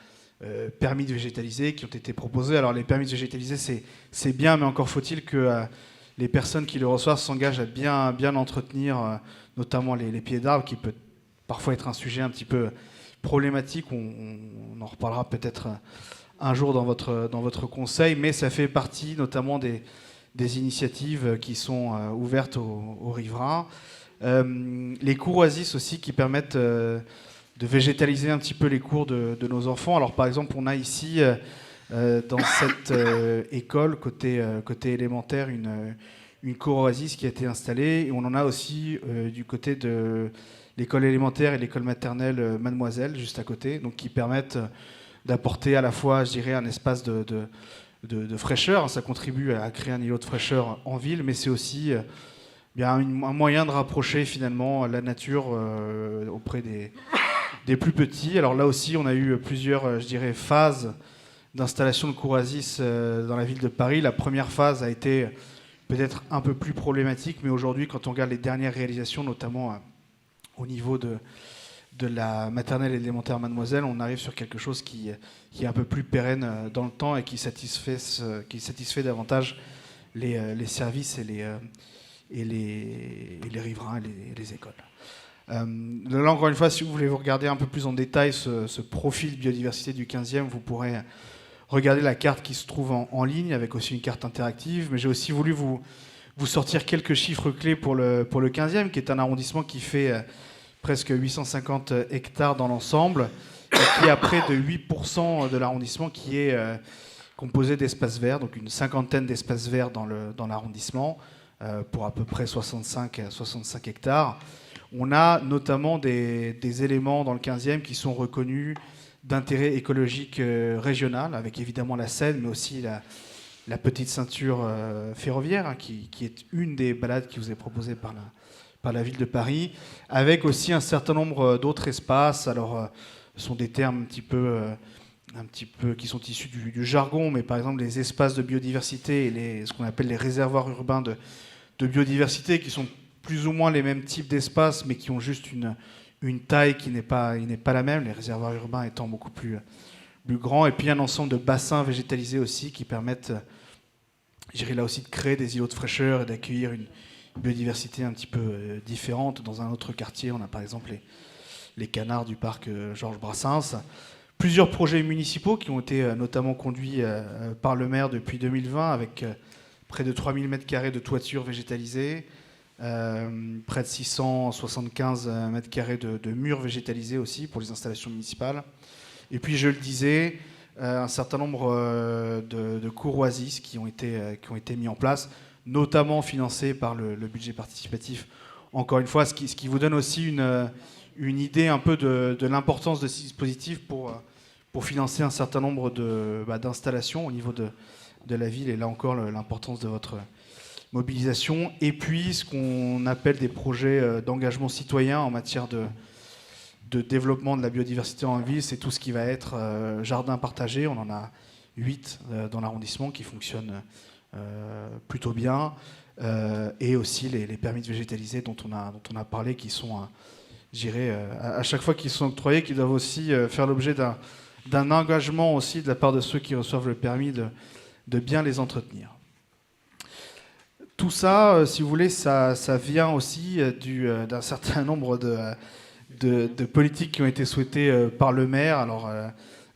permis de végétaliser qui ont été proposés. Alors, les permis de végétaliser, c'est bien, mais encore faut-il que les personnes qui le reçoivent s'engagent à bien entretenir, notamment les pieds d'arbres, qui peut parfois être un sujet un petit peu problématique. On en reparlera peut-être un jour dans votre conseil, mais ça fait partie notamment des initiatives qui sont ouvertes aux riverains. Les cours oasis aussi qui permettent de végétaliser un petit peu les cours de nos enfants. Alors par exemple, on a ici dans cette école côté élémentaire une cour oasis qui a été installée, et on en a aussi du côté de l'école élémentaire et l'école maternelle Mademoiselle juste à côté, donc qui permettent d'apporter à la fois, je dirais, un espace de fraîcheur. Ça contribue à créer un îlot de fraîcheur en ville, mais c'est aussi un moyen de rapprocher finalement la nature auprès des plus petits. Alors là aussi, on a eu plusieurs, je dirais, phases d'installation de cours oasis dans la ville de Paris. La première phase a été peut-être un peu plus problématique, mais aujourd'hui, quand on regarde les dernières réalisations, notamment au niveau de la maternelle et élémentaire Mademoiselle, on arrive sur quelque chose qui est un peu plus pérenne dans le temps et qui satisfait davantage les services et les riverains et les écoles. Là, encore une fois, si vous voulez vous regarder un peu plus en détail ce profil biodiversité du 15e, vous pourrez regarder la carte qui se trouve en ligne, avec aussi une carte interactive. Mais j'ai aussi voulu vous sortir quelques chiffres clés pour le 15e, qui est un arrondissement qui fait presque 850 hectares dans l'ensemble, et qui a près de 8% de l'arrondissement qui est composé d'espaces verts, donc une cinquantaine d'espaces verts dans l'arrondissement, pour à peu près 65 hectares. On a notamment des éléments dans le 15e qui sont reconnus d'intérêt écologique régional, avec évidemment la Seine, mais aussi la petite ceinture ferroviaire, hein, qui est une des balades qui vous est proposée par la ville de Paris, avec aussi un certain nombre d'autres espaces. Alors, ce sont des termes un petit peu qui sont issus du jargon, mais par exemple les espaces de biodiversité et ce qu'on appelle les réservoirs urbains de biodiversité, qui sont plus ou moins les mêmes types d'espaces, mais qui ont juste une taille qui n'est pas la même, les réservoirs urbains étant beaucoup plus grands. Et puis un ensemble de bassins végétalisés aussi qui permettent, je dirais là aussi, de créer des îlots de fraîcheur et d'accueillir une biodiversité un petit peu différente. Dans un autre quartier, on a par exemple les canards du parc Georges Brassens. Plusieurs projets municipaux qui ont été notamment conduits par le maire depuis 2020, avec près de 3000 m² de toiture végétalisée, près de 675 m² de murs végétalisés aussi pour les installations municipales. Et puis, je le disais, un certain nombre de cours oasis qui ont été mis en place, notamment financés par le budget participatif. Encore une fois, ce qui vous donne aussi une idée un peu de l'importance de ces dispositifs pour financer un certain nombre d'installations au niveau de la ville, et là encore l'importance de votre mobilisation. Et puis ce qu'on appelle des projets d'engagement citoyen en matière de développement de la biodiversité en ville, c'est tout ce qui va être jardin partagé. On en a 8 dans l'arrondissement qui fonctionnent plutôt bien, et aussi les permis de végétaliser dont on a parlé, qui sont, je dirais, à chaque fois qu'ils sont octroyés, qui doivent aussi faire l'objet d'un engagement aussi de la part de ceux qui reçoivent le permis de bien les entretenir. Tout ça, si vous voulez, ça vient aussi d'un certain nombre de politiques qui ont été souhaitées par le maire. Alors,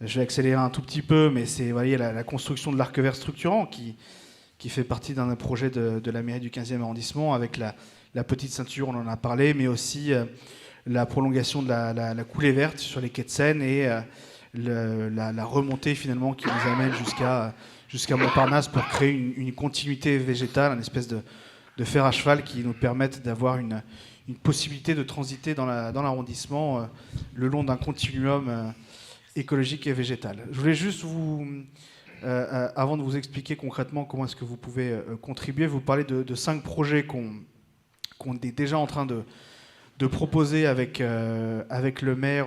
Je vais accélérer un tout petit peu, mais c'est, vous voyez, la construction de l'arc vert structurant qui fait partie d'un projet de la mairie du 15e arrondissement, avec la petite ceinture, on en a parlé, mais aussi la prolongation de la coulée verte sur les quais de Seine et la remontée finalement qui nous amène jusqu'à Montparnasse pour créer une continuité végétale, une espèce de fer à cheval qui nous permette d'avoir une possibilité de transiter dans l'arrondissement le long d'un continuum écologique et végétal. Je voulais juste avant de vous expliquer concrètement comment est-ce que vous pouvez contribuer, vous parler de 5 projets qu'on est déjà en train de proposer avec le maire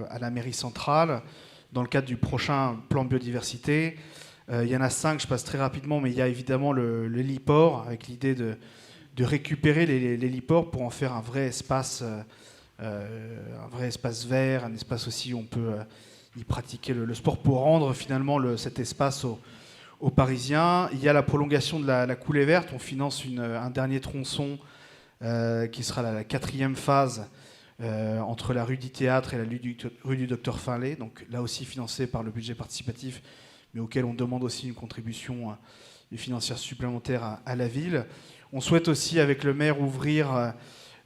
à la mairie centrale dans le cadre du prochain plan biodiversité. Il y en a 5, je passe très rapidement, mais il y a évidemment le héliport, avec l'idée de récupérer les héliports pour en faire un vrai espace vert, un espace aussi où on peut y pratiquer le sport pour rendre finalement cet espace aux Parisiens. Il y a la prolongation de la coulée verte. On finance un dernier tronçon qui sera la 4e phase entre la rue du Théâtre et la rue du Docteur Finlay. Donc là aussi financé par le budget participatif, mais auquel on demande aussi une contribution financière supplémentaire à la ville. On souhaite aussi, avec le maire, ouvrir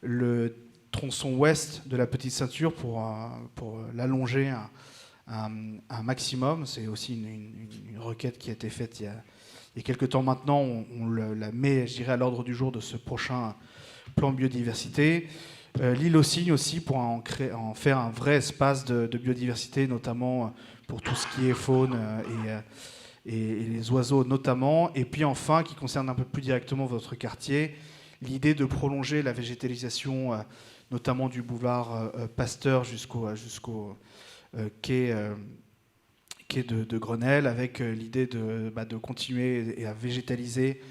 le tronçon ouest de la Petite Ceinture pour l'allonger un maximum. C'est aussi une requête qui a été faite il y a quelques temps maintenant. On la met, je dirais, à l'ordre du jour de ce prochain plan biodiversité. L'île aux Cygnes aussi, pour en faire un vrai espace de biodiversité, notamment pour tout ce qui est faune et les oiseaux notamment. Et puis enfin, qui concerne un peu plus directement votre quartier, l'idée de prolonger la végétalisation, notamment du boulevard Pasteur jusqu'au quai de Grenelle, avec l'idée de continuer et à végétaliser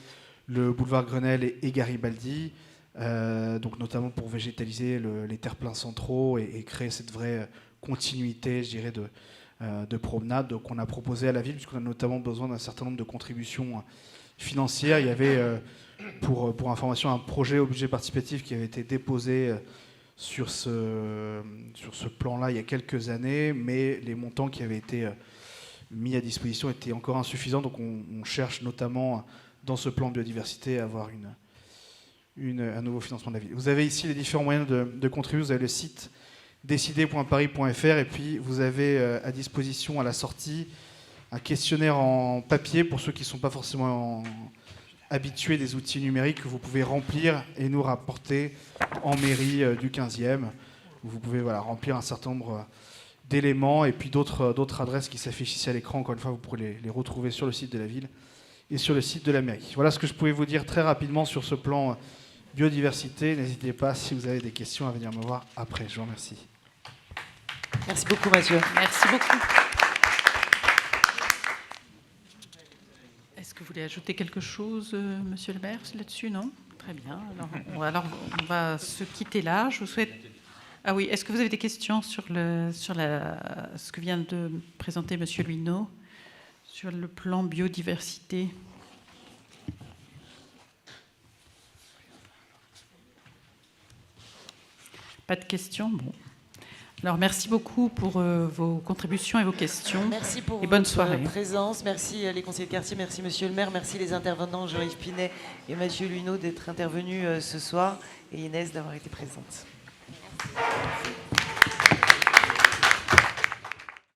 le boulevard Grenelle et Garibaldi, donc notamment pour végétaliser les terre-pleins centraux et créer cette vraie continuité, je dirais, de promenade qu'on a proposé à la ville, puisqu'on a notamment besoin d'un certain nombre de contributions financières. Il y avait, pour information, un projet au budget participatif qui avait été déposé sur ce plan-là il y a quelques années, mais les montants qui avaient été mis à disposition étaient encore insuffisants. Donc on cherche notamment dans ce plan biodiversité à avoir un nouveau financement de la ville. Vous avez ici les différents moyens de contribuer. Vous avez le site décider.paris.fr et puis vous avez à disposition à la sortie un questionnaire en papier pour ceux qui ne sont pas forcément habitués des outils numériques que vous pouvez remplir et nous rapporter en mairie du 15e. Vous pouvez remplir un certain nombre d'éléments et puis d'autres adresses qui s'affichent ici à l'écran. Encore une fois, vous pourrez les retrouver sur le site de la ville et sur le site de la mairie. Voilà ce que je pouvais vous dire très rapidement sur ce plan biodiversité. N'hésitez pas, si vous avez des questions, à venir me voir après. Je vous remercie. Merci beaucoup, Mathieu. Merci beaucoup. Est-ce que vous voulez ajouter quelque chose, monsieur le maire, là-dessus? Non? Très bien. Alors, on va se quitter là. Je vous souhaite... Ah oui, est-ce que vous avez des questions sur ce que vient de présenter monsieur Luineau sur le plan biodiversité? Pas de questions? Bon. Alors, merci beaucoup pour vos contributions et vos questions. Merci pour et bonne votre soirée. présence. Merci les conseillers de quartier, merci monsieur le maire, merci les intervenants Jean-Yves Pinet et Mathieu Luineau d'être intervenus ce soir et Inès d'avoir été présente. Merci.